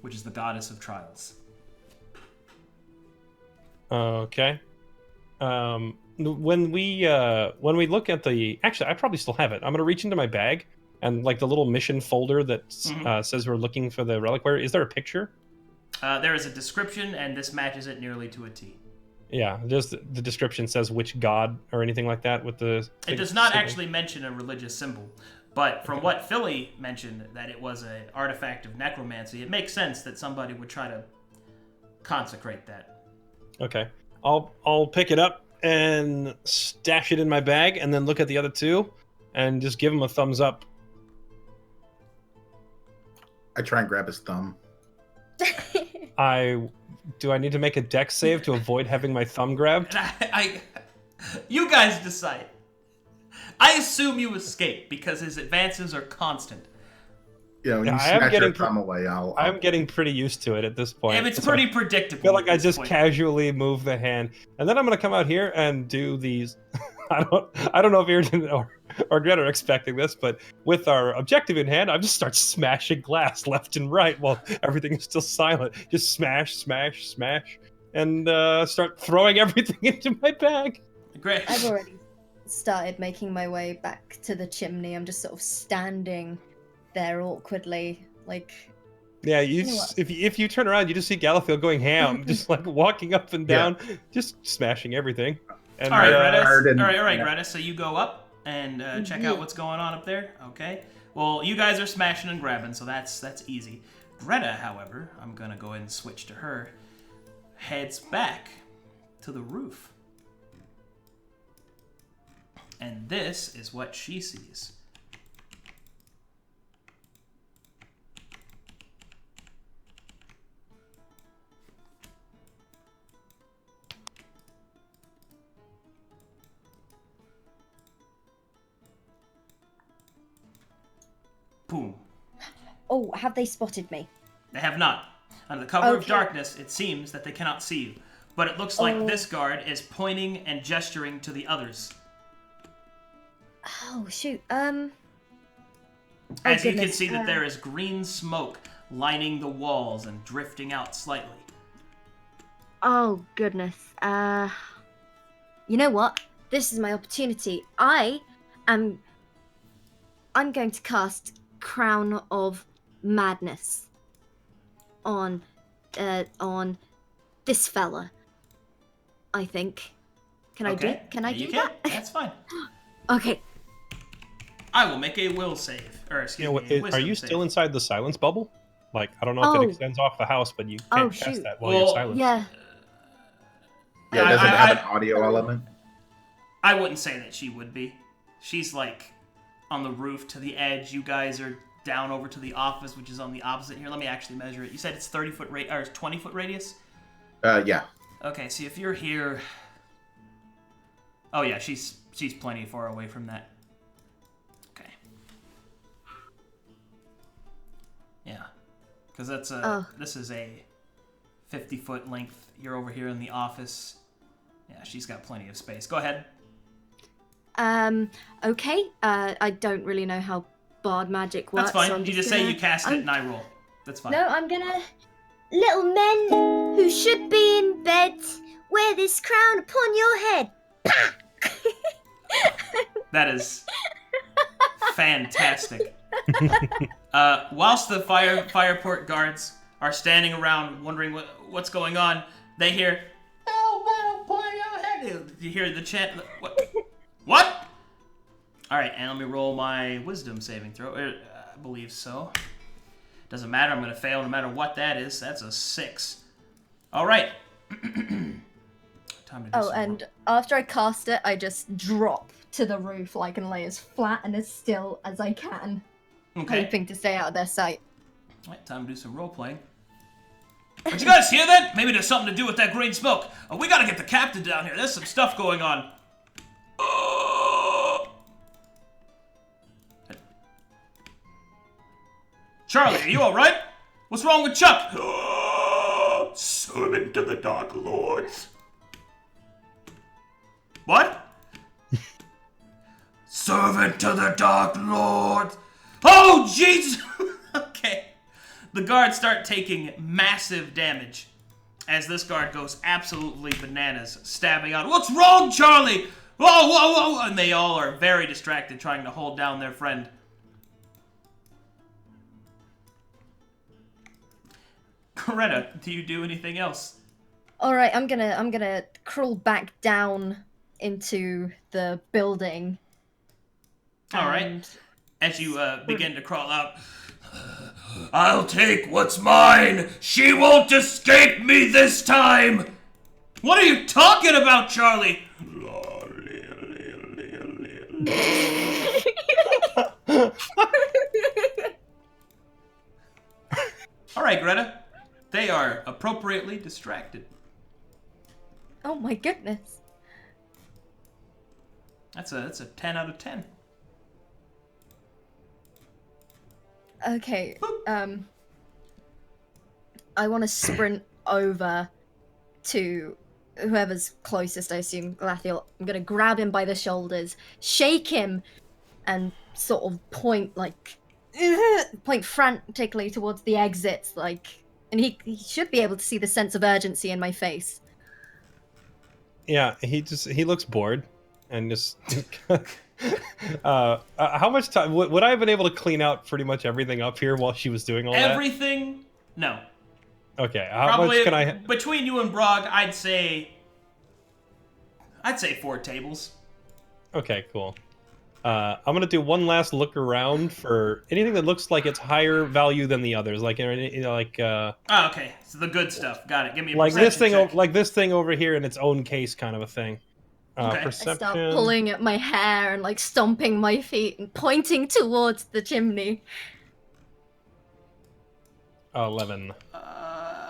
which is the goddess of trials. Okay. When we look at actually, I probably still have it. I'm gonna reach into my bag and the little mission folder that says we're looking for the reliquary. Is there a picture? There is a description, and this matches it nearly to a T. Yeah, just the description says which god or anything like that with the... It does not actually mention a religious symbol, but from what Philly mentioned, that it was an artifact of necromancy, it makes sense that somebody would try to consecrate that. Okay. I'll pick it up and stash it in my bag, and then look at the other two, and just give them a thumbs up. I try and grab his thumb. I Do I need to make a dex save to avoid having my thumb grabbed? You guys decide. I assume you escape because his advances are constant. Yeah, when you I am snatch your getting thumb away, I'm getting pretty used to it at this point. And it's So pretty I predictable. feel like at I this just point. casually move the hand, and then I'm gonna come out here and do these. I don't know if Irden or Gret are expecting this, but with our objective in hand, I just start smashing glass left and right while everything is still silent. Just smash, smash, smash, and start throwing everything into my bag. Great. I've already started making my way back to the chimney. I'm just sort of standing there awkwardly, like. Yeah, You know if you turn around, you just see Galafield going ham, just like walking up and down, just smashing everything. And, All right, Greta. Arden- All right, yeah. Greta. So you go up and check Yeah. out what's going on up there. Okay. Well, you guys are smashing and grabbing, so that's easy. Greta, however, I'm gonna go ahead and switch to her. Heads back to the roof, and this is what she sees. Boom. Oh, have they spotted me? They have not. Under the cover of Okay. darkness, it seems that they cannot see you. But it looks like Oh. this guard is pointing and gesturing to the others. Oh shoot. As you can goodness, see that there is green smoke lining the walls and drifting out slightly. Oh goodness. You know what? This is my opportunity. I'm going to cast Crown of Madness on this fella. I think. Can I do? Okay. Can I Yeah, do you that? That's fine. Okay. I will make a will save. Or excuse me, a are wisdom you save. still inside the silence bubble? Like, I don't know if Oh. it extends off the house, but you Oh, can't cast shoot. that while you're Well, silent. Yeah. Yeah, does it have an I- audio element? I wouldn't say that she would be. She's like on the roof to the edge. You guys are down over to the office, which is on the opposite here. Let me actually measure it. You said it's 30-foot or 20-foot radius? Yeah. Okay, so if you're here... Oh yeah, she's plenty far away from that. Okay. Yeah. Because that's this is a 50-foot length. You're over here in the office. Yeah, she's got plenty of space. Go ahead. Okay. I don't really know how bard magic works. That's fine. So I'm You just say gonna- you cast it I'm- and I roll. That's fine. No, I'm gonna. Little men who should be in bed, wear this crown upon your head. That is fantastic. Whilst the fireport guards are standing around wondering what's going on, they hear, "Oh, man, upon your head." You hear the chant. What? All right, and let me roll my wisdom saving throw. I believe so. Doesn't matter. I'm going to fail no matter what that is. That's a 6. All right. Time to do Oh, some and after I cast it, I just drop to the roof, like, and lay as flat and as still as I can, Okay. hoping to stay out of their sight. All right, time to do some role playing. But you guys hear that? Maybe there's something to do with that green smoke. Oh, we gotta get the captain down here. There's some stuff going on. Charlie, are you all right? What's wrong with Chuck? Servant to the Dark Lords. What? Servant to the Dark Lords. Oh, Jesus! Okay. The guards start taking massive damage as this guard goes absolutely bananas, stabbing out. What's wrong, Charlie? Whoa, whoa, whoa! And they all are very distracted trying to hold down their friend. Greta, do you do anything else? All right, I'm gonna crawl back down into the building. All right. and- As you begin to crawl out, I'll take what's mine. She won't escape me this time. What are you talking about, Charlie? All right, Greta. They are appropriately distracted. Oh my goodness. That's a 10 out of 10. Okay, I want to sprint over to whoever's closest, I assume Galathiel. I'm gonna grab him by the shoulders, shake him, and sort of point frantically towards the exits, and he should be able to see the sense of urgency in my face. Yeah, he looks bored, and just. How much time would I have been able to clean out pretty much everything up here while she was doing all that? Everything? No. Okay, how Probably much can I? Between you and Brog, I'd say 4 tables. Okay, cool. I'm gonna do one last look around for anything that looks like it's higher value than the others, like Oh, okay. So the good stuff. Got it. Give me a like this perception thing, check. like this thing over here in its own case, kind of a thing. Okay. Perception. I start pulling at my hair and stomping my feet and pointing towards the chimney. 11.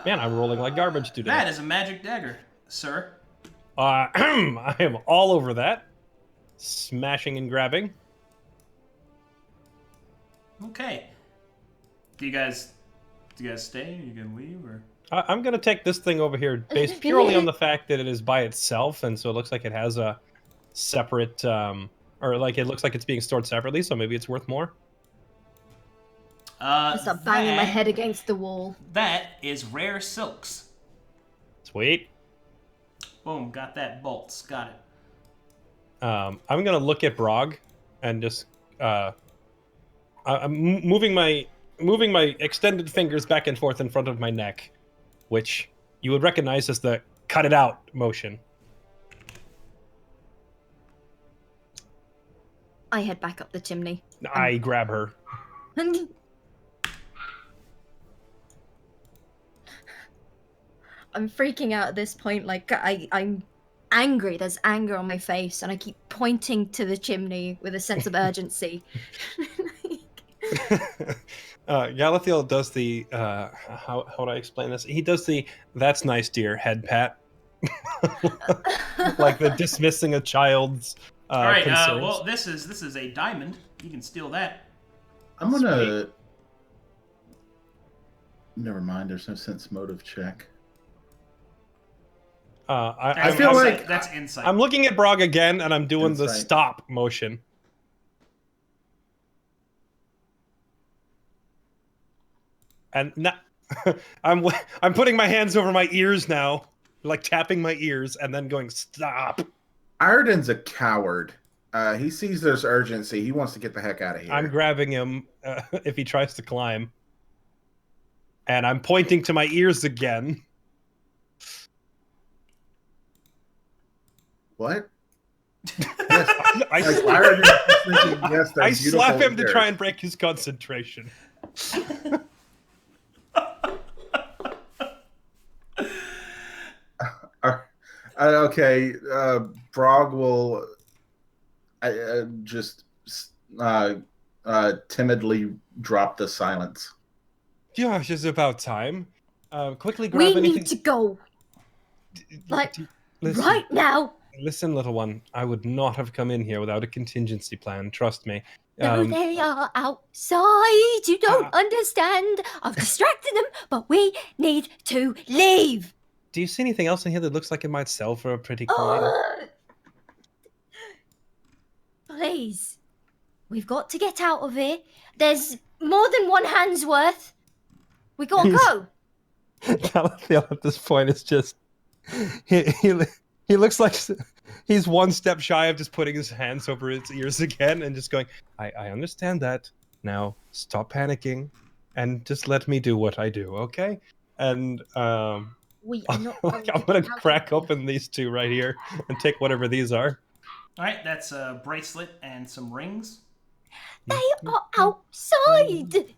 Man, I'm rolling like garbage today. That is a magic dagger, sir. I am all over that. Smashing and grabbing. Okay. Do you guys stay? Are you gonna leave or? I'm gonna take this thing over here based purely on the fact that it is by itself, and so it looks like it has a separate, or like it looks like it's being stored separately. So maybe it's worth more. I start banging my head against the wall. That is rare silks. Sweet. Boom, got that bolts. Got it. I'm gonna look at Brog, and just I'm moving my extended fingers back and forth in front of my neck, which you would recognize as the cut it out motion. I head back up the chimney. I grab her. I'm freaking out at this point. I'm angry. There's anger on my face, and I keep pointing to the chimney with a sense of urgency. Galathiel does the how would I explain this? He does the "that's nice, dear" head pat, like the dismissing a child's. All right. Concerns. Well, this is a diamond. You can steal that. I'm gonna. Never mind. There's no sense motive check. I That's feel insight. like- That's insight. I'm looking at Brog again, and I'm doing the Insight. stop motion. And now, I'm putting my hands over my ears now, like tapping my ears, and then going stop. Ireden's a coward. He sees there's urgency. He wants to get the heck out of here. I'm grabbing him if he tries to climb, and I'm pointing to my ears again. What? I Ireden's just thinking, yes, they're I beautiful slap him to ears. try and break his concentration. Okay, Brog will just timidly drop the silence. Gosh, it's about time. Quickly grab We anything. need to go like Listen, right now. Listen, little one. I would not have come in here without a contingency plan. Trust me. No, they are outside. You don't understand. I've distracted them, but we need to leave. Do you see anything else in here that looks like it might sell for a pretty coin? Please. We've got to get out of here. There's more than one hand's worth. We gotta go. Galathiel at this point is just he looks like he's one step shy of just putting his hands over his ears again and just going, I understand that. Now stop panicking and just let me do what I do, okay? And We are not like, going I'm to gonna get out crack of here. open these two right here and take whatever these are. All right, that's a bracelet and some rings. They are outside.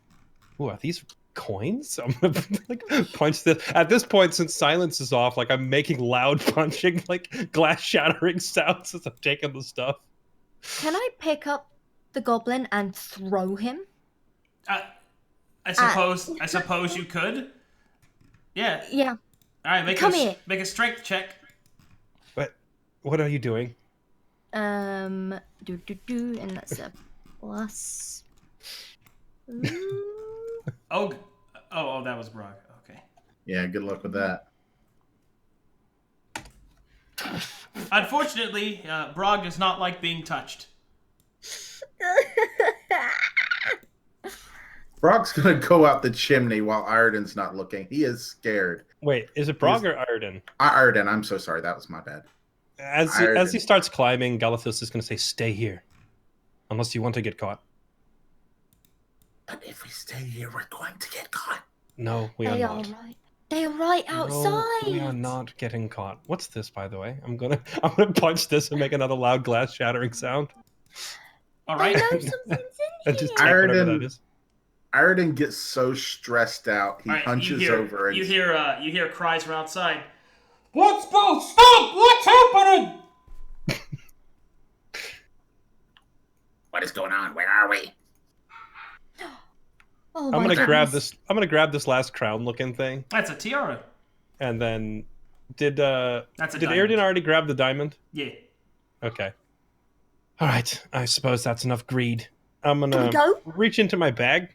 Ooh, are these coins? I'm gonna like punch this. At this point, since silence is off, like I'm making loud punching, like glass shattering sounds as I'm taking the stuff. Can I pick up the goblin and throw him? I suppose you could. Yeah. Yeah. All right, make Come here. make a strength check. What are you doing? And that's a plus. Oh, that was Brog. Okay. Yeah, good luck with that. Unfortunately, Brog does not like being touched. Brock's gonna go out the chimney while Ireden's not looking. He is scared. Wait, is it Brog or Arden? Ireden, I'm so sorry. That was my bad. As he starts climbing, Galithos is going to say, "Stay here, unless you want to get caught." But if we stay here, we're going to get caught. No, we are They are not. right. They are right outside. No, we are not getting caught. What's this, by the way? I'm gonna punch this and make another loud glass shattering sound. All I right. know something's in And here. just take whatever that is. Ireden gets so stressed out, he All right, hunches over and you hear cries from outside. Let's go! Stop! What's happening? What is going on? Where are we? Oh I'm my gonna grab goodness. this. I'm gonna grab this last crown-looking thing, That's a tiara. and then did That's a did diamond. Airden already grab the diamond? Yeah. Okay. All right. I suppose that's enough greed. I'm Can gonna we go? reach into my bag,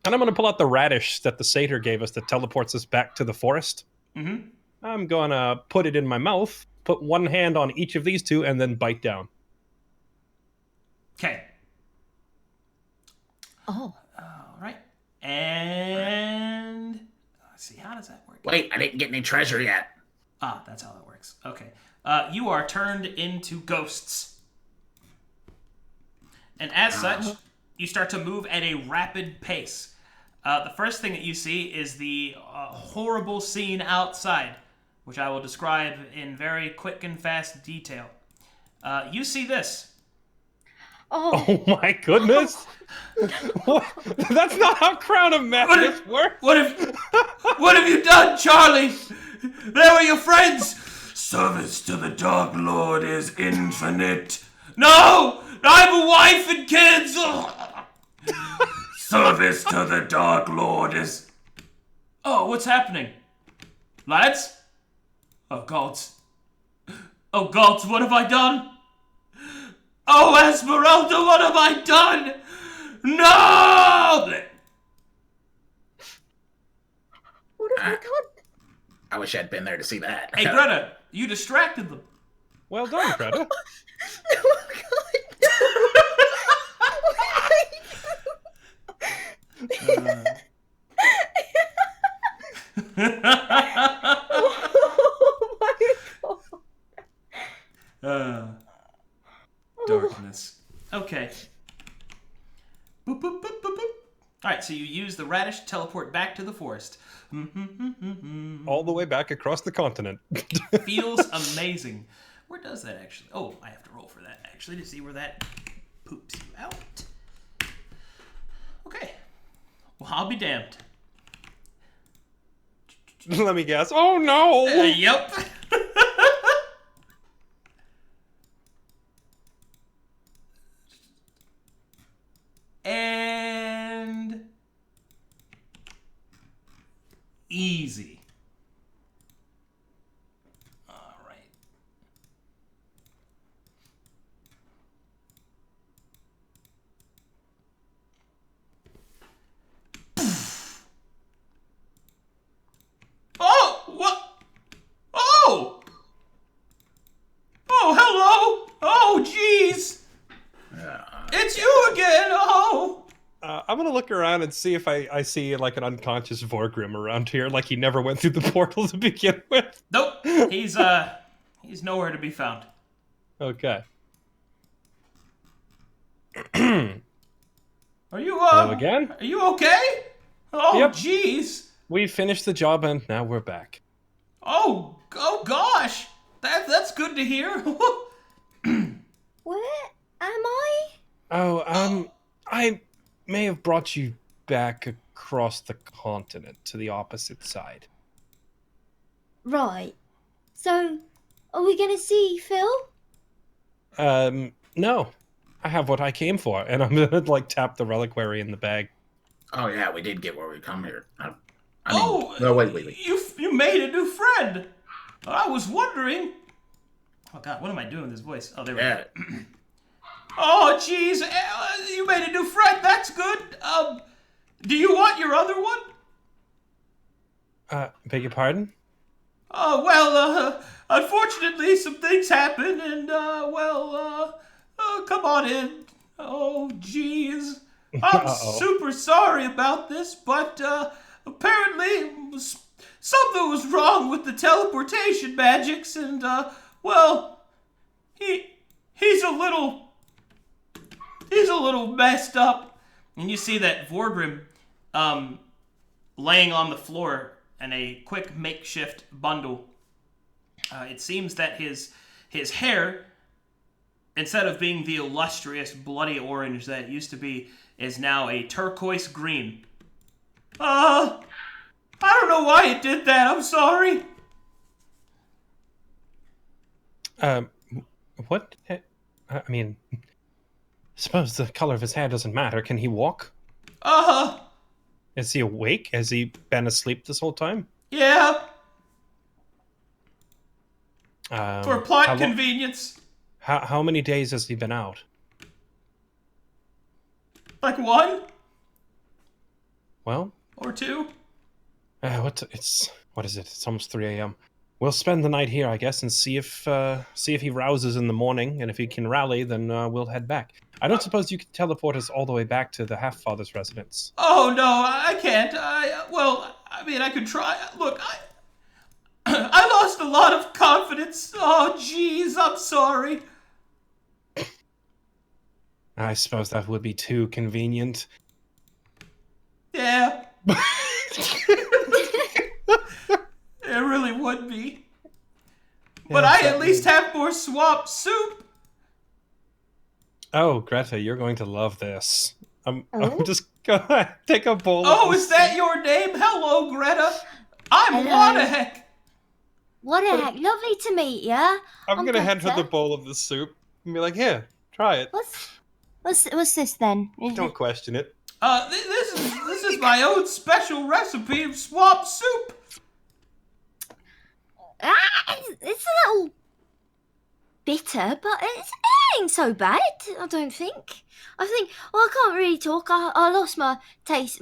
and I'm gonna pull out the radish that the satyr gave us that teleports us back to the forest. Mm-hmm. I'm gonna put it in my mouth, put one hand on each of these two, and then bite down. Okay. Oh. All right. And let's see. How does that work? Wait, I didn't get any treasure yet. Ah, that's how that works. Okay. You are turned into ghosts. And as such, you start to move at a rapid pace. The first thing that you see is the horrible scene outside, which I will describe in very quick and fast detail. You see this. Oh. Oh my goodness! What? That's not how Crown of Madness works. What have you done, Charlie? They were your friends. Service to the Dark Lord is infinite. No! I have a wife and kids! Service to the Dark Lord is... Oh, what's happening? Lads? Oh, gods. Oh, gods, what have I done? Oh, Esmeralda, what have I done? No! What have we done? I wish I'd been there to see that. Hey, Greta, you distracted them. Well done, Greta. Oh my god. Darkness. Okay. Boop, boop, boop, boop, boop. Alright, so you use the radish to teleport back to the forest. All the way back across the continent. Feels amazing. Where does that actually... Oh, I have to roll for that, actually, to see where that poops you out. Okay. Well, I'll be damned. Let me guess. Oh no! Yep. And easy. All right. Oh, what? Oh! Oh, hello! Oh, jeez! It's you again! Oh! I'm gonna look around and see if I see like an unconscious Vorgrim around here, like he never went through the portal to begin with. Nope. He's nowhere to be found. Okay. Are you Hello again? Are you okay? Oh, Yep. jeez. We finished the job and now we're back. Oh gosh. That's good to hear. Where am I? Oh, I may have brought you back across the continent to the opposite side. Right. So, are we gonna see Phil? No. I have what I came for, and I'm gonna like tap the reliquary in the bag. Oh yeah, we did get where we come here. I mean, Oh, no, wait. You made a new friend. I was wondering. Oh God, what am I doing with this voice? Oh, there we go. Oh, jeez, you made a new friend. That's good. Do you want your other one? Beg your pardon? Oh, well, unfortunately, some things happened, and, come on in. Oh, jeez. I'm super sorry about this, but, apparently, something was wrong with the teleportation magics, and, he's a little messed up. And you see that Vordrim, laying on the floor in a quick makeshift bundle. It seems that his hair, instead of being the illustrious bloody orange that it used to be, is now a turquoise green. I don't know why it did that. I'm sorry. What? I mean, I suppose the color of his hair doesn't matter. Can he walk? Is he awake? Has he been asleep this whole time? Yeah. For For plot convenience. How many days has he been out? Like 1? Well, or 2? what is it? It's almost 3 a.m. We'll spend the night here, I guess, and see if he rouses in the morning, and if he can rally, then we'll head back. I don't suppose you can teleport us all the way back to the Half-Father's residence. Oh, no, I can't. I could try. Look, I lost a lot of confidence. Oh, jeez, I'm sorry. I suppose that would be too convenient. Yeah. It really would be. But I at least have more swamp soup. Oh, Greta, you're going to love this. I'm just gonna take a bowl. Oh, is that your name? Hello, Greta. I'm Wadahek. Wadahek, lovely to meet ya. I'm gonna hand her the bowl of the soup and be like, "Here, try it." What's this then? Don't question it. This is my own special recipe of swamp soup. It's a little bitter, but it ain't so bad, I don't think. I can't really talk. I lost my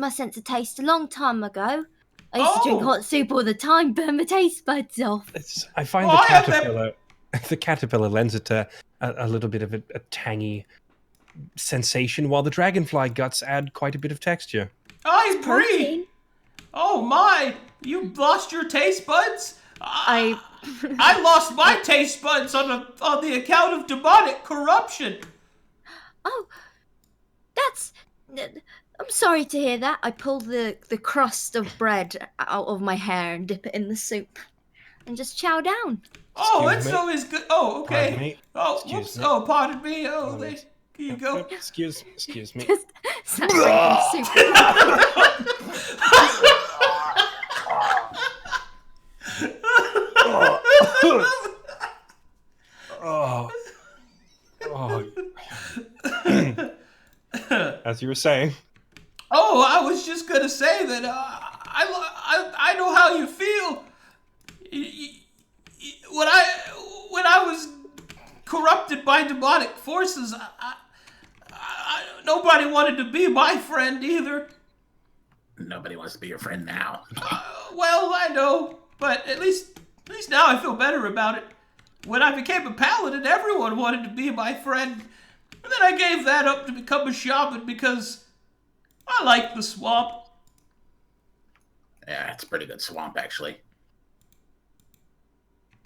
sense of taste a long time ago. I used to drink hot soup all the time, burn my taste buds off. I find the caterpillar lends it to a little bit of a tangy sensation, while the dragonfly guts add quite a bit of texture. I agree. Oh my, you lost your taste buds? I lost my taste buds on the account of demonic corruption. Oh, I'm sorry to hear that. I pull the crust of bread out of my hair and dip it in the soup, and just chow down. Oh, it's always good. Oh, okay. Oh, Excuse me. Oh, pardon me. Oh, here you go. Excuse me. Start drinking soup. As you were saying. Oh, I was just gonna say that I know how you feel. When I was corrupted by demonic forces, nobody wanted to be my friend either. Nobody wants to be your friend now. Well, I know, but at least now I feel better about it. When I became a paladin, everyone wanted to be my friend. And then I gave that up to become a shaman because I like the swamp. Yeah, it's a pretty good swamp, actually.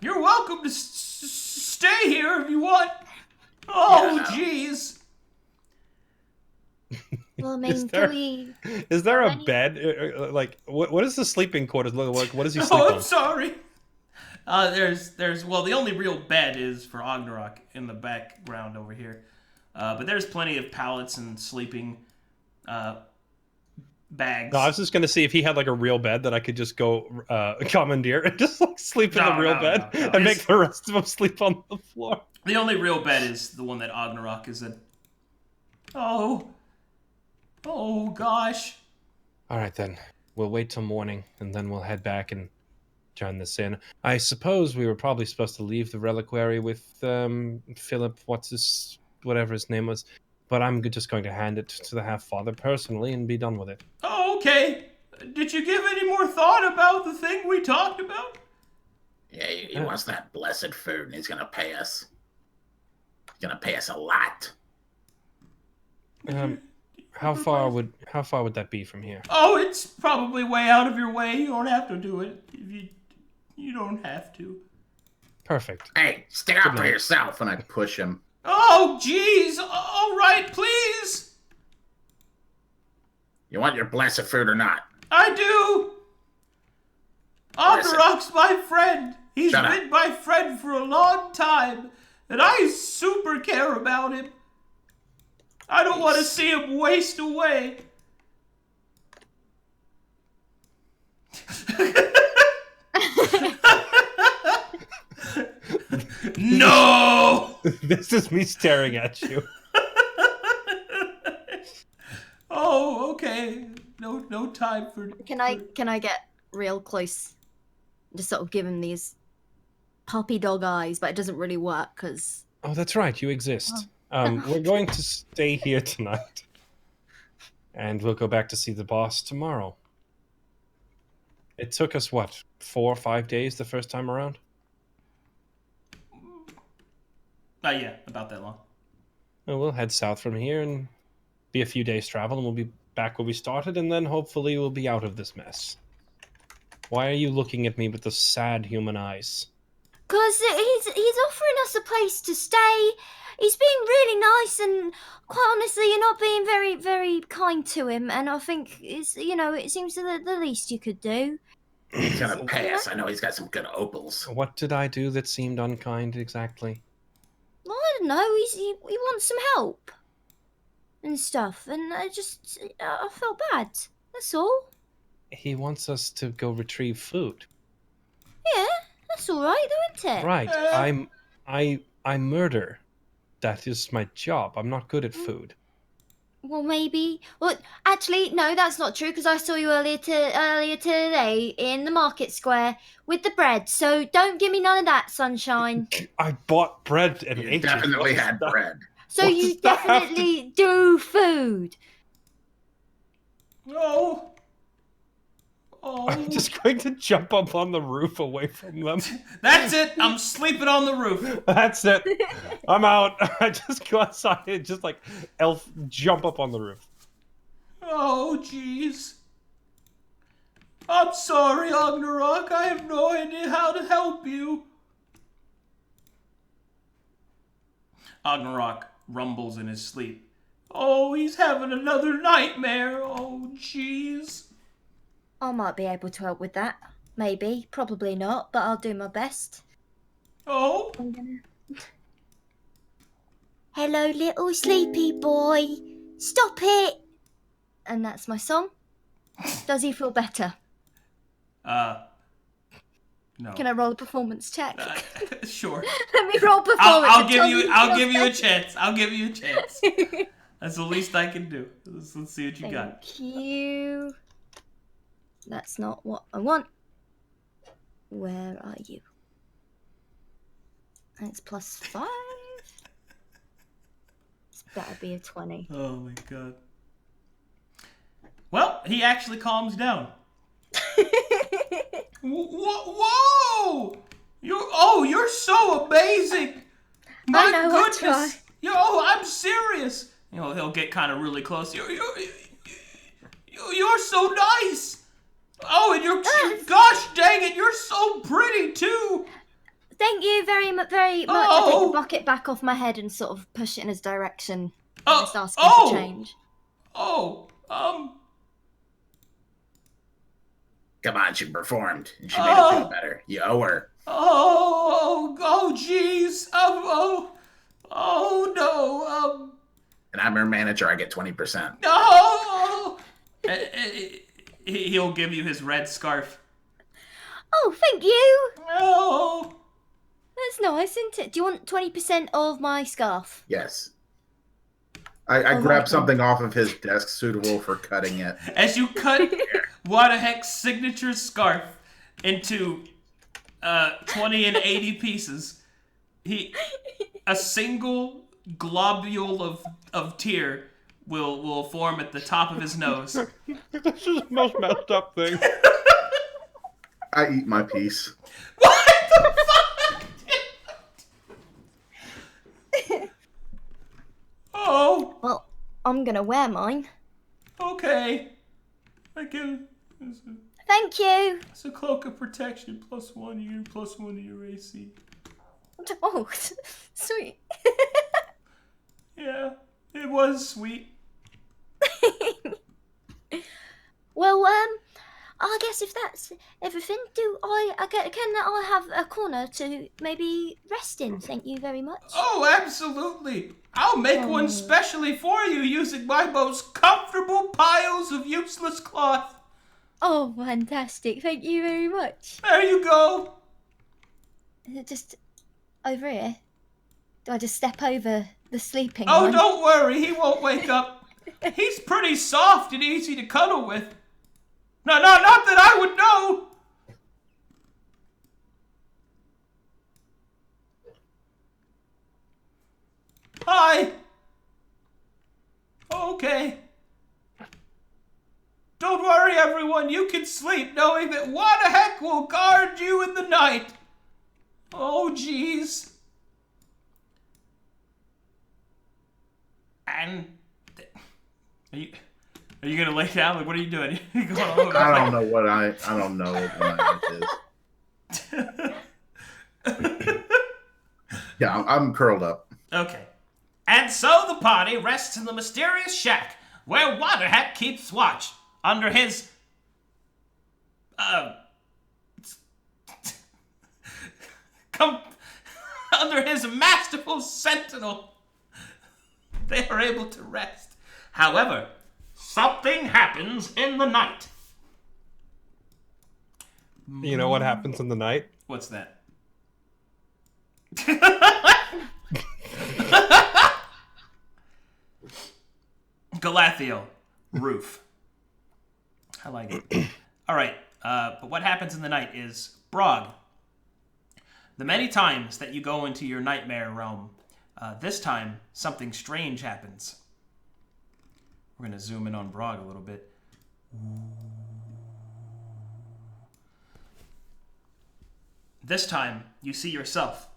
You're welcome to stay here if you want. Oh, jeez. Well, I mean, is there a bed? Like, what does the sleeping quarters look like? What does he sleep on? I'm sorry. The only real bed is for Ognarok in the background over here. But there's plenty of pallets and sleeping bags. No, I was just gonna see if he had like a real bed that I could just go commandeer and just like sleep in the real bed and make the rest of them sleep on the floor. The only real bed is the one that Ognarok is in. Oh gosh. All right then. we'll wait till morning, and then we'll head back and turn this in. I suppose we were probably supposed to leave the reliquary with Philip, whatever his name was, but I'm just going to hand it to the Half-Father personally and be done with it. Oh, okay. Did you give any more thought about the thing we talked about? Yeah, he wants that blessed food, and he's gonna pay us. He's gonna pay us a lot. How far would that be from here? Oh, it's probably way out of your way. You don't have to do it. You don't have to. Perfect. Hey, stick up for yourself. And I push him. Oh, jeez. All right, please. You want your blessed food or not? I do. Ognorok's my friend. He's Shut up. been my friend for a long time, and I super care about him. I don't want to see him waste away. No! This is me staring at you. Oh, okay. No time for. Can I get real close? Just sort of give him these puppy dog eyes, but it doesn't really work because. Oh, that's right. You exist. We're going to stay here tonight, and we'll go back to see the boss tomorrow. It took us, 4 or 5 days the first time around? Yeah, about that long. Well, we'll head south from here and be a few days' travel, and we'll be back where we started, and then hopefully we'll be out of this mess. Why are you looking at me with those sad human eyes? Because he's offering us a place to stay. He's being really nice, and quite honestly, you're not being very, very kind to him. And I think it seems the least you could do. He's gonna pay us. I know he's got some good opals. What did I do that seemed unkind exactly? Well, I don't know. He wants some help and stuff, and I felt bad. That's all. He wants us to go retrieve food. Yeah, that's all right, though, isn't it? Right. I murder. That is my job. I'm not good at food. Well, maybe. Well, actually, no, that's not true. Because I saw you earlier today in the market square with the bread. So don't give me none of that, sunshine. I bought bread and You ate it. definitely had bread. So What you does that have to- definitely do food. No. Oh. I'm just going to jump up on the roof away from them. That's it. I'm sleeping on the roof. That's it. I'm out. I just go outside and just like elf jump up on the roof. Oh, jeez. I'm sorry, Ognorok. I have no idea how to help you. Ognorok rumbles in his sleep. Oh, he's having another nightmare. Oh, jeez. I might be able to help with that. Maybe. Probably not, but I'll do my best. Oh? I'm gonna... Hello, little sleepy boy. Stop it! And that's my song. Does he feel better? No. Can I roll a performance check? Sure. Let me roll performance. I'll give Tell you. me if I'll it give you a feels chance. I'll give you a chance. better. That's the least I can do. Let's see what you got. Thank you. That's not what I want. Where are you? It's +5. This better be a 20. Oh my god. Well, he actually calms down. Whoa! You're so amazing. My I know, I goodness. try. I'm serious. He'll get kind of really close. You're so nice. Oh, and gosh dang it, you're so pretty too. Thank you very much. I take the bucket back off my head and sort of push it in his direction. And just ask him to change. Come on, she performed. And she made it feel better. You owe her. Jeez. No. And I'm her manager. I get 20%. No. He'll give you his red scarf. Oh, thank you. No. That's nice, isn't it? Do you want 20% of my scarf? Yes. I Oh, grab right. something off of his desk suitable for cutting it. As you cut, What the heck signature scarf into 20 and 80 pieces. A single globule of tear will form at the top of his nose. This is the most messed up thing. I eat my piece. What the fuck? Oh, Well, I'm gonna wear mine. okay. I can. Thank you. It's a cloak of protection, +1 to your AC. Oh, sweet. Yeah, it was sweet. Well, I guess if that's everything, can I have a corner to maybe rest in? Thank you very much. Oh, absolutely. I'll make one specially for you using my most comfortable piles of useless cloth. Oh, fantastic. Thank you very much. There you go. Is it just over here? Do I just step over the sleeping Oh, one? don't worry. He won't wake up. He's pretty soft and easy to cuddle with. No, not that I would know. Hi. Okay. Don't worry, everyone. You can sleep knowing that What the Heck will guard you in the night. Oh, jeez. And are you gonna lay down? Like, what are you doing? You going all over I don't know what I don't know what it is. Yeah, I'm curled up. Okay. And so the party rests in the mysterious shack where Waterhat keeps watch under his under his masterful sentinel. They are able to rest. However, something happens in the night. You know what happens in the night? What's that? Galathiel, roof. I like it. All right, but what happens in the night is, Brog, the many times that you go into your nightmare realm, this time something strange happens. We're going to zoom in on Brog a little bit. This time, you see yourself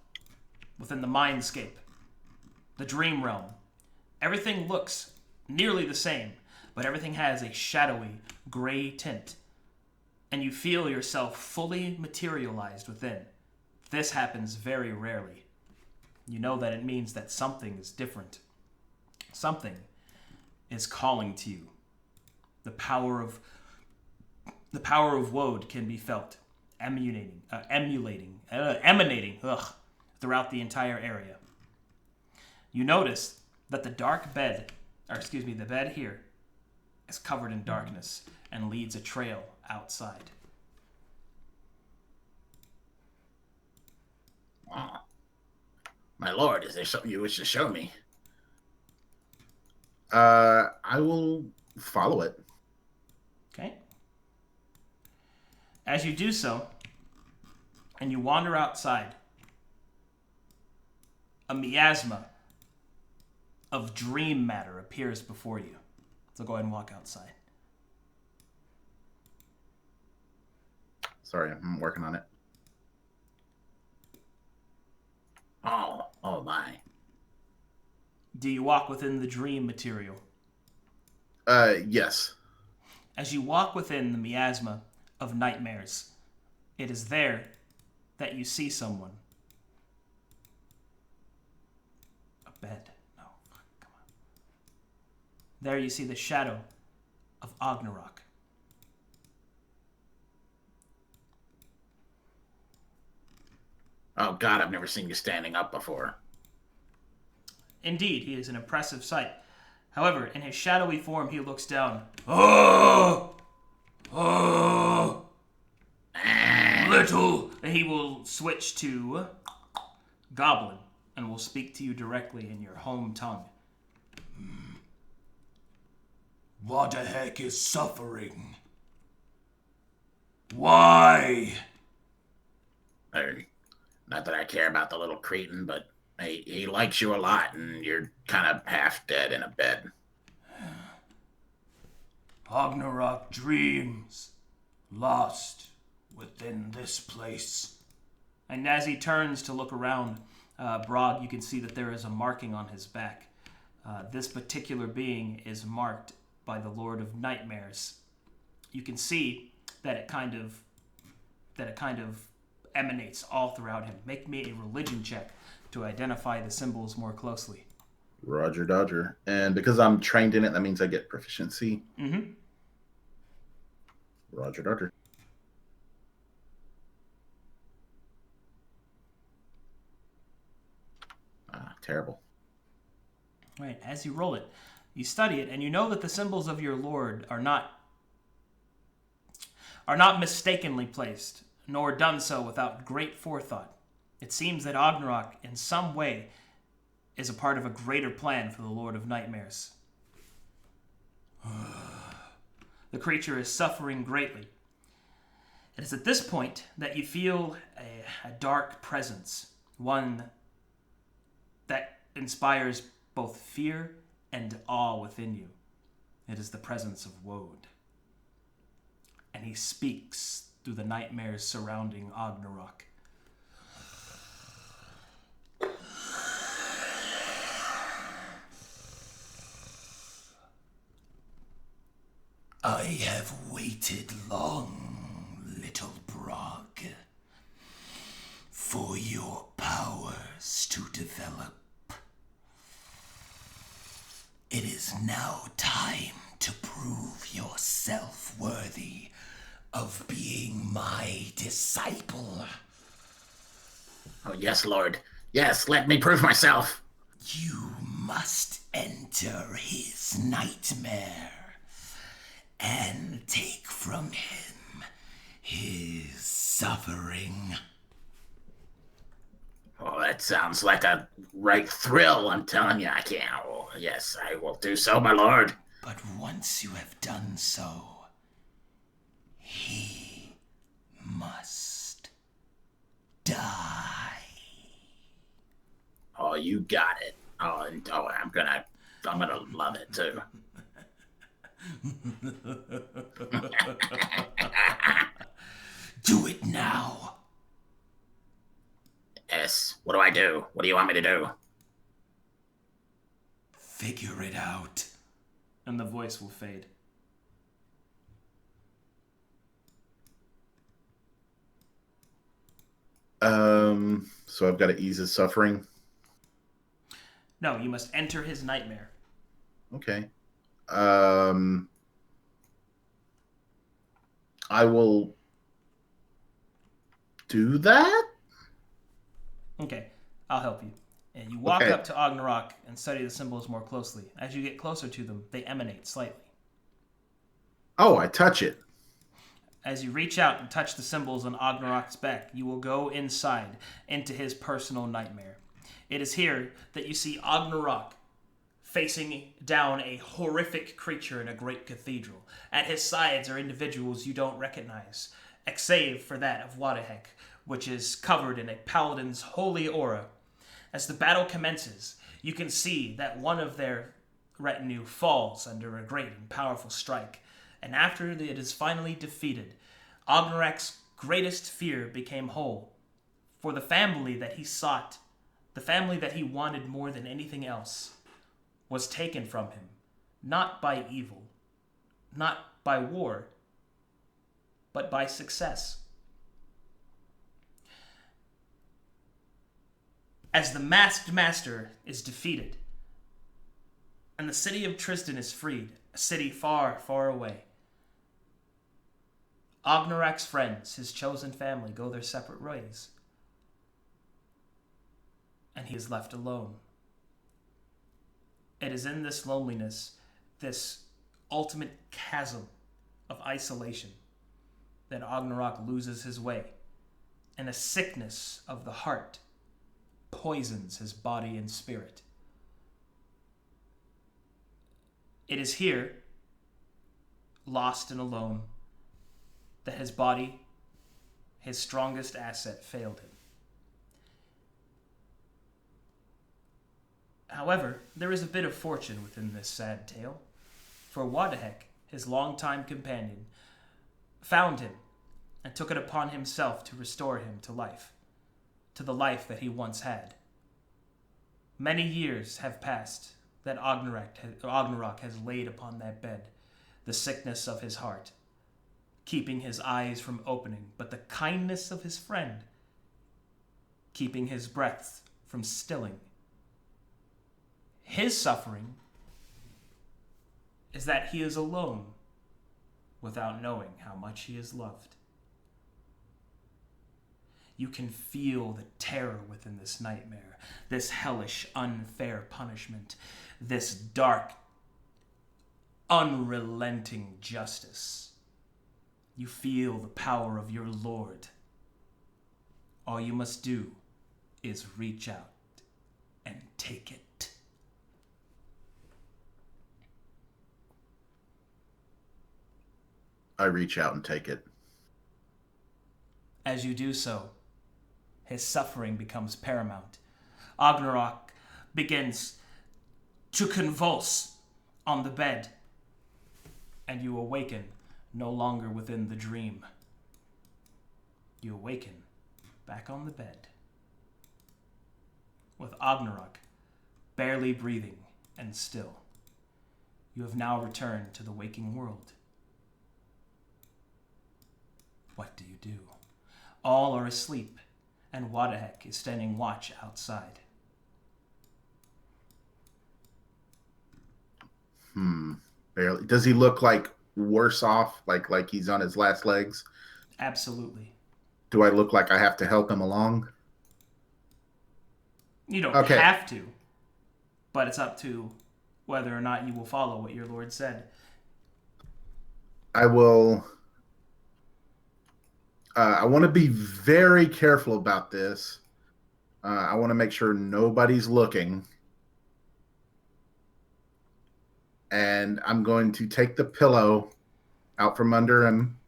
within the mindscape, the dream realm. Everything looks nearly the same, but everything has a shadowy, gray tint, and you feel yourself fully materialized within. This happens very rarely. You know that it means that something is different. Something is calling to you. The power of Woad can be felt, emanating throughout the entire area. You notice that the bed here is covered in darkness and leads a trail outside. Oh. My lord, is there something you wish to show me? I will follow it. Okay? As you do so, and you wander outside, a miasma of dream matter appears before you. So go ahead and walk outside. Sorry, I'm working on it. Oh my. Do you walk within the dream material? Yes. As you walk within the miasma of nightmares, it is there that you see someone. A bed. No, come on. There you see the shadow of Ognarok. Oh god, I've never seen you standing up before. Indeed, he is an impressive sight. However, in his shadowy form, he looks down. Oh! Oh! Little! And he will switch to Goblin and will speak to you directly in your home tongue. What the heck is suffering? Why? Not that I care about the little cretin, but he likes you a lot, and you're kind of half dead in a bed. Ragnarok dreams, lost within this place. And as he turns to look around, Brog, you can see that there is a marking on his back. This particular being is marked by the Lord of Nightmares. You can see that it kind of emanates all throughout him. Make me a religion check to identify the symbols more closely. Roger Dodger. And because I'm trained in it, that means I get proficiency. Mm-hmm. Roger Dodger. Terrible. Right, as you roll it, you study it, and you know that the symbols of your lord are not mistakenly placed, nor done so without great forethought. It seems that Ragnarok, in some way, is a part of a greater plan for the Lord of Nightmares. The creature is suffering greatly. It is at this point that you feel a dark presence, one that inspires both fear and awe within you. It is the presence of Woad. And he speaks through the nightmares surrounding Ragnarok. I have waited long, little Brog, for your powers to develop. It is now time to prove yourself worthy of being my disciple. Oh, yes, Lord. Yes, let me prove myself. You must enter his nightmare and take from him his suffering. Oh, that sounds like a right thrill, I'm telling you. I can't. Oh, yes, I will do so, my lord. But once you have done so, he must die. Oh, you got it. I'm gonna love it too. Do it now. Yes. What do I do? What do you want me to do? Figure it out. And the voice will fade. So I've got to ease his suffering. No, you must enter his nightmare. Okay. I will do that. Okay, I'll help you. And you walk Okay. up to Ragnarok and study the symbols more closely. As you get closer to them, they emanate slightly. Oh, I touch it. As you reach out and touch the symbols on Ragnarok's back, you will go inside into his personal nightmare. It is here that you see Ragnarok facing down a horrific creature in a great cathedral. At his sides are individuals you don't recognize, save for that of Wadahek, which is covered in a paladin's holy aura. As the battle commences, you can see that one of their retinue falls under a great and powerful strike, and after it is finally defeated, Ragnarok's greatest fear became whole. For the family that he sought, the family that he wanted more than anything else, was taken from him, not by evil, not by war, but by success. As the masked master is defeated, and the city of Tristan is freed, a city far, far away, Ragnarok's friends, his chosen family, go their separate ways, and he is left alone. It is in this loneliness, this ultimate chasm of isolation, that Ragnarok loses his way, and a sickness of the heart poisons his body and spirit. It is here, lost and alone, that his body, his strongest asset, failed him. However, there is a bit of fortune within this sad tale, for Wadahek, his longtime companion, found him and took it upon himself to restore him to life, to the life that he once had. Many years have passed that Ognarok has laid upon that bed, the sickness of his heart, keeping his eyes from opening, but the kindness of his friend, keeping his breath from stilling. His suffering is that he is alone without knowing how much he is loved. You can feel the terror within this nightmare, this hellish, unfair punishment, this dark, unrelenting justice. You feel the power of your Lord. All you must do is reach out and take it. I reach out and take it. As you do so, his suffering becomes paramount. Ognarok begins to convulse on the bed, and you awaken no longer within the dream. You awaken back on the bed, with Ognarok barely breathing and still. You have now returned to the waking world. What do you do? All are asleep, and Wadahek is standing watch outside. Barely. Does he look like worse off? Like he's on his last legs? Absolutely. Do I look like I have to help him along? You don't Okay. have to, but it's up to whether or not you will follow what your Lord said. I will. I want to be very careful about this. I want to make sure nobody's looking. And I'm going to take the pillow out from under him,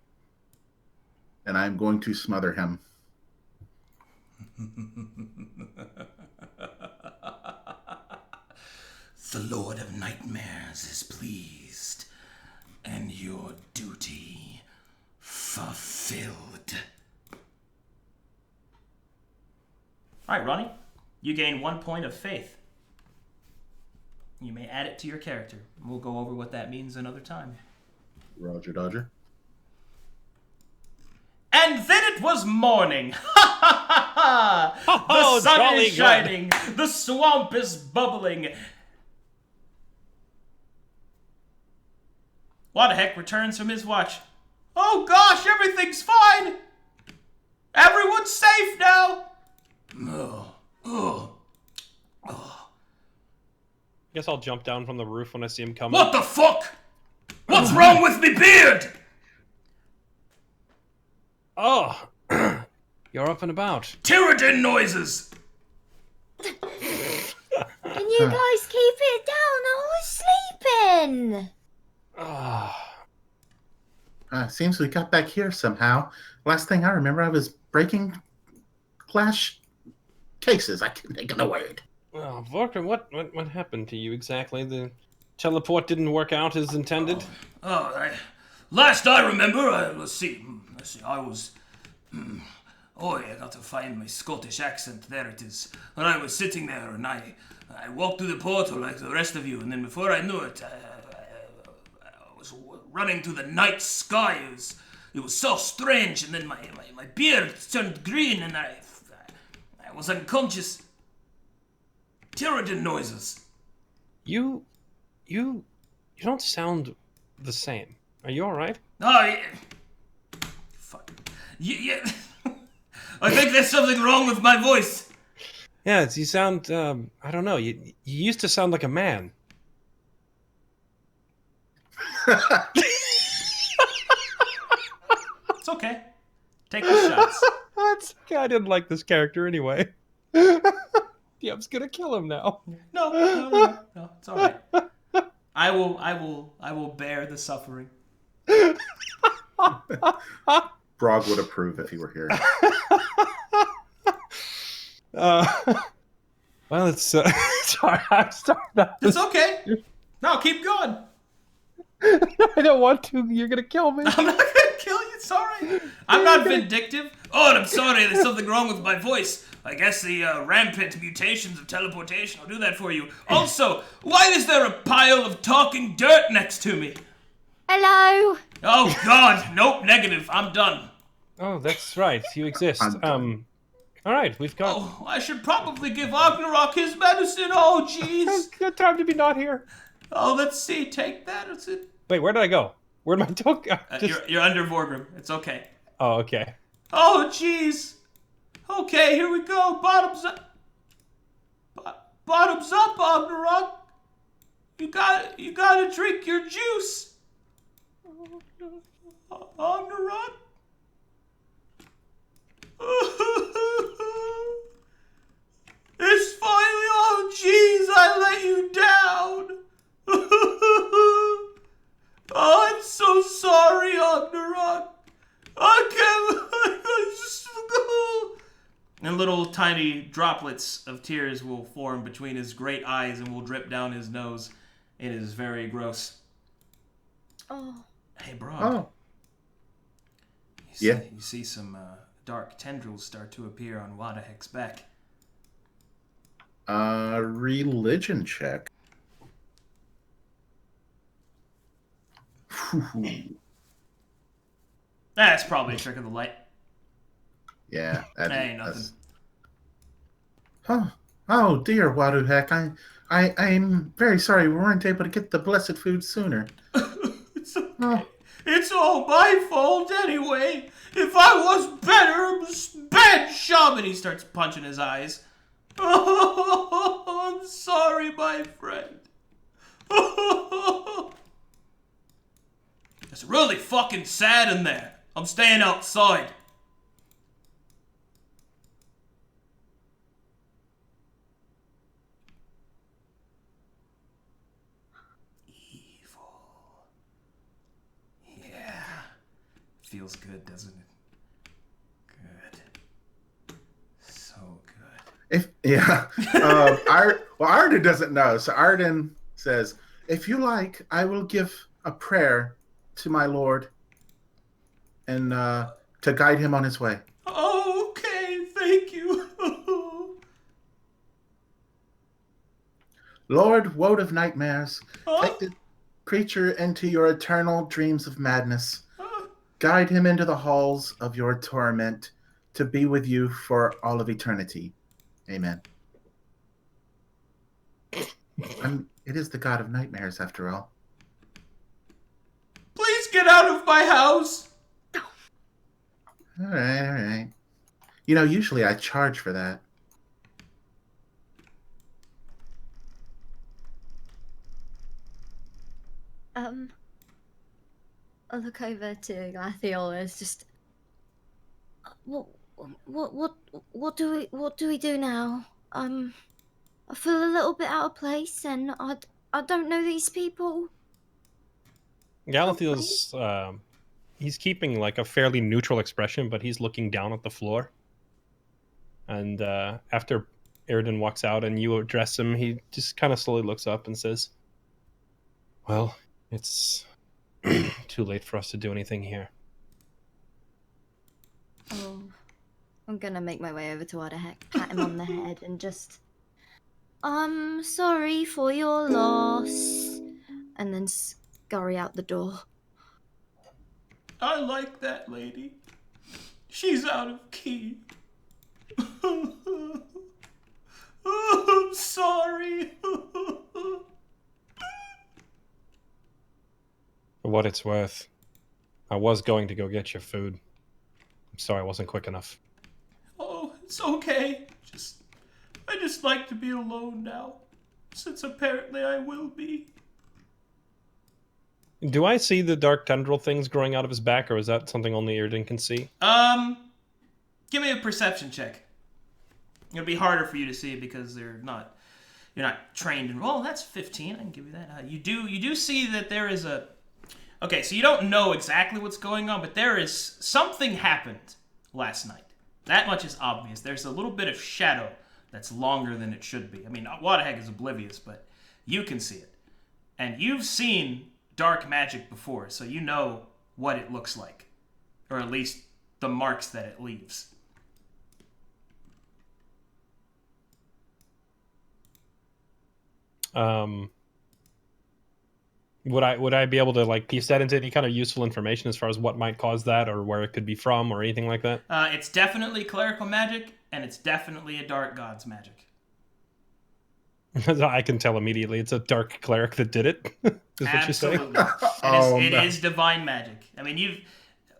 and I'm going to smother him. The Lord of Nightmares is pleased, and your duty fulfilled. All right, Ronnie, you gain 1 point of faith. You may add it to your character. We'll go over what that means another time. Roger Dodger. And then it was morning. The sun jolly is shining. The swamp is bubbling. Wadahek returns from his watch. Oh gosh, everything's fine. Everyone's safe now. Guess I'll jump down from the roof when I see him coming. What the fuck? What's wrong with me beard? Oh, you're up and about. Tyrodin noises. Can you guys keep it down? I was sleeping. Seems we got back here somehow. Last thing I remember, I was breaking glass cases. I couldn't think of the word. Oh, Vorka, what happened to you exactly? The teleport didn't work out as intended? Last I remember, let's see, I was... I got to find my Scottish accent, there it is. And I was sitting there, and I walked through the portal like the rest of you, and then before I knew it, I was running through the night sky. It was so strange, and then my beard turned green, and I was unconscious. Tyrodin noises. You don't sound the same. Are you alright? Oh, yeah. Fuck. Yeah. I think there's something wrong with my voice. Yeah, you sound, I don't know, you used to sound like a man. It's okay. Take the shots. I didn't like this character anyway. Yeah, I was gonna kill him now. No, it's all right. I will bear the suffering. Brog would approve if he were here. Well, it's sorry. I'm sorry. It's okay. No, keep going. I don't want to. You're gonna kill me. I'm not gonna kill you. It's all right. I'm not vindictive. Oh, and I'm sorry. There's something wrong with my voice. I guess the rampant mutations of teleportation will do that for you. Also, why is there a pile of talking dirt next to me? Hello. Oh, God. Nope, negative. I'm done. Oh, that's right. You exist. All right, we've got. Oh, I should probably give Ragnarok his medicine. Oh, jeez. Good time to be not here. Oh, let's see. Take that. That's it. Wait, where did I go? Where'd my dog go? You're under Vorgrim. It's okay. Oh, okay. Oh, jeez. Okay, here we go. Bottoms up. Bottoms up, Ragnarok. You gotta drink your juice. Ragnarok. It's finally. Oh, jeez, I let you down. Oh, I'm so sorry, Ragnarok. And little tiny droplets of tears will form between his great eyes and will drip down his nose. It is very gross. Oh. Hey, Brog. Oh. You see some dark tendrils start to appear on Wadahek's back. Religion check. That's probably a trick of the light. Yeah. That ain't nothing. Oh dear, Wadahek. I'm very sorry we weren't able to get the blessed food sooner. It's okay. Oh. It's all my fault anyway. If I was better, bad shaman. He starts punching his eyes. Oh, I'm sorry, my friend. It's really fucking sad in there. I'm staying outside. Evil. Yeah. Feels good, doesn't it? Good. So good. Arden doesn't know. So Arden says, if you like, I will give a prayer to my Lord and to guide him on his way. Okay, thank you. Lord, woad of nightmares, take the creature into your eternal dreams of madness. Guide him into the halls of your torment to be with you for all of eternity. Amen. It is the god of nightmares, after all. Please get out of my house. All right. You know, usually I charge for that. I'll look over to Lathiel as just. What do we do now? I feel a little bit out of place, and I don't know these people. Galathiel's he's keeping like a fairly neutral expression, but he's looking down at the floor. And after Aridin walks out and you address him, he just kind of slowly looks up and says, "Well, it's too late for us to do anything here." Oh, I'm gonna make my way over to Wadahek, pat him on the head, and just. I'm sorry for your loss. And then scurry out the door. I like that lady. She's out of key. I'm sorry. For what it's worth, I was going to go get your food. I'm sorry I wasn't quick enough. Oh, it's okay. I just like to be alone now, since apparently I will be. Do I see the dark tendril things growing out of his back, or is that something only Aridin can see? Give me a perception check. It'll be harder for you to see because you're not trained in. Oh, that's 15. I can give you that. You do see that there is a Okay, so you don't know exactly what's going on, but something happened last night. That much is obvious. There's a little bit of shadow that's longer than it should be. I mean, Wadahek is oblivious, but you can see it. And you've seen dark magic before, so you know what it looks like. Or at least the marks that it leaves. Would I be able to like piece that into any kind of useful information as far as what might cause that or where it could be from or anything like that? It's definitely clerical magic, and it's definitely a dark god's magic. I can tell immediately it's a dark cleric that did it. Is what you're saying? Absolutely. It is divine magic. I mean,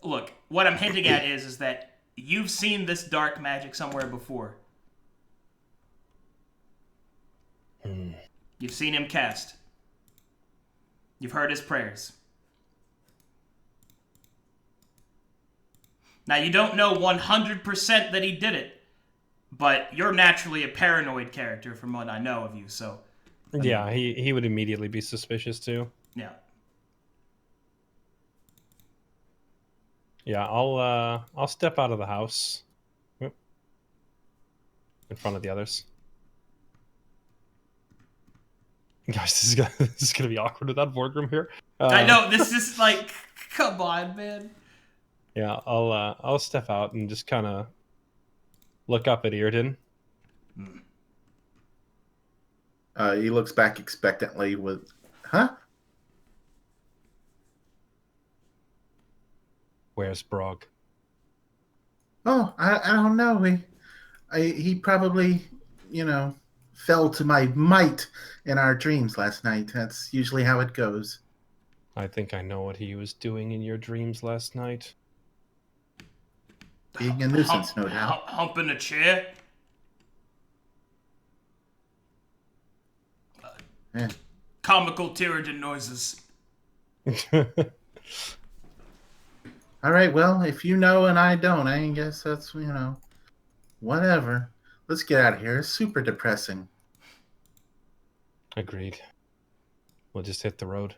look, what I'm hinting at is that you've seen this dark magic somewhere before. You've seen him cast. You've heard his prayers. Now, you don't know 100% that he did it, but you're naturally a paranoid character from what I know of you, so... Yeah, he would immediately be suspicious, too. Yeah. Yeah, I'll step out of the house. Whoop. In front of the others. Guys, this is gonna be awkward without Vorgrim here. I know, this is like, come on, man. Yeah, I'll step out and just kind of look up at Eardon. He looks back expectantly with, huh? Where's Brog? Oh, I don't know. He probably, fell to my might in our dreams last night. That's usually how it goes. I think I know what he was doing in your dreams last night. Being a nuisance, no doubt. Humping a chair? Yeah. Comical Tyranid noises. All right, well, if you know and I don't, I guess that's, whatever. Let's get out of here. It's super depressing. Agreed. We'll just hit the road.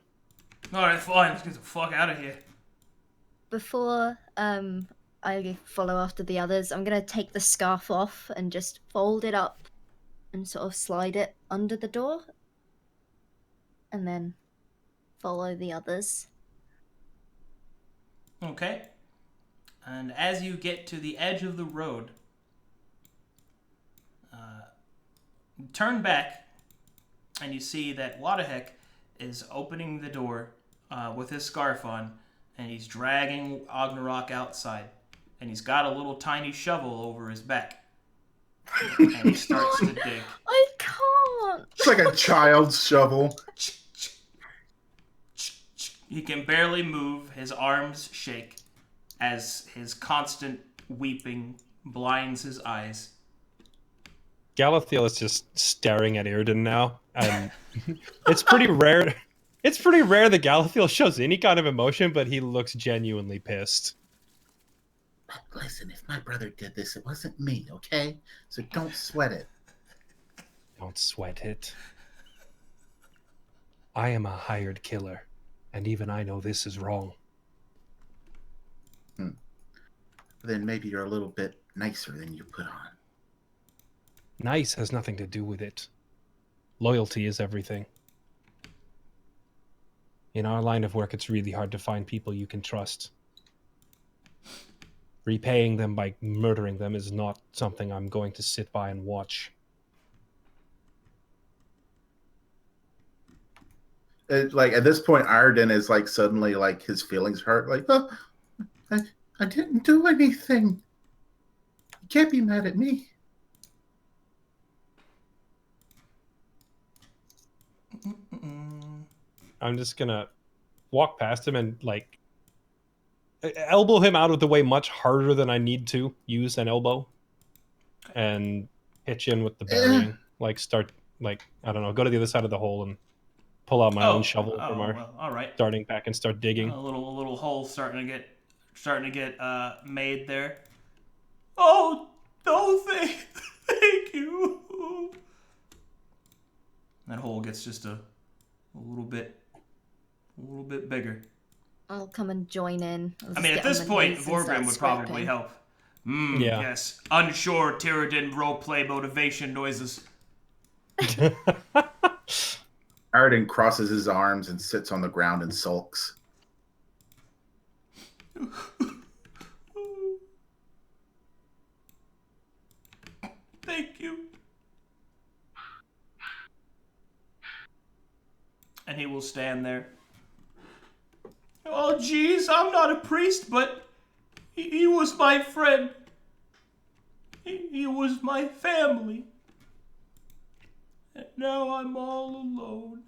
Alright, fine. Let's get the fuck out of here. Before I follow after the others, I'm gonna take the scarf off and just fold it up and sort of slide it under the door. And then follow the others. Okay. And as you get to the edge of the road, turn back, and you see that Wadahek is opening the door with his scarf on, and he's dragging Ognarok outside. And he's got a little tiny shovel over his back. And he starts to dig. I can't! It's like a child's shovel. He can barely move. His arms shake as his constant weeping blinds his eyes. Galathiel is just staring at Eardon now, and it's pretty rare. It's pretty rare that Galathiel shows any kind of emotion, but he looks genuinely pissed. Listen, if my brother did this, it wasn't me, okay? So don't sweat it. Don't sweat it. I am a hired killer, and even I know this is wrong. Then maybe you're a little bit nicer than you put on. Nice has nothing to do with it. Loyalty is everything. In our line of work, it's really hard to find people you can trust. Repaying them by murdering them is not something I'm going to sit by and watch. Like at this point, Arden is like suddenly like his feelings hurt. Like, oh, I didn't do anything. You can't be mad at me. I'm just gonna walk past him and like elbow him out of the way much harder than I need to use an elbow, and pitch in with the burying. Like start like I don't know, go to the other side of the hole and pull out my own shovel from our all right. starting pack and start digging. A little hole starting to get made there. Oh no! Thank you. That hole gets just a little bit bigger. I'll come and join in. I'll I just mean, get at on this my point, knees and start Vorgrim would probably scripting. help. Yeah. Yes. Unsure, Tyradin roleplay motivation noises. Arden crosses his arms and sits on the ground and sulks. Thank you. And he will stand there. Oh, geez, I'm not a priest, but he was my friend. He was my family. And now I'm all alone.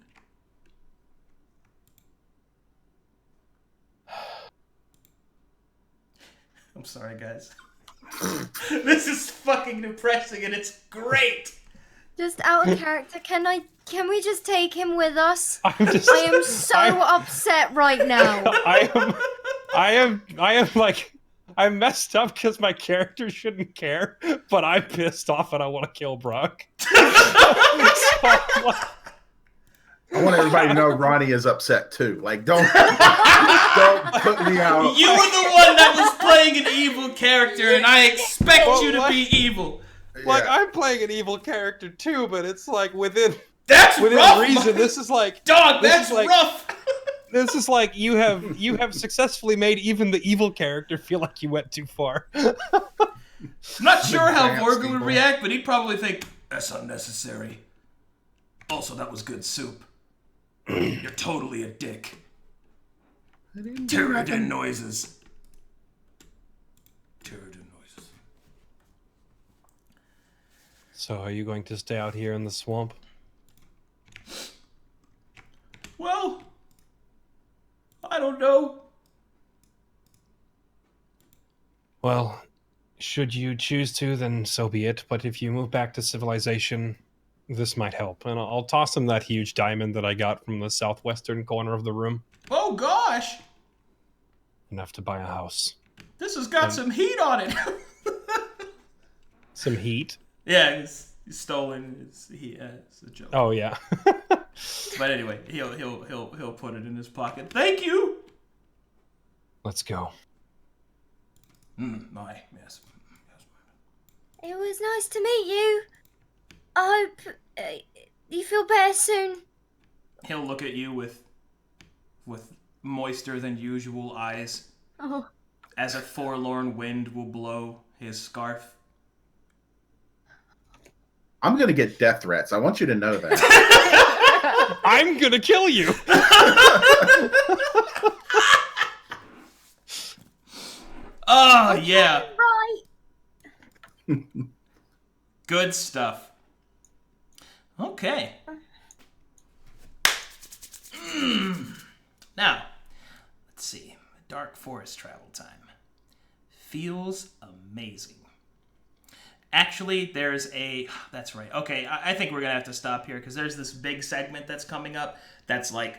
I'm sorry, guys. This is fucking depressing and it's great. Just out of character, can we just take him with us? I I am so upset right now. I am like, I'm messed up because my character shouldn't care, but I'm pissed off and I want to kill Brog. I want everybody to know Ronnie is upset too. Like, don't put me out. You were the one that was playing an evil character, and I expect Well, you to what? be evil. Like, Yeah. I'm playing an evil character too, but it's like within That's rough, reason. This is like, dog. this That's is like- rough. this is like you have successfully made even the evil character feel like you went too far. I'm not sure how Advanced Vorgrim would evil. react, but he'd probably think that's unnecessary. Also, that was good soup. You're totally a dick. Tyradin noises. Tyradin noises. So, are you going to stay out here in the swamp? Well, I don't know. Well, should you choose to, then so be it. But if you move back to civilization, this might help. And I'll toss him that huge diamond that I got from the southwestern corner of the room. Oh gosh, Enough to buy a house. this has got some heat on it. Some heat. Yeah, it's stolen. It's a joke. Oh, yeah. But anyway, he'll put it in his pocket. Thank you. Let's go. Yes. It was nice to meet you. I hope you feel better soon. He'll look at you with moister than usual eyes Oh, as a forlorn wind will blow his scarf. I'm gonna get death threats. I want you to know that. I'm gonna kill you! Oh yeah, right. good stuff. Okay. Now, let's see. Dark Forest travel time. Feels amazing. Actually, there's a... That's right. Okay, I think we're going to have to stop here because there's this big segment that's coming up that's like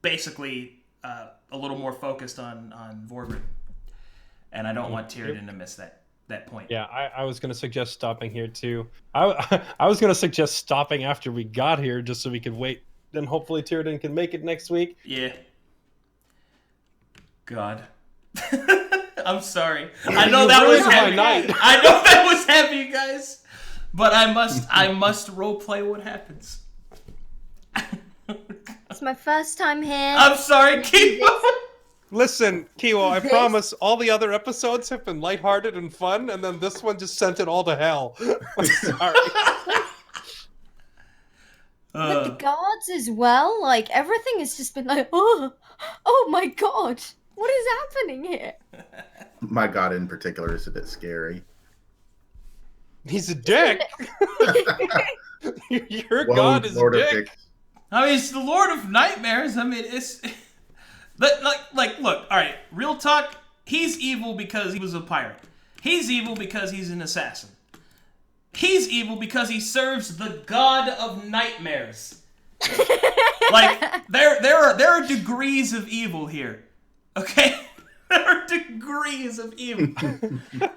basically a little more focused on Vorgrim. And I don't want Tyradin to miss that point. Yeah, I was gonna suggest stopping here too. I was gonna suggest stopping after we got here just so we could wait. Then hopefully Tyradin can make it next week. Yeah. God. I'm sorry. I know that was ruined my heavy. night. I know that was heavy, guys. But I must roleplay what happens. It's my first time here. I'm sorry, Keith. Listen, Kiwo, I promise all the other episodes have been lighthearted and fun, and then this one just sent it all to hell. I'm sorry. With the guards as well, like everything has just been like, oh my god, what is happening here? My god, in particular, is a bit scary. He's a dick. Your Whoa, god is Lord a of dick. Dicks. I mean, it's the Lord of Nightmares. I mean, it's... Like, look, all right, real talk, he's evil because he was a pirate. He's evil because he's an assassin. He's evil because he serves the god of nightmares. Like, there are degrees of evil here. Okay? There are degrees of evil.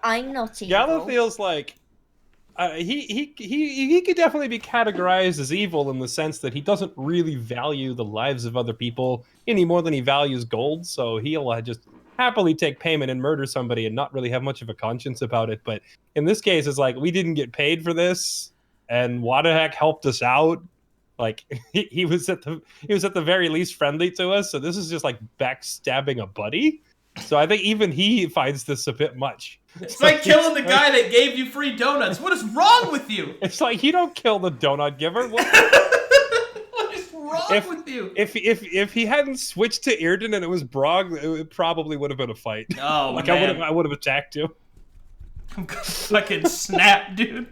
I'm not evil. Gallo feels like He could definitely be categorized as evil in the sense that he doesn't really value the lives of other people any more than he values gold. So he'll just happily take payment and murder somebody and not really have much of a conscience about it. But in this case, it's like we didn't get paid for this, and Wadahek helped us out. Like he was at the very least friendly to us. So this is just like backstabbing a buddy. So I think even he finds this a bit much. It's like killing the guy that gave you free donuts. What is wrong with you? It's like you don't kill the donut giver. What is wrong with you? If he hadn't switched to Irden and it was Brog, it probably would have been a fight. Oh like man, I would have attacked him. I'm gonna fucking snap, dude.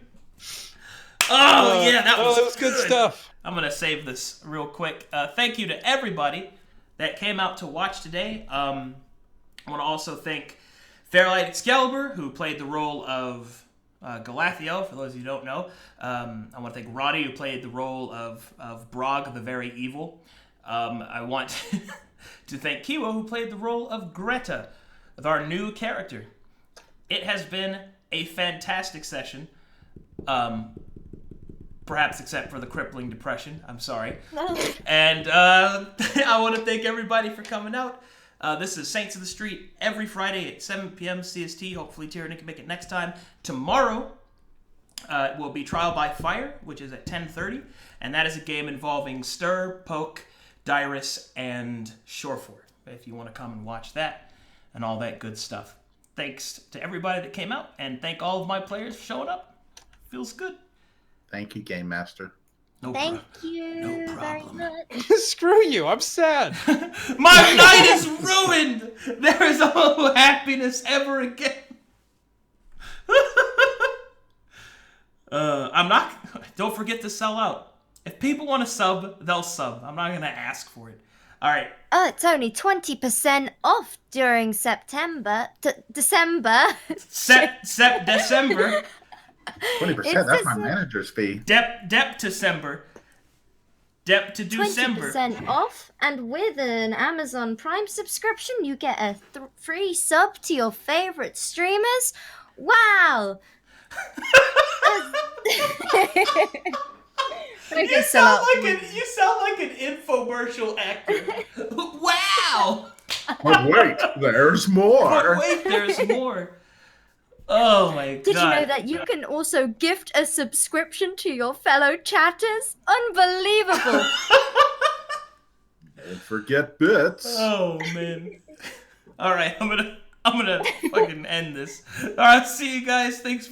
Oh yeah, that was good stuff. I'm gonna save this real quick. Thank you to everybody that came out to watch today. I want to also thank Fairlight Excalibur, who played the role of Galathiel, for those of you who don't know. I want to thank Roddy, who played the role of Brog, the Very Evil. I want to thank Kiwo, who played the role of Greta, of our new character. It has been a fantastic session. Perhaps except for the crippling depression. I'm sorry. And I want to thank everybody for coming out. This is Saints of the Street every Friday at 7 p.m. CST. Hopefully Tyranny can make it next time. Tomorrow will be Trial by Fire, which is at 10:30. And that is a game involving Stir, Poke, Dyrus, and Shorefort. If you want to come and watch that and all that good stuff. Thanks to everybody that came out. And thank all of my players for showing up. Feels good. Thank you, Game Master. Thank you very much. Screw you, I'm sad. My night is ruined. There is no happiness ever again. Don't forget to sell out. If people want to sub, they'll sub. I'm not going to ask for it. All right. Oh, it's only 20% off during September. December. December. 20%, that's my manager's fee. Dep December. Dep to December. 20% off, and with an Amazon Prime subscription, you get a free sub to your favorite streamers. Wow! You sound like an infomercial actor. Wow! But wait, there's more. But wait, there's more. Oh my god. Did you know that you can also gift a subscription to your fellow chatters? Unbelievable! Don't forget bits. Oh man. Alright, I'm gonna fucking end this. Alright, see you guys. Thanks.